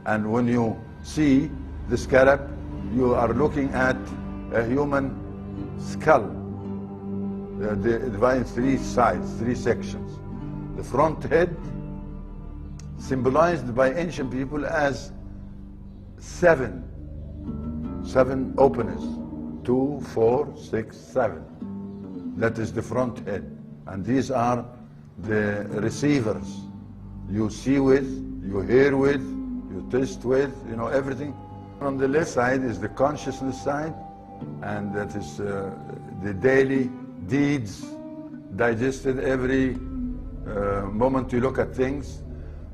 And when you see, the scarab, you are looking at a human skull, divided in three sides, three sections. The front head, symbolized by ancient people as seven openers, 2, 4, 6, 7. That is the front head. And these are the receivers. You see with, you hear with, you taste with, you know, everything. On the left side is the consciousness side, and that is the daily deeds digested every moment you look at things.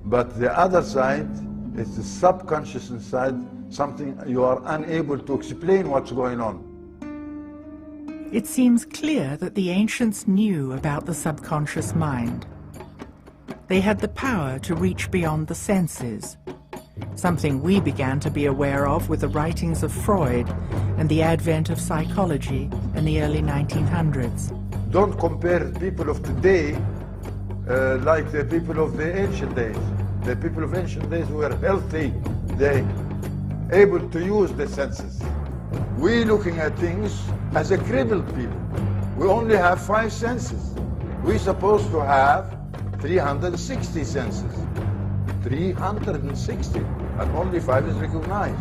But the other side is the subconsciousness side, something you are unable to explain what's going on. It seems clear that the ancients knew about the subconscious mind. They had the power to reach beyond the senses, something we began to be aware of with the writings of Freud and the advent of psychology in the early 1900s. Don't compare people of today like the people of the ancient days. The people of ancient days were healthy. They able to use the senses. We looking at things as a crippled people. We only have 5 senses. We're supposed to have 360 senses. 360, and only 5 is recognized.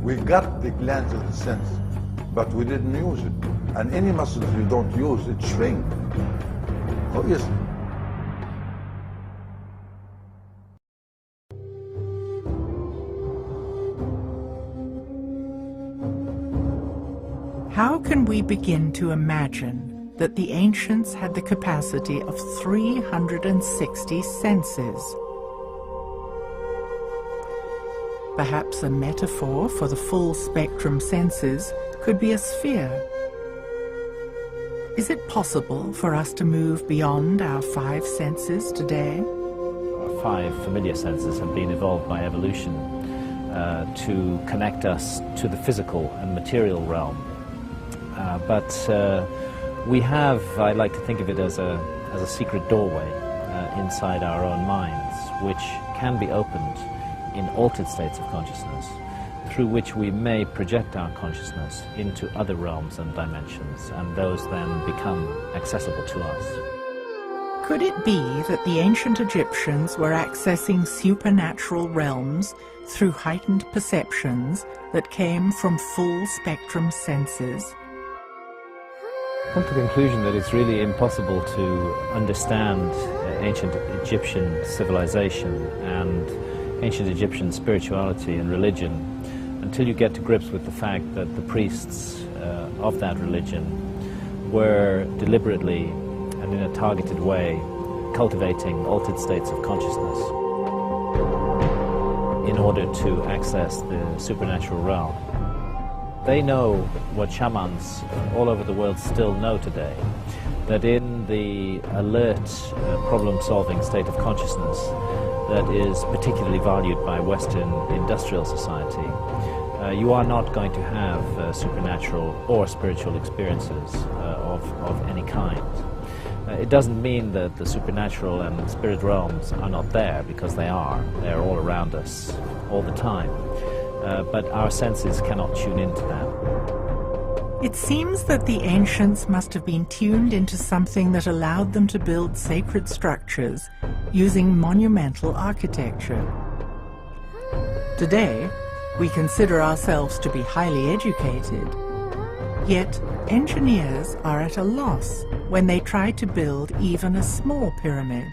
We got the glands of the sense, but we didn't use it. And any muscles you don't use, it shrinks. Obviously. How can we begin to imagine that the ancients had the capacity of 360 senses? Perhaps a metaphor for the full spectrum senses could be a sphere. Is it possible for us to move beyond our 5 senses today? Our 5 familiar senses have been evolved by evolution to connect us to the physical and material realm. But we have, I like to think of it as a secret doorway inside our own minds, which can be opened in altered states of consciousness, through which we may project our consciousness into other realms and dimensions, and those then become accessible to us. Could it be that the ancient Egyptians were accessing supernatural realms through heightened perceptions that came from full spectrum senses? I've come to the conclusion that it's really impossible to understand ancient Egyptian civilization and ancient Egyptian spirituality and religion until you get to grips with the fact that the priests of that religion were deliberately and in a targeted way cultivating altered states of consciousness in order to access the supernatural realm. They know what shamans all over the world still know today, that in the alert, problem-solving state of consciousness that is particularly valued by Western industrial society, you are not going to have supernatural or spiritual experiences of any kind. It doesn't mean that the supernatural and spirit realms are not there, because they are. They're all around us all the time. But our senses cannot tune into that. It seems that the ancients must have been tuned into something that allowed them to build sacred structures using monumental architecture. Today, we consider ourselves to be highly educated, yet engineers are at a loss when they try to build even a small pyramid.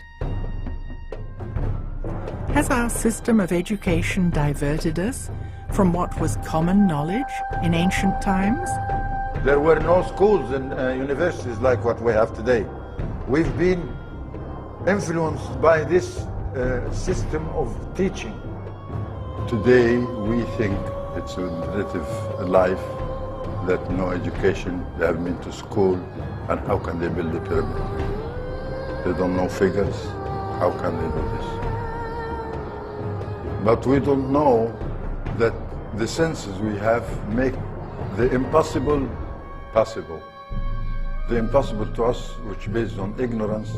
Has our system of education diverted us from what was common knowledge in ancient times? There were no schools and universities like what we have today. We've been influenced by this system of teaching. Today we think it's a relative life, that no education, they haven't been to school, and how can they build a pyramid? They don't know figures, how can they do this? But we don't know that the senses we have make the impossible possible. The impossible to us, which based on ignorance,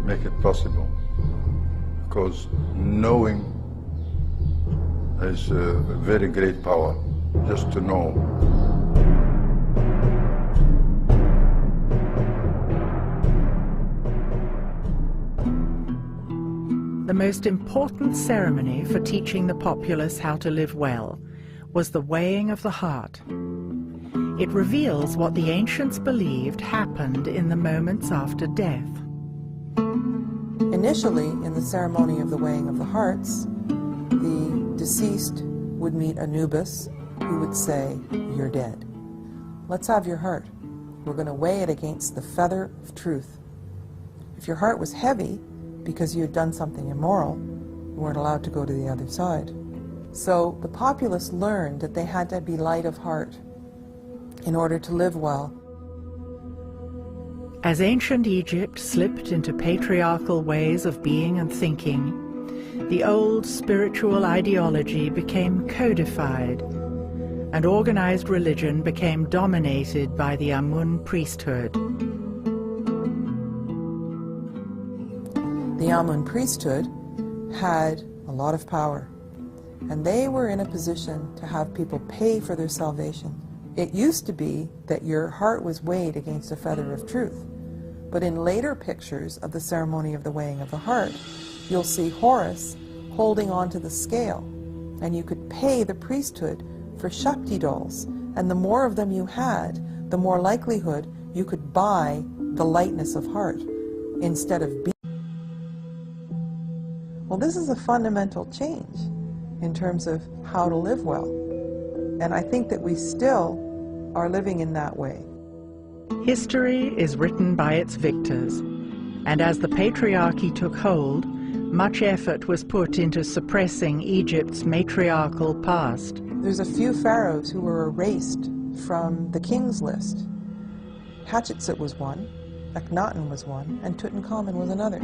make it possible. Because knowing is a very great power, just to know. The most important ceremony for teaching the populace how to live well was the weighing of the heart. It reveals what the ancients believed happened in the moments after death. Initially, in the ceremony of the weighing of the hearts, the deceased would meet Anubis, who would say, "You're dead. Let's have your heart. We're going to weigh it against the feather of truth." If your heart was heavy, because you had done something immoral, you weren't allowed to go to the other side. So the populace learned that they had to be light of heart in order to live well. As ancient Egypt slipped into patriarchal ways of being and thinking, the old spiritual ideology became codified, and organized religion became dominated by the Amun priesthood. The Amun priesthood had a lot of power, and they were in a position to have people pay for their salvation. It used to be that your heart was weighed against a feather of truth, but in later pictures of the ceremony of the weighing of the heart, you'll see Horus holding onto the scale, and you could pay the priesthood for Shakti dolls, and the more of them you had, the more likelihood you could buy the lightness of heart instead of being. Well, this is a fundamental change in terms of how to live well, and I think that we still are living in that way. History is written by its victors, and as the patriarchy took hold, much effort was put into suppressing Egypt's matriarchal past. There's a few pharaohs who were erased from the king's list. Hatshepsut was one, Akhenaten was one, and Tutankhamun was another.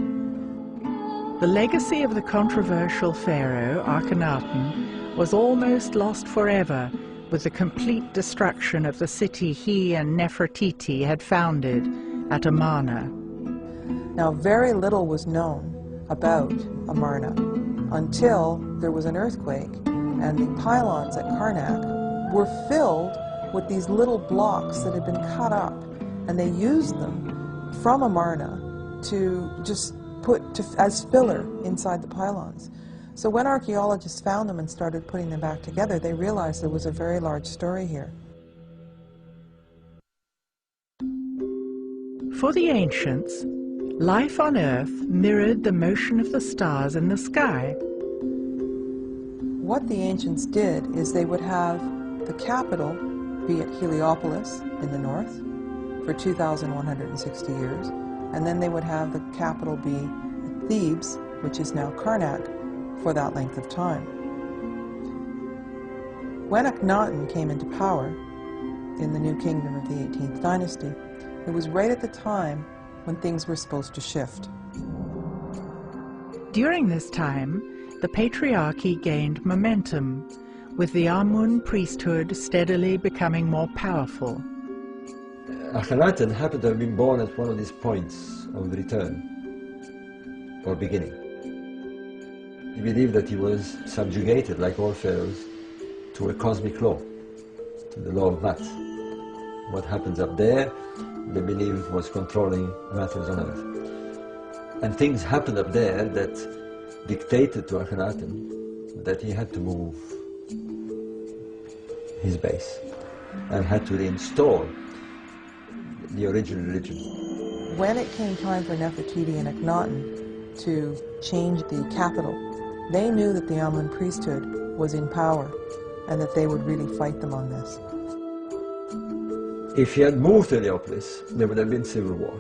The legacy of the controversial pharaoh, Akhenaten, was almost lost forever with the complete destruction of the city he and Nefertiti had founded at Amarna. Now, very little was known about Amarna until there was an earthquake, and the pylons at Karnak were filled with these little blocks that had been cut up, and they used them from Amarna to just as filler inside the pylons. So when archaeologists found them and started putting them back together, they realized there was a very large story here. For the ancients, life on Earth mirrored the motion of the stars in the sky. What the ancients did is they would have the capital be at Heliopolis in the north for 2,160 years, and then they would have the capital be at Thebes, which is now Karnak, for that length of time. When Akhenaten came into power in the new kingdom of the 18th dynasty, it was right at the time when things were supposed to shift. During this time, the patriarchy gained momentum, with the Amun priesthood steadily becoming more powerful. Akhenaten happened to have been born at one of these points of return, or beginning. He believed that he was subjugated, like all pharaohs, to a cosmic law, to the law of math. What happens up there, they believed was controlling matters on earth. And things happened up there that dictated to Akhenaten that he had to move his base and had to reinstall the original religion. When it came time for Nefertiti and Akhenaten to change the capital, they knew that the Amun priesthood was in power and that they would really fight them on this. If he had moved to Heliopolis, there would have been civil war.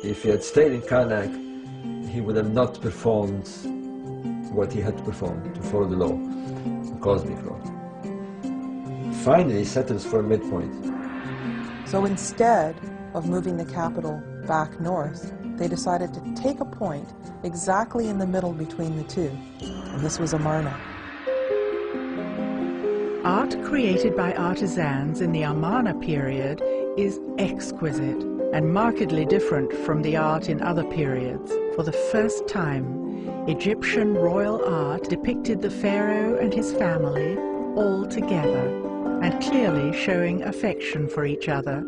If he had stayed in Karnak, he would have not performed what he had to perform to follow the law, the cosmic law. Finally, he settles for a midpoint. So instead of moving the capital back north, they decided to take a point exactly in the middle between the two, and this was Amarna. Art created by artisans in the Amarna period is exquisite and markedly different from the art in other periods. For the first time, Egyptian royal art depicted the pharaoh and his family all together and clearly showing affection for each other.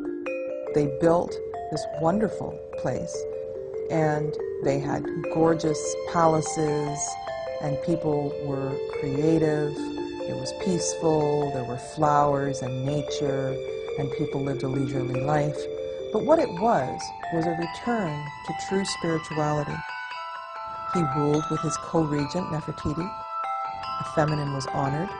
They built this wonderful place, and they had gorgeous palaces, and people were creative. It was peaceful, there were flowers and nature, and people lived a leisurely life. But what it was a return to true spirituality. He ruled with his co-regent, Nefertiti. The feminine was honored.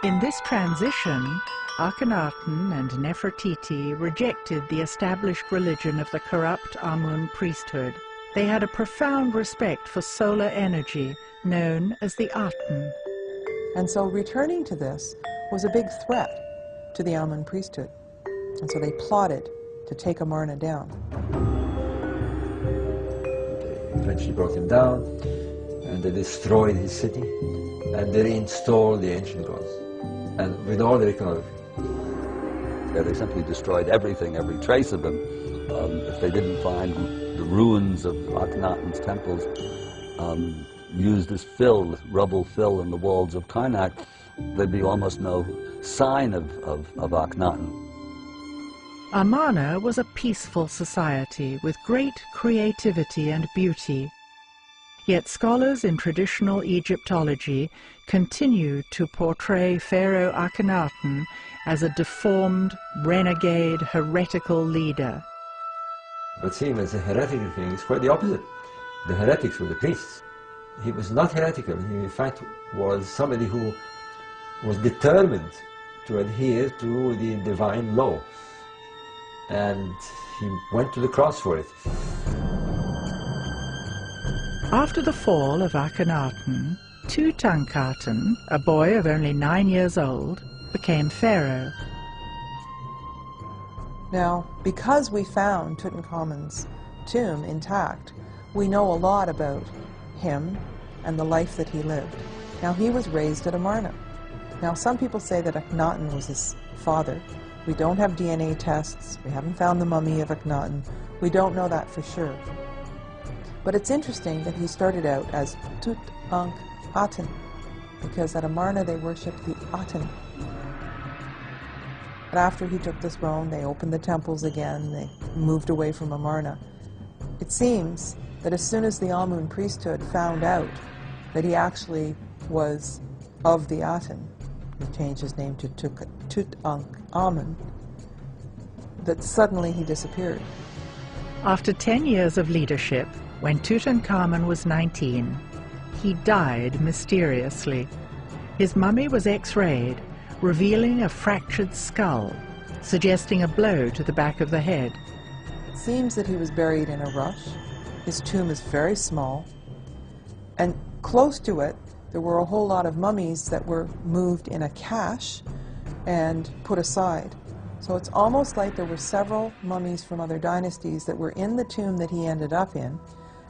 In this transition, Akhenaten and Nefertiti rejected the established religion of the corrupt Amun priesthood. They had a profound respect for solar energy, known as the Aten. And so returning to this was a big threat to the Amun priesthood. And so they plotted to take Amarna down. They eventually broke him down, and they destroyed his city, and they reinstalled the ancient gods, and with all their iconography. Yeah, they simply destroyed everything, every trace of him. If they didn't find the ruins of Akhenaten's temples used as fill, rubble fill in the walls of Karnak, there'd be almost no sign of Akhenaten. Amarna was a peaceful society with great creativity and beauty. Yet scholars in traditional Egyptology continue to portray Pharaoh Akhenaten as a deformed, renegade, heretical leader. But seeing him as a heretical king is quite the opposite. The heretics were the priests. He was not heretical. He, in fact, was somebody who was determined to adhere to the divine law. And he went to the cross for it. After the fall of Akhenaten, Tutankhaten, a boy of only 9 years old, became pharaoh. Now, because we found Tutankhamun's tomb intact, we know a lot about him and the life that he lived. Now, he was raised at Amarna. Now, some people say that Akhenaten was his father. We don't have DNA tests. We haven't found the mummy of Akhenaten. We don't know that for sure. But it's interesting that he started out as Tutankhaten, because at Amarna they worshipped the Aten. But after he took the throne, they opened the temples again. They moved away from Amarna. It seems that as soon as the Amun priesthood found out that he actually was of the Aten, he changed his name to Tutankhamun, that suddenly he disappeared. After 10 years of leadership, when Tutankhamun was 19, he died mysteriously. His mummy was X-rayed, revealing a fractured skull, suggesting a blow to the back of the head. It seems that he was buried in a rush. His tomb is very small, and close to it there were a whole lot of mummies that were moved in a cache and put aside. So it's almost like there were several mummies from other dynasties that were in the tomb that he ended up in,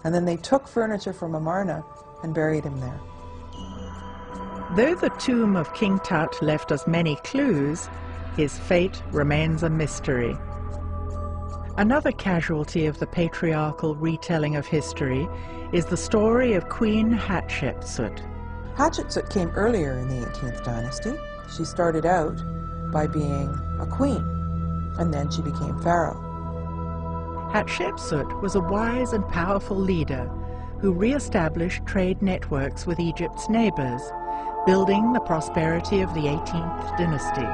and then they took furniture from Amarna and buried him there. Though the tomb of King Tut left us many clues, his fate remains a mystery. Another casualty of the patriarchal retelling of history is the story of Queen Hatshepsut. Hatshepsut came earlier in the 18th dynasty. She started out by being a queen, and then she became pharaoh. Hatshepsut was a wise and powerful leader who re-established trade networks with Egypt's neighbors, building the prosperity of the 18th dynasty.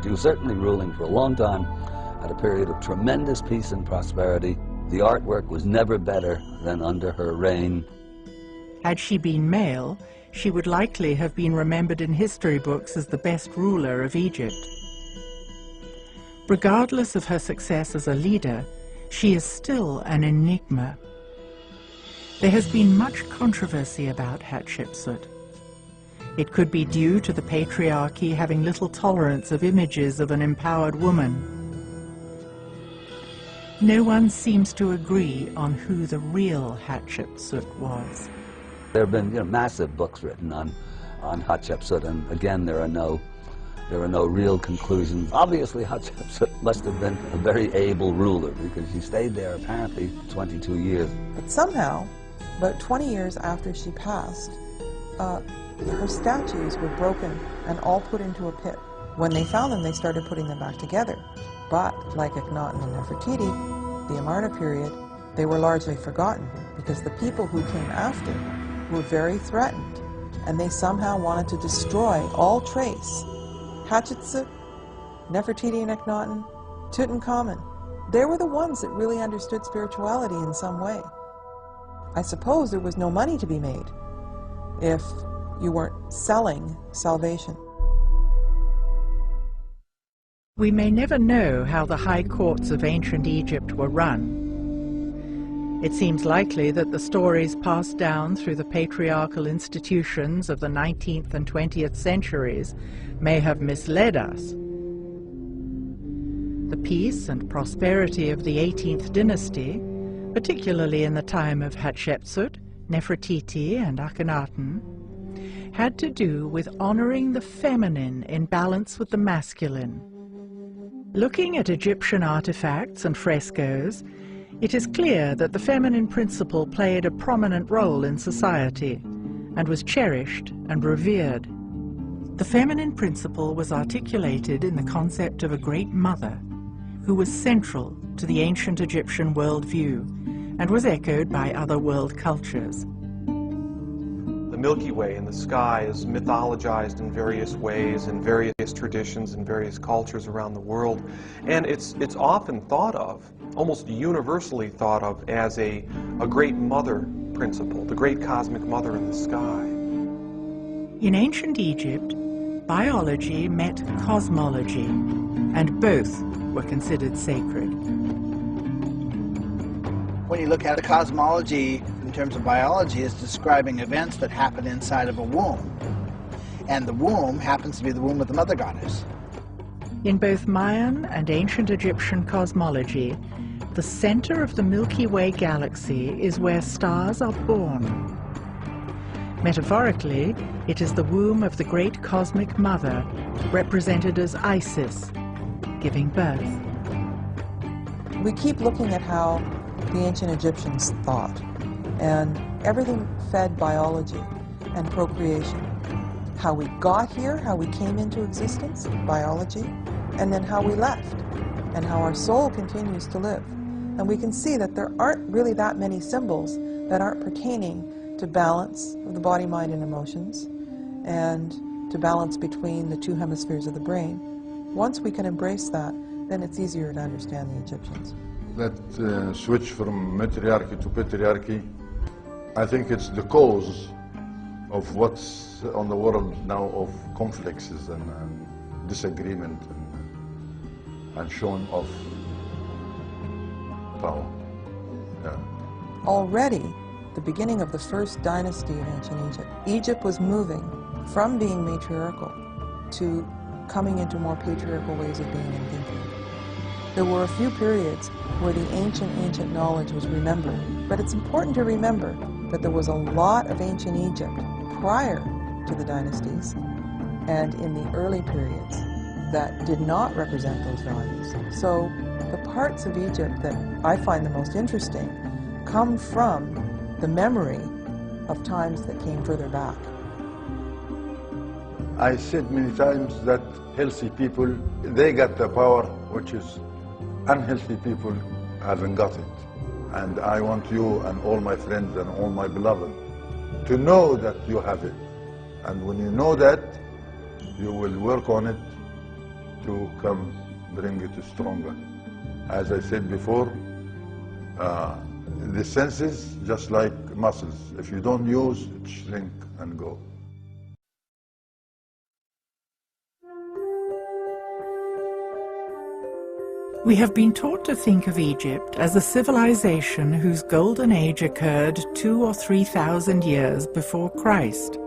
She was certainly ruling for a long time at a period of tremendous peace and prosperity. The artwork was never better than under her reign. Had she been male, she would likely have been remembered in history books as the best ruler of Egypt. Regardless of her success as a leader, she is still an enigma. There has been much controversy about Hatshepsut. It could be due to the patriarchy having little tolerance of images of an empowered woman. No one seems to agree on who the real Hatshepsut was. There have been massive books written on Hatshepsut, and again there are no There are no real conclusions. Obviously, Hatshepsut must have been a very able ruler because she stayed there apparently 22 years. But somehow, about 20 years after she passed, her statues were broken and all put into a pit. When they found them, they started putting them back together. But, like Akhenaten and Nefertiti, the Amarna period, they were largely forgotten because the people who came after were very threatened, and they somehow wanted to destroy all trace. Hatshepsut, Nefertiti and Akhenaten, Tutankhamun, they were the ones that really understood spirituality in some way. I suppose there was no money to be made if you weren't selling salvation. We may never know how the high courts of ancient Egypt were run. It seems likely that the stories passed down through the patriarchal institutions of the 19th and 20th centuries may have misled us. The peace and prosperity of the 18th dynasty, particularly in the time of Hatshepsut, Nefertiti, and Akhenaten, had to do with honoring the feminine in balance with the masculine. Looking at Egyptian artifacts and frescoes, it is clear that the feminine principle played a prominent role in society and was cherished and revered. The feminine principle was articulated in the concept of a great mother who was central to the ancient Egyptian worldview and was echoed by other world cultures. The Milky Way in the sky is mythologized in various ways, in various traditions, in various cultures around the world. And it's often thought of, almost universally thought of, as a great mother principle, the great cosmic mother in the sky. In ancient Egypt, biology met cosmology, and both were considered sacred. When you look at the cosmology in terms of biology, it's describing events that happen inside of a womb. And the womb happens to be the womb of the mother goddess. In both Mayan and ancient Egyptian cosmology, the center of the Milky Way galaxy is where stars are born. Metaphorically, it is the womb of the great cosmic mother, represented as Isis, giving birth. We keep looking at how the ancient Egyptians thought, and everything fed biology and procreation. How we got here, how we came into existence, biology, and then how we left, and how our soul continues to live. And we can see that there aren't really that many symbols that aren't pertaining to balance of the body, mind, and emotions, and to balance between the two hemispheres of the brain. Once we can embrace that, then it's easier to understand the Egyptians. That switch from matriarchy to patriarchy, I think it's the cause of what's on the world now of conflicts and disagreement and showing off power. Yeah. Already, the beginning of the first dynasty of ancient Egypt, Egypt was moving from being matriarchal to coming into more patriarchal ways of being and thinking. There were a few periods where the ancient knowledge was remembered, but it's important to remember that there was a lot of ancient Egypt prior to the dynasties and in the early periods that did not represent those values. So the parts of Egypt that I find the most interesting come from the memory of times that came further back. I said many times that healthy people, they got the power, which is unhealthy people haven't got it. And I want you and all my friends and all my beloved to know that you have it. And when you know that, you will work on it to come bring it stronger. As I said before, the senses, just like muscles, if you don't use, it shrink and go. We have been taught to think of Egypt as a civilization whose golden age occurred 2,000 or 3,000 years before Christ.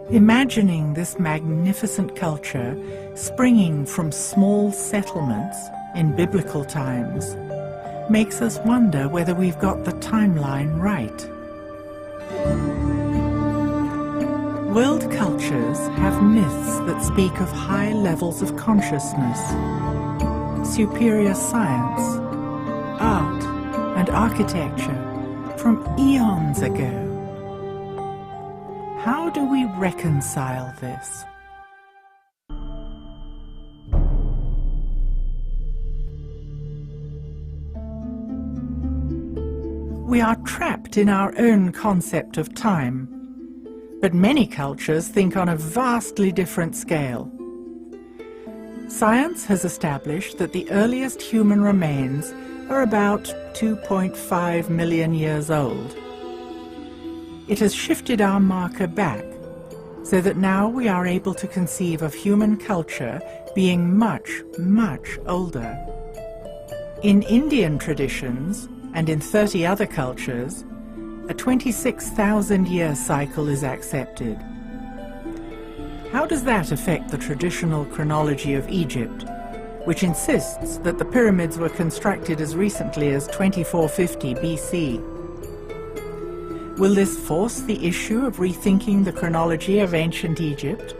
Imagining this magnificent culture springing from small settlements in biblical times makes us wonder whether we've got the timeline right. World cultures have myths that speak of high levels of consciousness, superior science, art, and architecture from eons ago. How do we reconcile this? We are trapped in our own concept of time, but many cultures think on a vastly different scale. Science has established that the earliest human remains are about 2.5 million years old. It has shifted our marker back, so that now we are able to conceive of human culture being much, much older. In Indian traditions, and in 30 other cultures, a 26,000-year cycle is accepted. How does that affect the traditional chronology of Egypt, which insists that the pyramids were constructed as recently as 2450 BC? Will this force the issue of rethinking the chronology of ancient Egypt?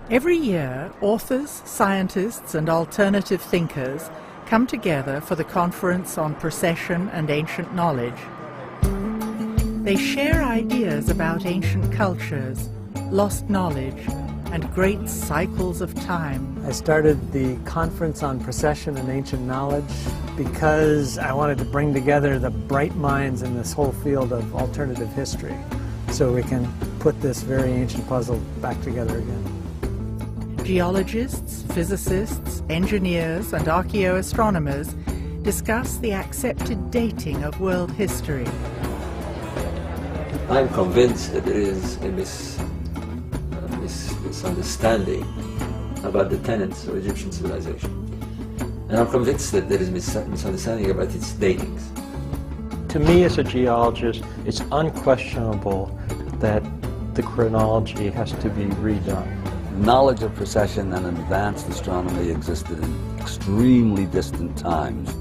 Every year, authors, scientists, and alternative thinkers come together for the Conference on Precession and Ancient Knowledge. They share ideas about ancient cultures, lost knowledge, and great cycles of time. I started the Conference on Precession and Ancient Knowledge because I wanted to bring together the bright minds in this whole field of alternative history so we can put this very ancient puzzle back together again. Geologists, physicists, engineers, and archaeoastronomers discuss the accepted dating of world history. I'm convinced that there is a misunderstanding about the tenets of Egyptian civilization. And I'm convinced that there is misunderstanding about its datings. To me as a geologist, it's unquestionable that the chronology has to be redone. Knowledge of precession and advanced astronomy existed in extremely distant times.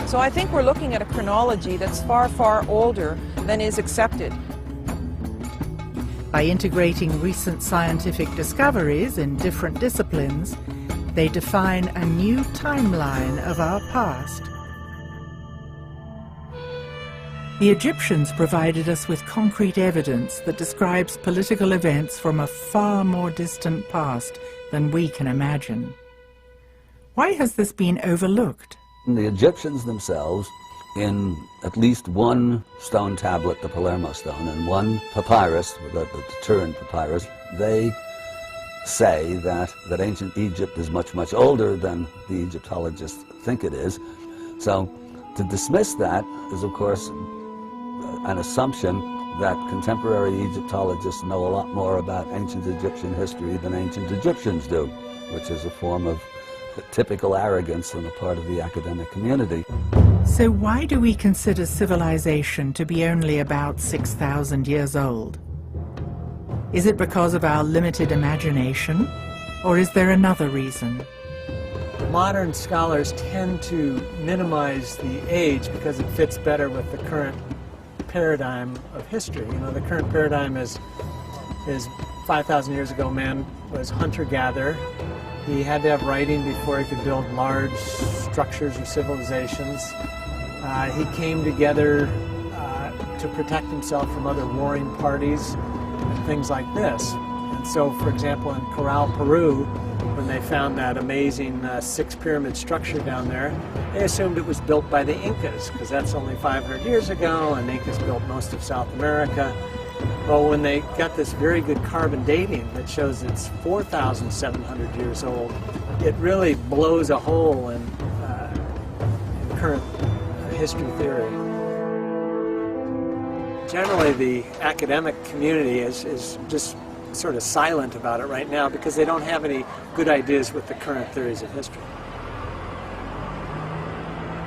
So I think we're looking at a chronology that's far, far older than is accepted. By integrating recent scientific discoveries in different disciplines, they define a new timeline of our past. The Egyptians provided us with concrete evidence that describes political events from a far more distant past than we can imagine. Why has this been overlooked? The Egyptians themselves, in at least one stone tablet, the Palermo stone, and one papyrus, the Turin papyrus, they say that ancient Egypt is much, much older than the Egyptologists think it is. So to dismiss that is, of course, an assumption that contemporary Egyptologists know a lot more about ancient Egyptian history than ancient Egyptians do, which is a form of typical arrogance on the part of the academic community. So why do we consider civilization to be only about 6,000 years old? Is it because of our limited imagination, or is there another reason? Modern scholars tend to minimize the age because it fits better with the current paradigm of history. You know, the current paradigm is 5,000 years ago, man was hunter-gatherer. He had to have writing before he could build large structures or civilizations. He came together to protect himself from other warring parties and things like this. And so, for example, in Corral, Peru, when they found that amazing six-pyramid structure down there, they assumed it was built by the Incas, because that's only 500 years ago, and the Incas built most of South America. Well, when they got this very good carbon dating that shows it's 4,700 years old, it really blows a hole in current history theory. Generally, the academic community is just sort of silent about it right now because they don't have any good ideas with the current theories of history.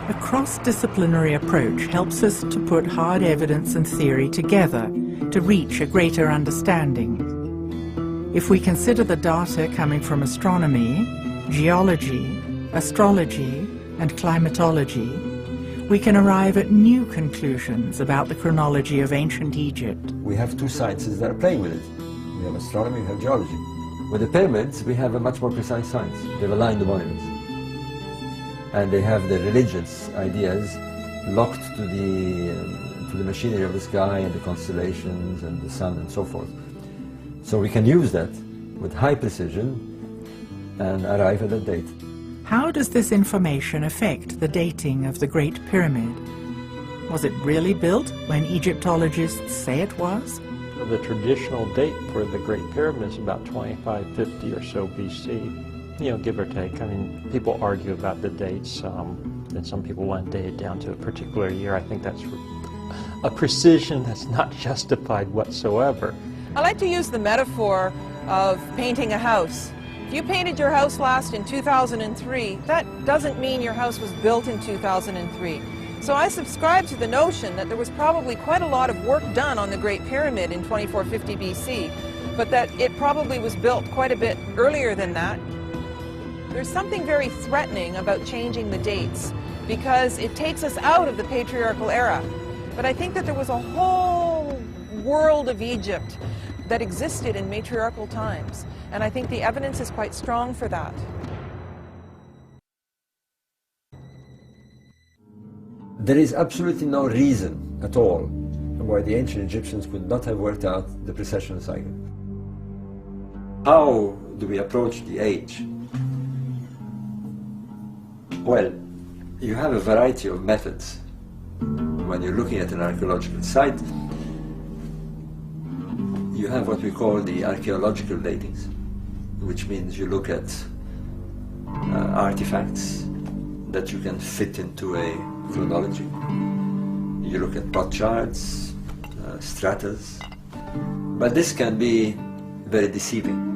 A cross-disciplinary approach helps us to put hard evidence and theory together to reach a greater understanding. If we consider the data coming from astronomy, geology, astrology, and climatology, we can arrive at new conclusions about the chronology of ancient Egypt. We have two sciences that are playing with it. We have astronomy, we have geology. With the pyramids, we have a much more precise science. They've aligned the monuments. And they have the religious ideas locked to the machinery of the sky and the constellations and the sun and so forth. So we can use that with high precision and arrive at a date. How does this information affect the dating of the Great Pyramid? Was it really built when Egyptologists say it was? The traditional date for the Great Pyramid is about 2550 or so BC. You know, give or take. I mean, people argue about the dates, and some people want to date it down to a particular year. I think that's a precision that's not justified whatsoever. I like to use the metaphor of painting a house. If you painted your house last in 2003, that doesn't mean your house was built in 2003. So I subscribe to the notion that there was probably quite a lot of work done on the Great Pyramid in 2450 BC, but that it probably was built quite a bit earlier than that. There's something very threatening about changing the dates because it takes us out of the patriarchal era. But I think that there was a whole world of Egypt that existed in matriarchal times, and I think the evidence is quite strong for that. There is absolutely no reason at all why the ancient Egyptians could not have worked out the precessional cycle. How do we approach the age? Well, you have a variety of methods. When you're looking at an archaeological site, you have what we call the archaeological datings, which means you look at artifacts that you can fit into a chronology. You look at plot charts, stratas, but this can be very deceiving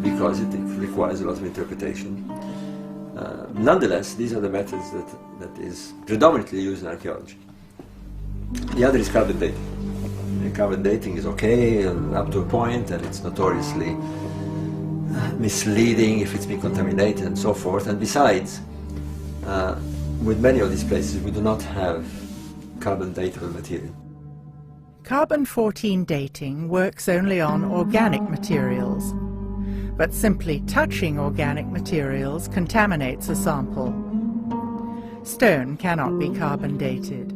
because it requires a lot of interpretation. Nonetheless, these are the methods that is predominantly used in archaeology. The other is carbon dating. Carbon dating is okay up to a point, and it's notoriously misleading if it's been contaminated and so forth. And besides, with many of these places, we do not have carbon datable material. Carbon-14 dating works only on organic materials, but simply touching organic materials contaminates a sample. Stone cannot be carbon dated.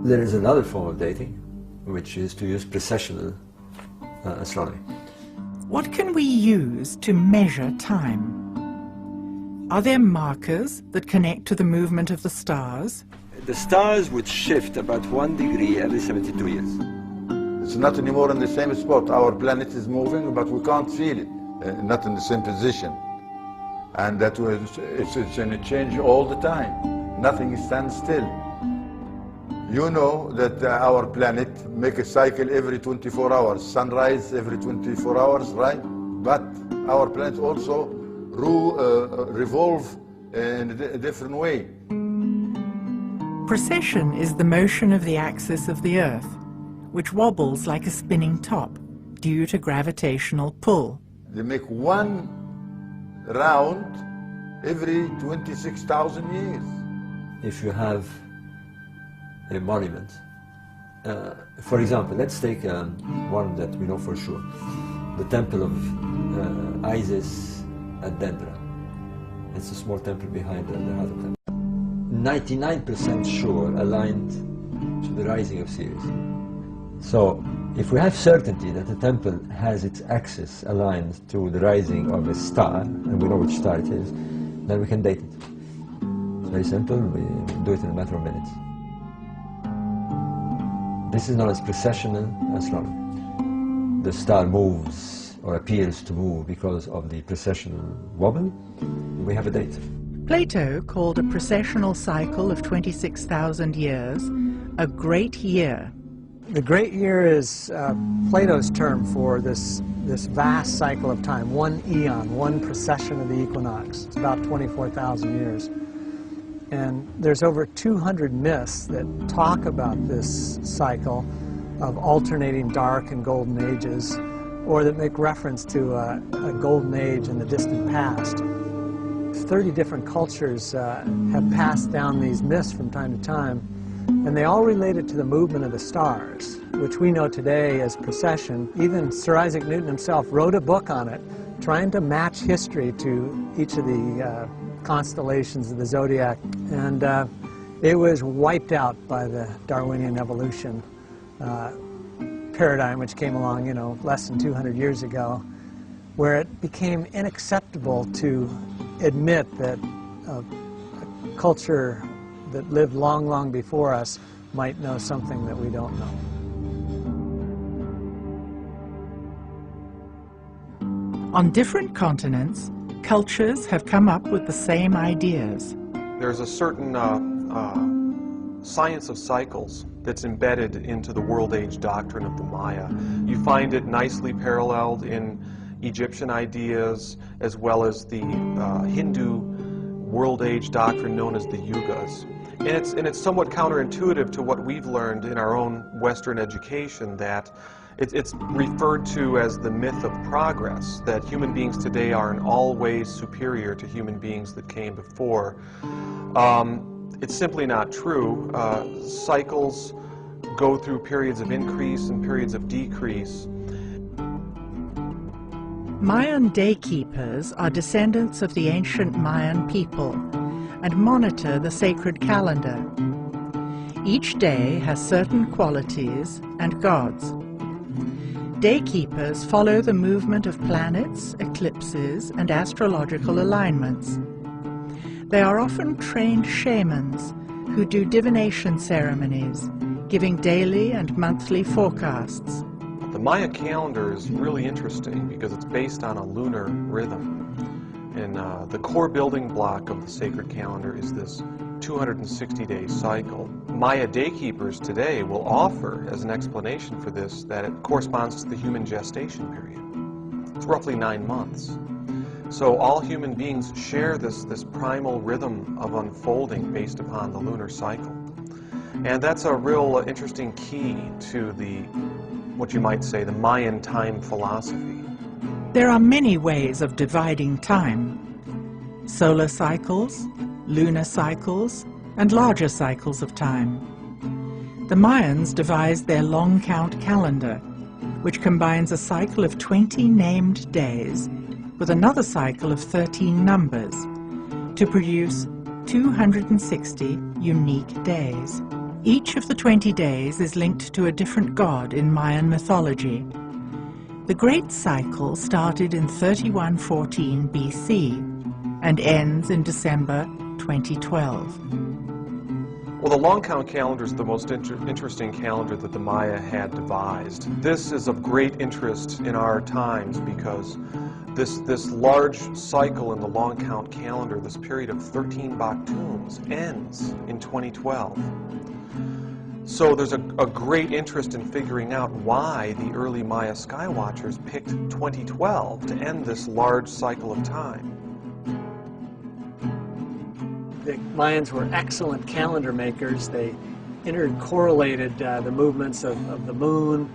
There is another form of dating, which is to use precessional astronomy. What can we use to measure time? Are there markers that connect to the movement of the stars? The stars would shift about 1 degree every 72 years. It's not anymore in the same spot. Our planet is moving, but we can't feel it. Not in the same position. And that was, it's going to change all the time. Nothing stands still. You know that our planet make a cycle every 24 hours. Sunrise every 24 hours, right? But our planet also revolve in a different way. Precession is the motion of the axis of the Earth, which wobbles like a spinning top due to gravitational pull. They make one round every 26,000 years. If you have a monument, for example, let's take one that we know for sure, the temple of Isis at Dendra. It's a small temple behind the Hadra temple. 99% sure aligned to the rising of Sirius. So if we have certainty that the temple has its axis aligned to the rising of a star, and we know which star it is, then we can date it. It's very simple, we do it in a matter of minutes. This is known as precessional astronomy. The star moves or appears to move because of the precessional wobble. We have a date. Plato called a precessional cycle of 26,000 years a great year. The great year is Plato's term for this vast cycle of time, one eon, one precession of the equinox. It's about 24,000 years. And there's over 200 myths that talk about this cycle of alternating dark and golden ages, or that make reference to a golden age in the distant past. 30 different cultures have passed down these myths from time to time, and they all related to the movement of the stars, which we know today as precession. Even Sir Isaac Newton himself wrote a book on it, trying to match history to each of the constellations of the zodiac, and it was wiped out by the Darwinian evolution paradigm, which came along, you know, less than 200 years ago, where it became unacceptable to admit that a culture that lived long, long before us might know something that we don't know. On different continents, cultures have come up with the same ideas. There's a certain science of cycles that's embedded into the world age doctrine of the Maya. You find it nicely paralleled in Egyptian ideas as well as the Hindu world age doctrine known as the Yugas. And it's somewhat counterintuitive to what we've learned in our own Western education, that it's referred to as the myth of progress, that human beings today are in all ways superior to human beings that came before. It's simply not true. Cycles go through periods of increase and periods of decrease. Mayan daykeepers are descendants of the ancient Mayan people and monitor the sacred calendar. Each day has certain qualities and gods. Daykeepers follow the movement of planets, eclipses, and astrological alignments. They are often trained shamans who do divination ceremonies, giving daily and monthly forecasts. The Maya calendar is really interesting because it's based on a lunar rhythm. And the core building block of the sacred calendar is this 260-day cycle. Maya daykeepers today will offer as an explanation for this that it corresponds to the human gestation period. It's roughly 9 months. So all human beings share this primal rhythm of unfolding based upon the lunar cycle. And that's a real interesting key to what you might say, the Mayan time philosophy. There are many ways of dividing time: solar cycles, lunar cycles, and larger cycles of time. The Mayans devised their long count calendar, which combines a cycle of 20 named days with another cycle of 13 numbers to produce 260 unique days. Each of the 20 days is linked to a different god in Mayan mythology. The Great Cycle started in 3114 BC and ends in December 2012. Well, the long count calendar is the most interesting calendar that the Maya had devised. This is of great interest in our times because this large cycle in the long count calendar, this period of 13 Baktuns, ends in 2012. So there's a great interest in figuring out why the early Maya skywatchers picked 2012 to end this large cycle of time. The Mayans were excellent calendar makers. They intercorrelated the movements of the moon,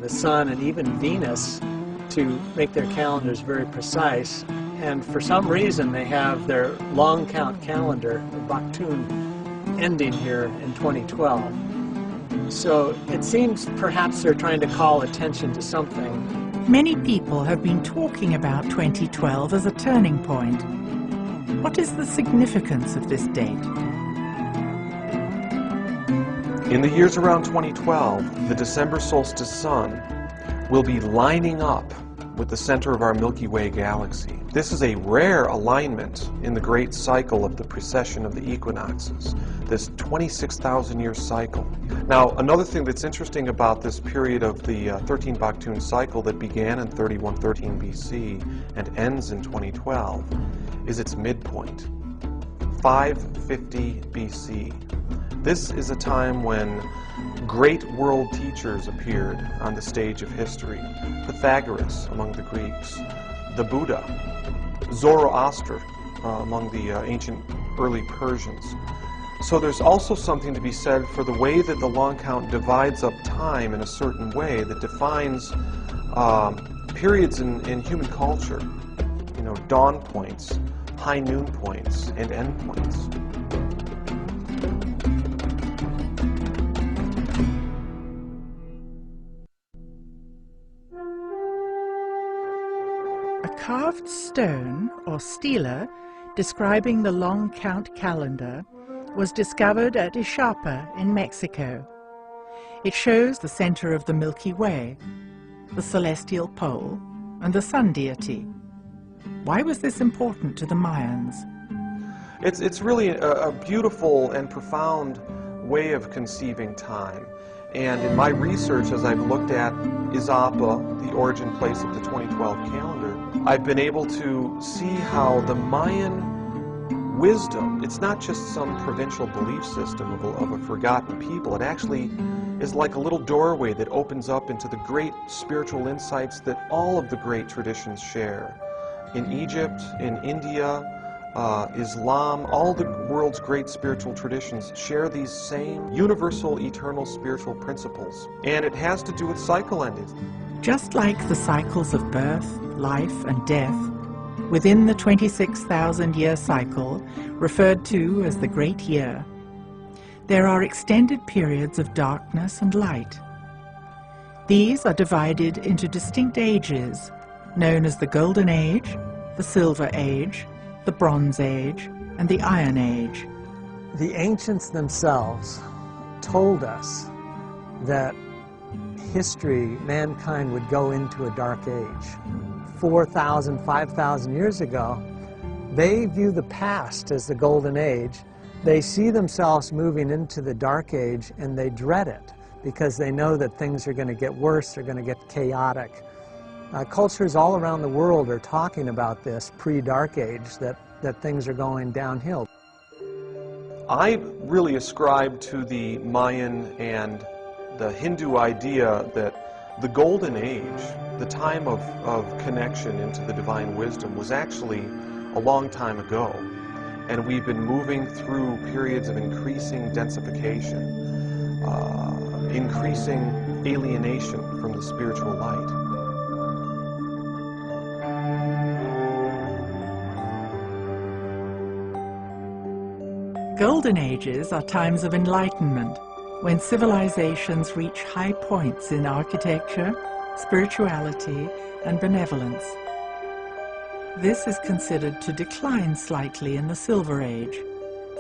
the sun, and even Venus to make their calendars very precise. And for some reason, they have their long count calendar, the Baktun, ending here in 2012. So it seems perhaps they're trying to call attention to something. Many people have been talking about 2012 as a turning point. What is the significance of this date? In the years around 2012, the December solstice sun will be lining up with the center of our Milky Way galaxy. This is a rare alignment in the great cycle of the precession of the equinoxes, this 26,000-year cycle. Now, another thing that's interesting about this period of the 13 Baktun cycle that began in 3113 BC and ends in 2012 is its midpoint, 550 BC. This is a time when great world teachers appeared on the stage of history. Pythagoras among the Greeks, the Buddha, Zoroaster among the ancient early Persians. So there's also something to be said for the way that the long count divides up time in a certain way that defines periods in human culture. You know, dawn points, high noon points and end points. A carved stone, or stela, describing the long count calendar was discovered at Ixapa in Mexico. It shows the center of the Milky Way, the celestial pole, and the sun deity. Why was this important to the Mayans? It's really a beautiful and profound way of conceiving time. And in my research, as I've looked at Ixapa, the origin place of the 2012 calendar, I've been able to see how the Mayan wisdom, it's not just some provincial belief system of a forgotten people. It actually is like a little doorway that opens up into the great spiritual insights that all of the great traditions share. In Egypt, in India, Islam, all the world's great spiritual traditions share these same universal, eternal spiritual principles. And it has to do with cycle endings. Just like the cycles of birth, life, and death, within the 26,000-year cycle, referred to as the Great Year, there are extended periods of darkness and light. These are divided into distinct ages, known as the Golden Age, the Silver Age, the Bronze Age, and the Iron Age. The ancients themselves told us that history, mankind would go into a dark age. 4,000, 5,000 years ago, they view the past as the Golden Age. They see themselves moving into the Dark Age, and they dread it because they know that things are going to get worse, they're going to get chaotic. Cultures all around the world are talking about this pre-Dark Age, that things are going downhill. I really ascribe to the Mayan and the Hindu idea that the Golden Age, the time of connection into the divine wisdom, was actually a long time ago. And we've been moving through periods of increasing densification, increasing alienation from the spiritual light. Golden Ages are times of enlightenment, when civilizations reach high points in architecture, spirituality, and benevolence. This is considered to decline slightly in the Silver Age,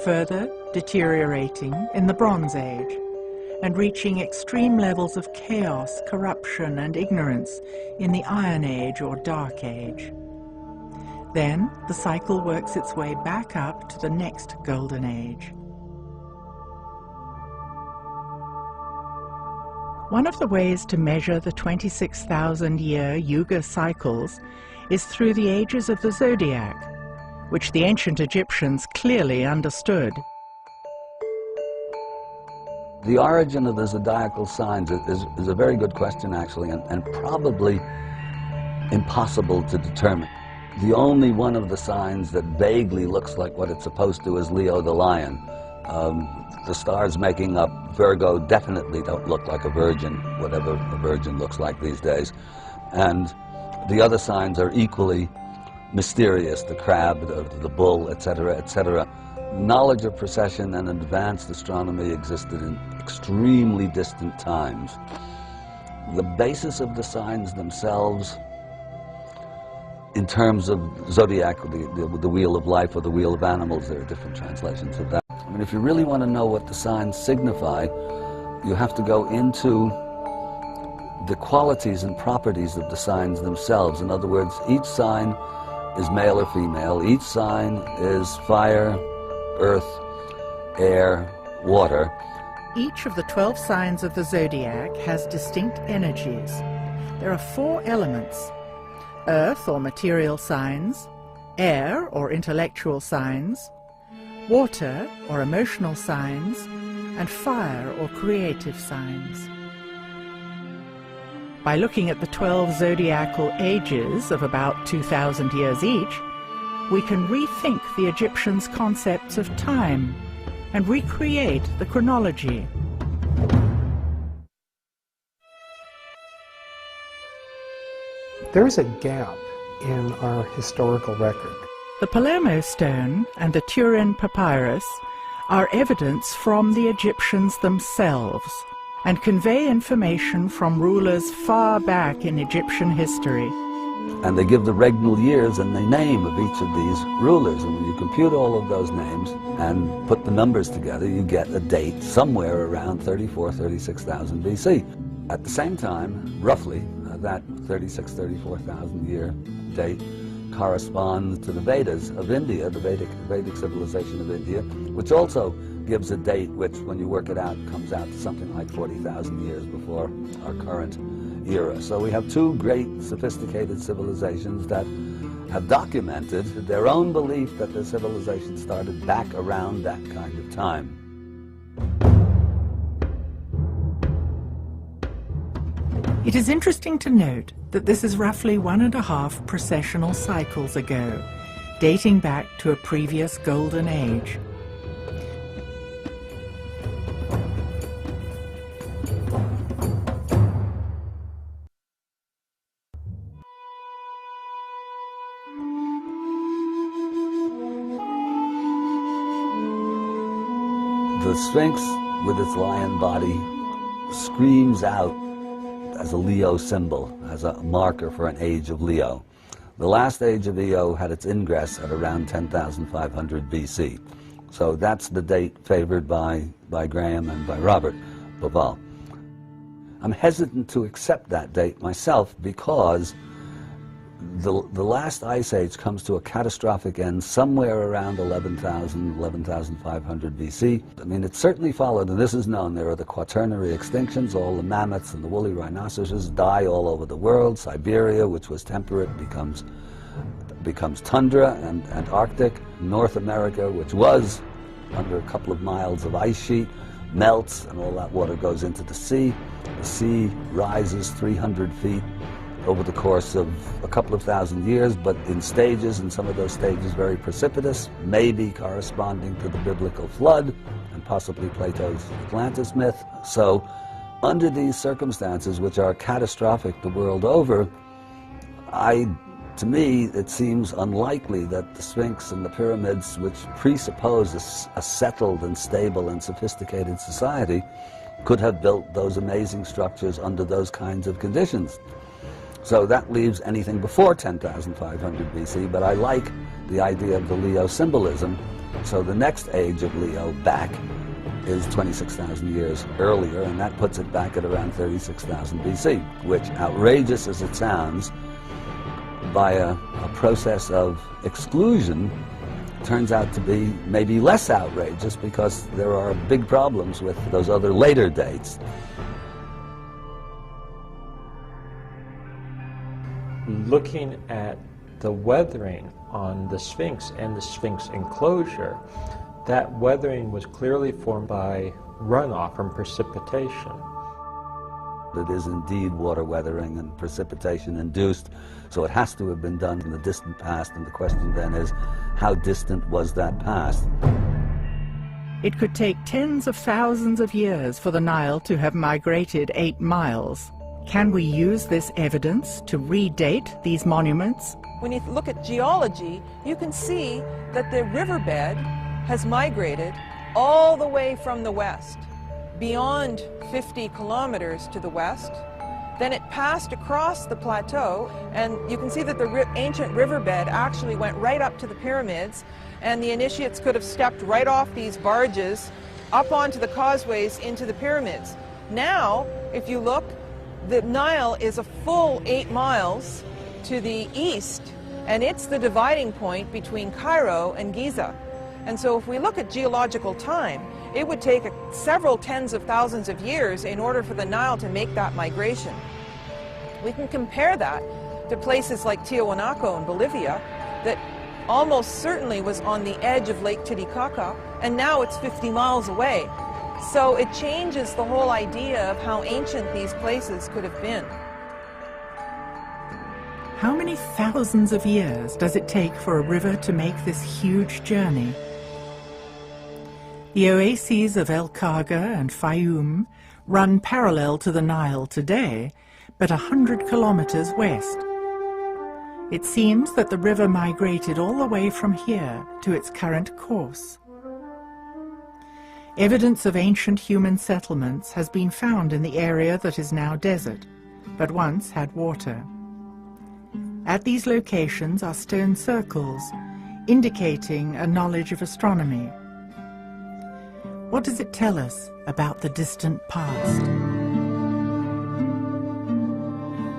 further deteriorating in the Bronze Age, and reaching extreme levels of chaos, corruption, and ignorance in the Iron Age or Dark Age. Then the cycle works its way back up to the next Golden Age. One of the ways to measure the 26,000-year Yuga cycles is through the ages of the zodiac, which the ancient Egyptians clearly understood. The origin of the zodiacal signs is a very good question, actually, and probably impossible to determine. The only one of the signs that vaguely looks like what it's supposed to is Leo the lion. The stars making up Virgo definitely don't look like a virgin, whatever a virgin looks like these days. And the other signs are equally mysterious, the crab, the bull, etc., etc. Knowledge of precession and advanced astronomy existed in extremely distant times. The basis of the signs themselves, in terms of zodiac, the wheel of life or the wheel of animals, there are different translations of that. I mean, if you really want to know what the signs signify, you have to go into the qualities and properties of the signs themselves. In other words, each sign is male or female. Each sign is fire, earth, air, water. Each of the 12 signs of the zodiac has distinct energies. There are 4 elements: earth or material signs, air or intellectual signs, water or emotional signs, and fire or creative signs. By looking at the 12 zodiacal ages of about 2,000 years each, we can rethink the Egyptians' concepts of time and recreate the chronology. There is a gap in our historical record. The Palermo stone and the Turin papyrus are evidence from the Egyptians themselves and convey information from rulers far back in Egyptian history. And they give the regnal years and the name of each of these rulers. And when you compute all of those names and put the numbers together, you get a date somewhere around 36,000 BC. At the same time, roughly, that 34,000 year date corresponds to the Vedas of India, the Vedic civilization of India, which also gives a date which, when you work it out, comes out to something like 40,000 years before our current era. So we have two great sophisticated civilizations that have documented their own belief that their civilization started back around that kind of time. It is interesting to note that this is roughly 1.5 precessional cycles ago, dating back to a previous golden age. The Sphinx, with its lion body, screams out as a Leo symbol, as a marker for an age of Leo. The last age of Leo had its ingress at around 10,500 BC. So that's the date favored by Graham and by Robert Bauval. I'm hesitant to accept that date myself because the last ice age comes to a catastrophic end somewhere around 11,500 BC. I mean, it certainly followed, and this is known, there are the quaternary extinctions. All the mammoths and the woolly rhinoceroses die all over the world. Siberia, which was temperate, becomes tundra and Arctic. North America, which was under a couple of miles of ice sheet, melts, and all that water goes into the sea. The sea rises 300 feet over the course of a couple of thousand years, but in stages, and some of those stages very precipitous, maybe corresponding to the biblical flood and possibly Plato's Atlantis myth. So under these circumstances, which are catastrophic the world over, to me, it seems unlikely that the Sphinx and the pyramids, which presuppose a settled and stable and sophisticated society, could have built those amazing structures under those kinds of conditions. So that leaves anything before 10,500 BC, but I like the idea of the Leo symbolism. So the next age of Leo back is 26,000 years earlier, and that puts it back at around 36,000 BC, which, outrageous as it sounds, by a process of exclusion, turns out to be maybe less outrageous because there are big problems with those other later dates. Looking at the weathering on the Sphinx and the Sphinx enclosure, that weathering was clearly formed by runoff from precipitation. It is indeed water weathering and precipitation induced, so it has to have been done in the distant past, and the question then is, how distant was that past? It could take tens of thousands of years for the Nile to have migrated 8 miles. Can we use this evidence to redate these monuments? When you look at geology, you can see that the riverbed has migrated all the way from the west, beyond 50 kilometers to the west. Then it passed across the plateau, and you can see that the ancient riverbed actually went right up to the pyramids, and the initiates could have stepped right off these barges up onto the causeways into the pyramids. Now, if you look, the Nile is a full 8 miles to the east, and it's the dividing point between Cairo and Giza. And so if we look at geological time, it would take several tens of thousands of years in order for the Nile to make that migration. We can compare that to places like Tiahuanaco in Bolivia that almost certainly was on the edge of Lake Titicaca, and now it's 50 miles away. So it changes the whole idea of how ancient these places could have been. How many thousands of years does it take for a river to make this huge journey? The oases of El Khaga and Fayoum run parallel to the Nile today, but 100 kilometers west. It seems that the river migrated all the way from here to its current course. Evidence of ancient human settlements has been found in the area that is now desert, but once had water. At these locations are stone circles, indicating a knowledge of astronomy. What does it tell us about the distant past?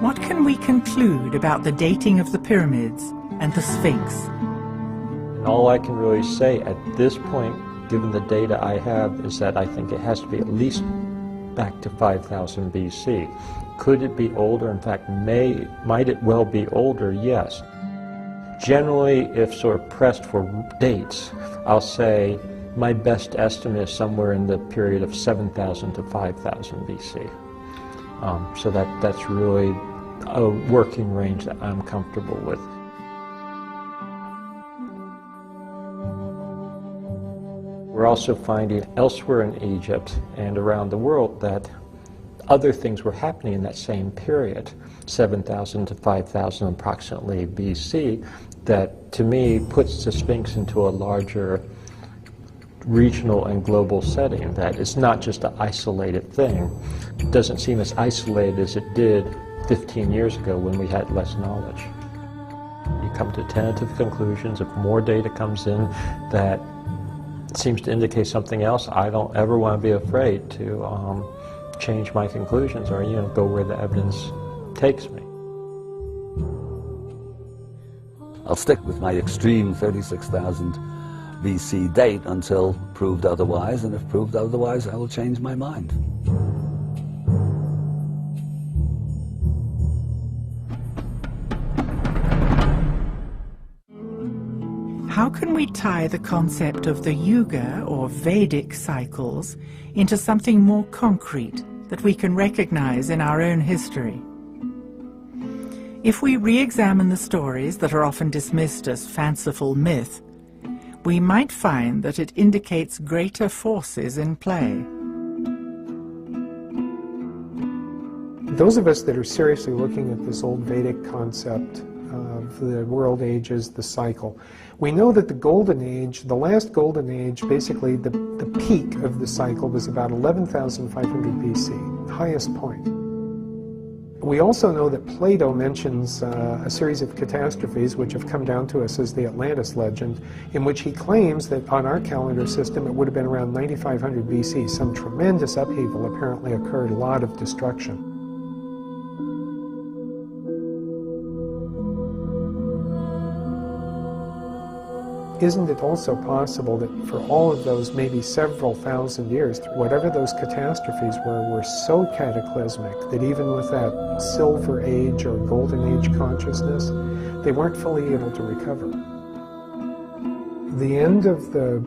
What can we conclude about the dating of the pyramids and the Sphinx? And all I can really say at this point, given the data I have, is that I think it has to be at least back to 5000 BC. Could it be older? In fact, might it well be older? Yes. Generally, if sort of pressed for dates, I'll say my best estimate is somewhere in the period of 7000 to 5000 BC. So that's really a working range that I'm comfortable with. We're also finding elsewhere in Egypt and around the world that other things were happening in that same period, 7,000 to 5,000 approximately BC, that to me puts the Sphinx into a larger regional and global setting, that it's not just an isolated thing. It doesn't seem as isolated as it did 15 years ago when we had less knowledge. You come to tentative conclusions. If more data comes in that seems to indicate something else, I don't ever want to be afraid to change my conclusions or go where the evidence takes me. I'll stick with my extreme 36,000 BC date until proved otherwise, and if proved otherwise, I will change my mind. How can we tie the concept of the Yuga or Vedic cycles into something more concrete that we can recognize in our own history? If we re-examine the stories that are often dismissed as fanciful myth, we might find that it indicates greater forces in play. Those of us that are seriously looking at this old Vedic concept of the world ages, the cycle, we know that the golden age, the last golden age, basically the peak of the cycle was about 11,500 BC, highest point. We also know that Plato mentions a series of catastrophes which have come down to us as the Atlantis legend, in which he claims that on our calendar system it would have been around 9500 BC. Some tremendous upheaval apparently occurred, a lot of destruction. Isn't it also possible that for all of those maybe several thousand years, whatever those catastrophes were so cataclysmic that even with that silver age or golden age consciousness, they weren't fully able to recover? The end of the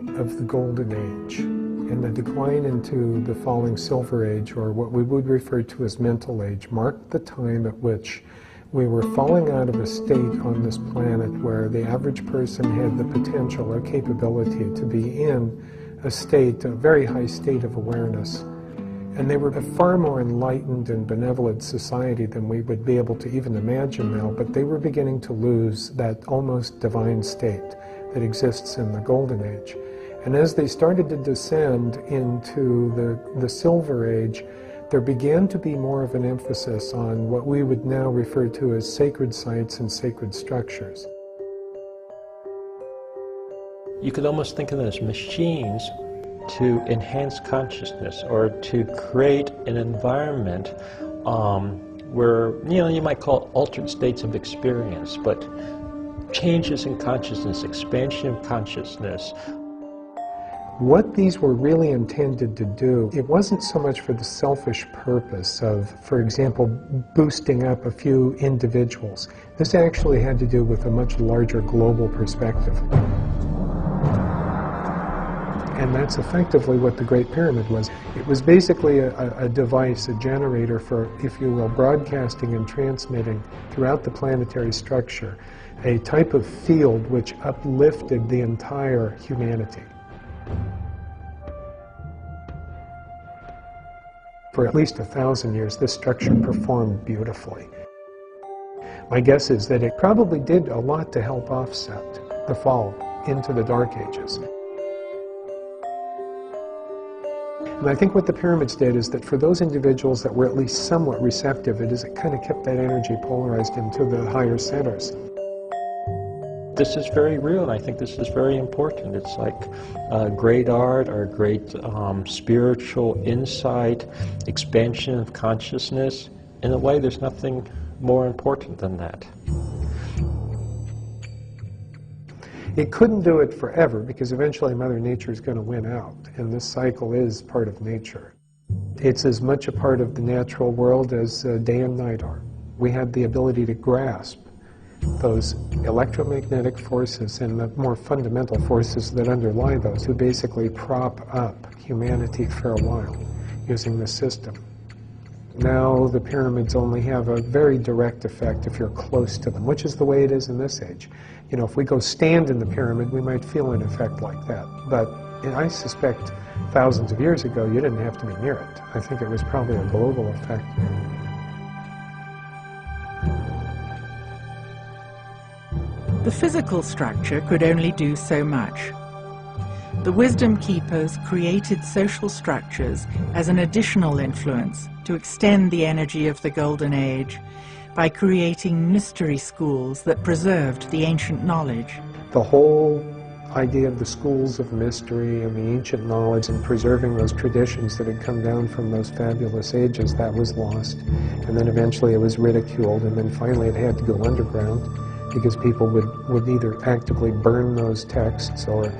golden age and the decline into the falling silver age, or what we would refer to as mental age, marked the time at which we were falling out of a state on this planet where the average person had the potential or capability to be in a state, a very high state of awareness. And they were a far more enlightened and benevolent society than we would be able to even imagine now, but they were beginning to lose that almost divine state that exists in the Golden Age. And as they started to descend into the Silver Age, there began to be more of an emphasis on what we would now refer to as sacred sites and sacred structures. You could almost think of them as machines to enhance consciousness or to create an environment where, you might call it altered states of experience, but changes in consciousness, expansion of consciousness. What these were really intended to do, it wasn't so much for the selfish purpose of, for example, boosting up a few individuals. This actually had to do with a much larger global perspective. And that's effectively what the Great Pyramid was. It was basically a device, a generator for, if you will, broadcasting and transmitting throughout the planetary structure, a type of field which uplifted the entire humanity. For at least 1,000 years, this structure performed beautifully. My guess is that it probably did a lot to help offset the fall into the Dark Ages. And I think what the pyramids did is that for those individuals that were at least somewhat receptive, it kind of kept that energy polarized into the higher centers. This is very real, and I think this is very important. It's like great art or great spiritual insight, expansion of consciousness. In a way, there's nothing more important than that. It couldn't do it forever because eventually Mother Nature is going to win out, and this cycle is part of nature. It's as much a part of the natural world as day and night are. We have the ability to grasp those electromagnetic forces and the more fundamental forces that underlie those, who basically prop up humanity for a while using the system. Now the pyramids only have a very direct effect if you're close to them, which is the way it is in this age. You know, if we go stand in the pyramid, we might feel an effect like that. But I suspect thousands of years ago, you didn't have to be near it. I think it was probably a global effect. The physical structure could only do so much. The Wisdom Keepers created social structures as an additional influence to extend the energy of the Golden Age by creating mystery schools that preserved the ancient knowledge. The whole idea of the schools of mystery and the ancient knowledge and preserving those traditions that had come down from those fabulous ages, that was lost. And then eventually it was ridiculed, and then finally it had to go underground because people would either actively burn those texts or,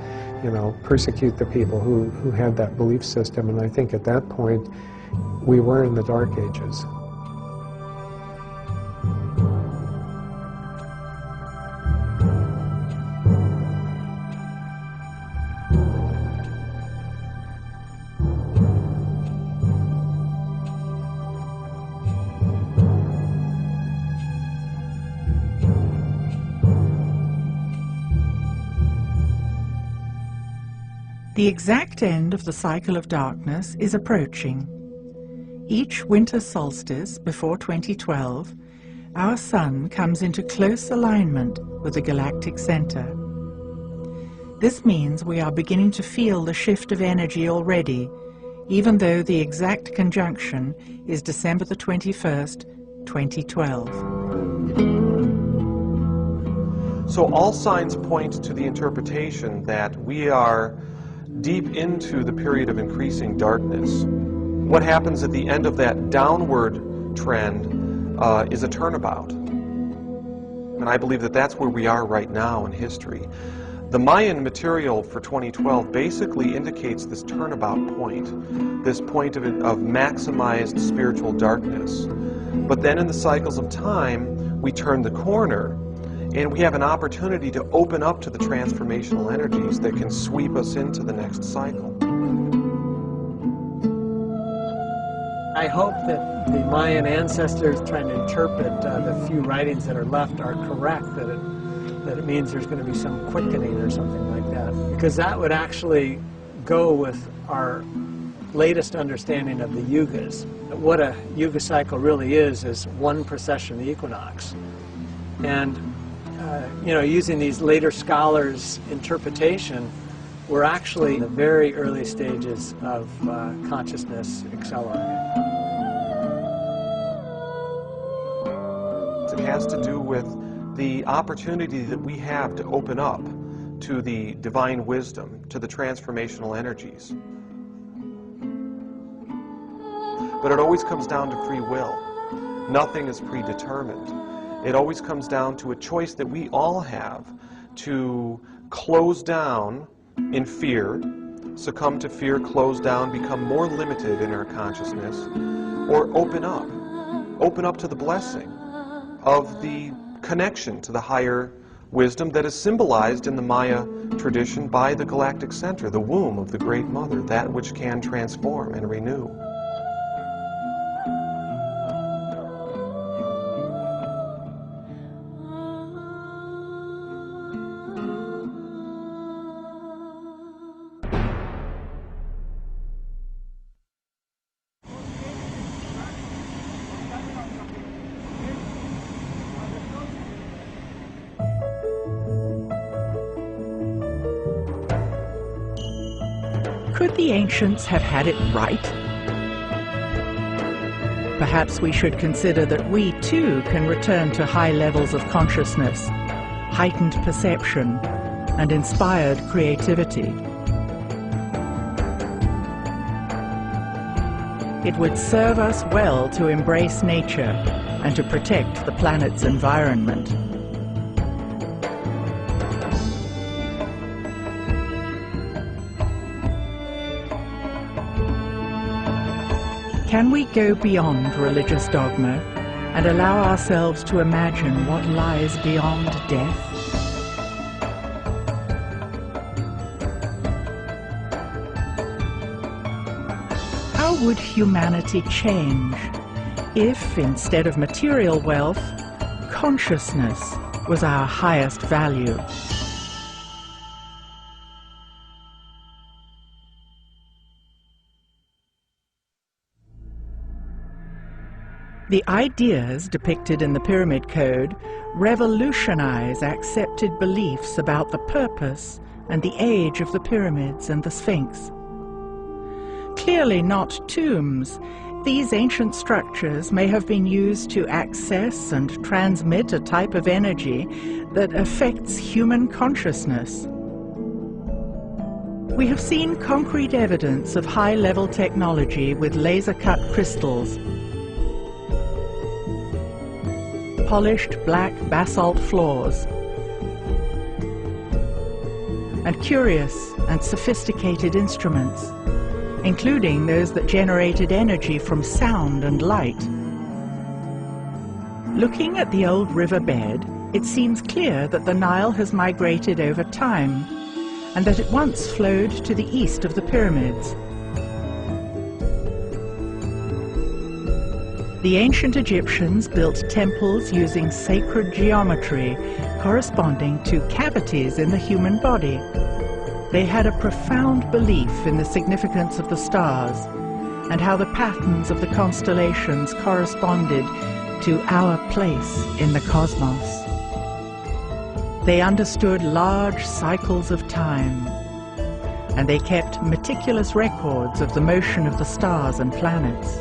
you know, persecute the people who had that belief system. And I think at that point we were in the Dark Ages. The exact end of the cycle of darkness is approaching. Each winter solstice before 2012, our sun comes into close alignment with the galactic center. This means we are beginning to feel the shift of energy already, even though the exact conjunction is December the 21st, 2012. So all signs point to the interpretation that we are deep into the period of increasing darkness. What happens at the end of that downward trend is a turnabout. And I believe that that's where we are right now in history. The Mayan material for 2012 basically indicates this turnabout point, this point of maximized spiritual darkness. But then in the cycles of time, we turn the corner, and we have an opportunity to open up to the transformational energies that can sweep us into the next cycle. I hope that the Mayan ancestors trying to interpret the few writings that are left are correct, that it means there's going to be some quickening or something like that. Because that would actually go with our latest understanding of the yugas. What a yuga cycle really is one precession, the equinox. And you know, using these later scholars' interpretation, we're actually in the very early stages of consciousness accelerating. It has to do with the opportunity that we have to open up to the divine wisdom, to the transformational energies. But it always comes down to free will. Nothing is predetermined. It always comes down to a choice that we all have to close down in fear, succumb to fear, close down, become more limited in our consciousness, or open up to the blessing of the connection to the higher wisdom that is symbolized in the Maya tradition by the galactic center, the womb of the Great Mother, that which can transform and renew. Could the ancients have had it right? Perhaps we should consider that we too can return to high levels of consciousness, heightened perception, and inspired creativity. It would serve us well to embrace nature and to protect the planet's environment. Can we go beyond religious dogma and allow ourselves to imagine what lies beyond death? How would humanity change if, instead of material wealth, consciousness was our highest value? The ideas depicted in the Pyramid Code revolutionize accepted beliefs about the purpose and the age of the pyramids and the Sphinx. Clearly not tombs, these ancient structures may have been used to access and transmit a type of energy that affects human consciousness. We have seen concrete evidence of high-level technology with laser-cut crystals, polished black basalt floors, and curious and sophisticated instruments, including those that generated energy from sound and light. Looking at the old riverbed, it seems clear that the Nile has migrated over time, and that it once flowed to the east of the pyramids. The ancient Egyptians built temples using sacred geometry corresponding to cavities in the human body. They had a profound belief in the significance of the stars and how the patterns of the constellations corresponded to our place in the cosmos. They understood large cycles of time, and they kept meticulous records of the motion of the stars and planets.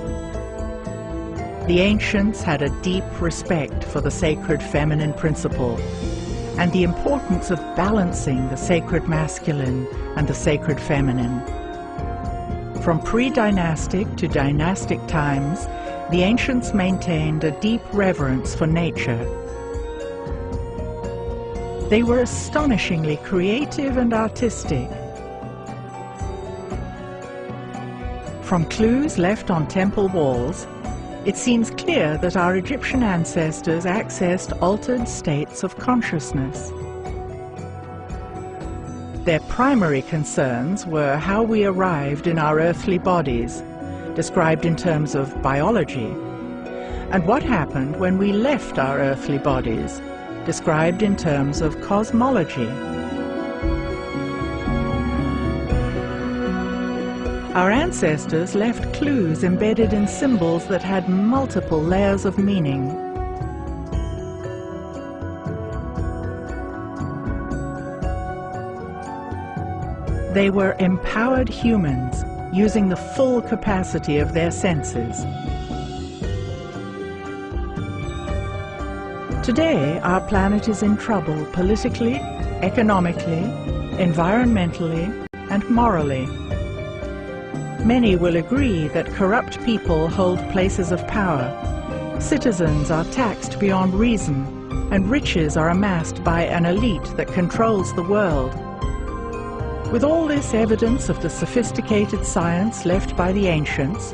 The ancients had a deep respect for the sacred feminine principle and the importance of balancing the sacred masculine and the sacred feminine. From pre-dynastic to dynastic times, the ancients maintained a deep reverence for nature. They were astonishingly creative and artistic. From clues left on temple walls, it seems clear that our Egyptian ancestors accessed altered states of consciousness. Their primary concerns were how we arrived in our earthly bodies, described in terms of biology, and what happened when we left our earthly bodies, described in terms of cosmology. Our ancestors left clues embedded in symbols that had multiple layers of meaning. They were empowered humans, using the full capacity of their senses. Today, our planet is in trouble politically, economically, environmentally, and morally. Many will agree that corrupt people hold places of power. Citizens are taxed beyond reason, and riches are amassed by an elite that controls the world. With all this evidence of the sophisticated science left by the ancients,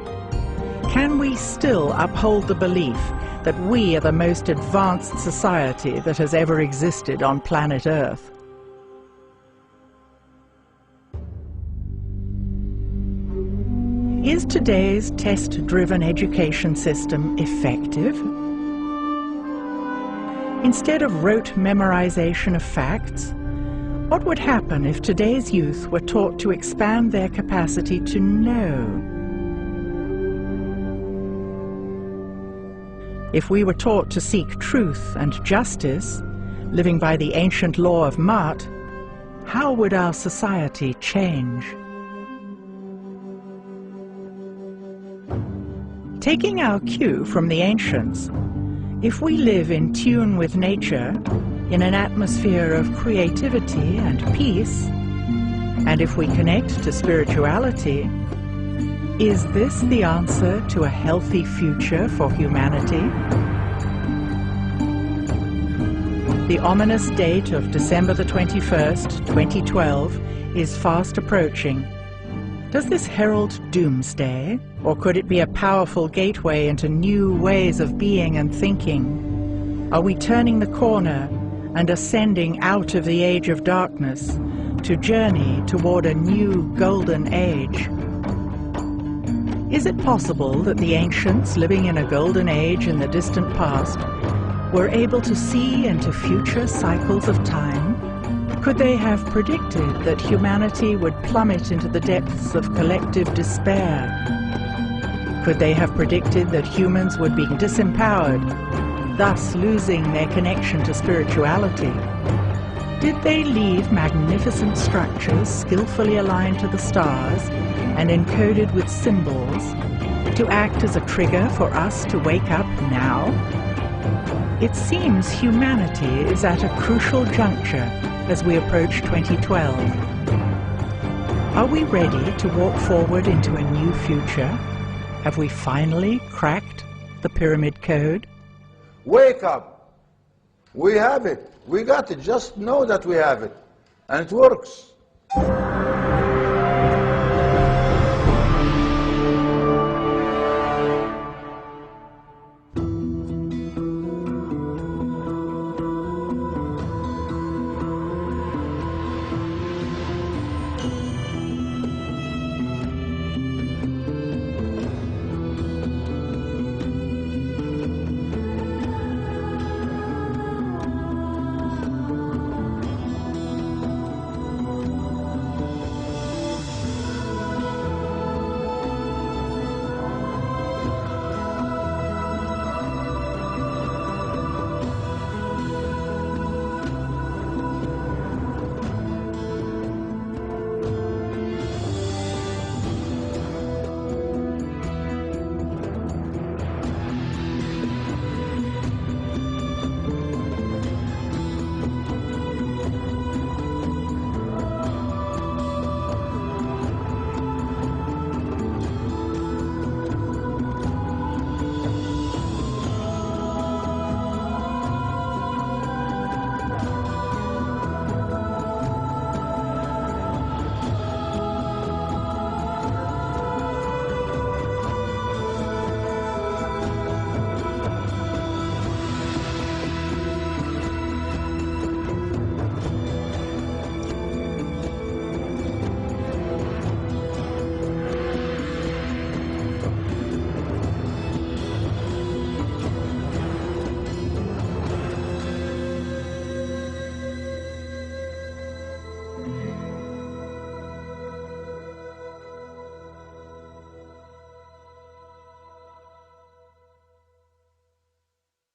can we still uphold the belief that we are the most advanced society that has ever existed on planet Earth? Is today's test-driven education system effective? Instead of rote memorization of facts, what would happen if today's youth were taught to expand their capacity to know? If we were taught to seek truth and justice, living by the ancient law of Ma'at, how would our society change? Taking our cue from the ancients, if we live in tune with nature, in an atmosphere of creativity and peace, and if we connect to spirituality, is this the answer to a healthy future for humanity? The ominous date of December the 21st, 2012, is fast approaching. Does this herald doomsday, or could it be a powerful gateway into new ways of being and thinking? Are we turning the corner and ascending out of the age of darkness to journey toward a new golden age? Is it possible that the ancients, living in a golden age in the distant past, were able to see into future cycles of time? Could they have predicted that humanity would plummet into the depths of collective despair? Could they have predicted that humans would be disempowered, thus losing their connection to spirituality? Did they leave magnificent structures skillfully aligned to the stars and encoded with symbols to act as a trigger for us to wake up now? It seems humanity is at a crucial juncture as we approach 2012. Are we ready to walk forward into a new future? Have we finally cracked the pyramid code? Wake up! We have it. We got it. Just know that we have it. And it works.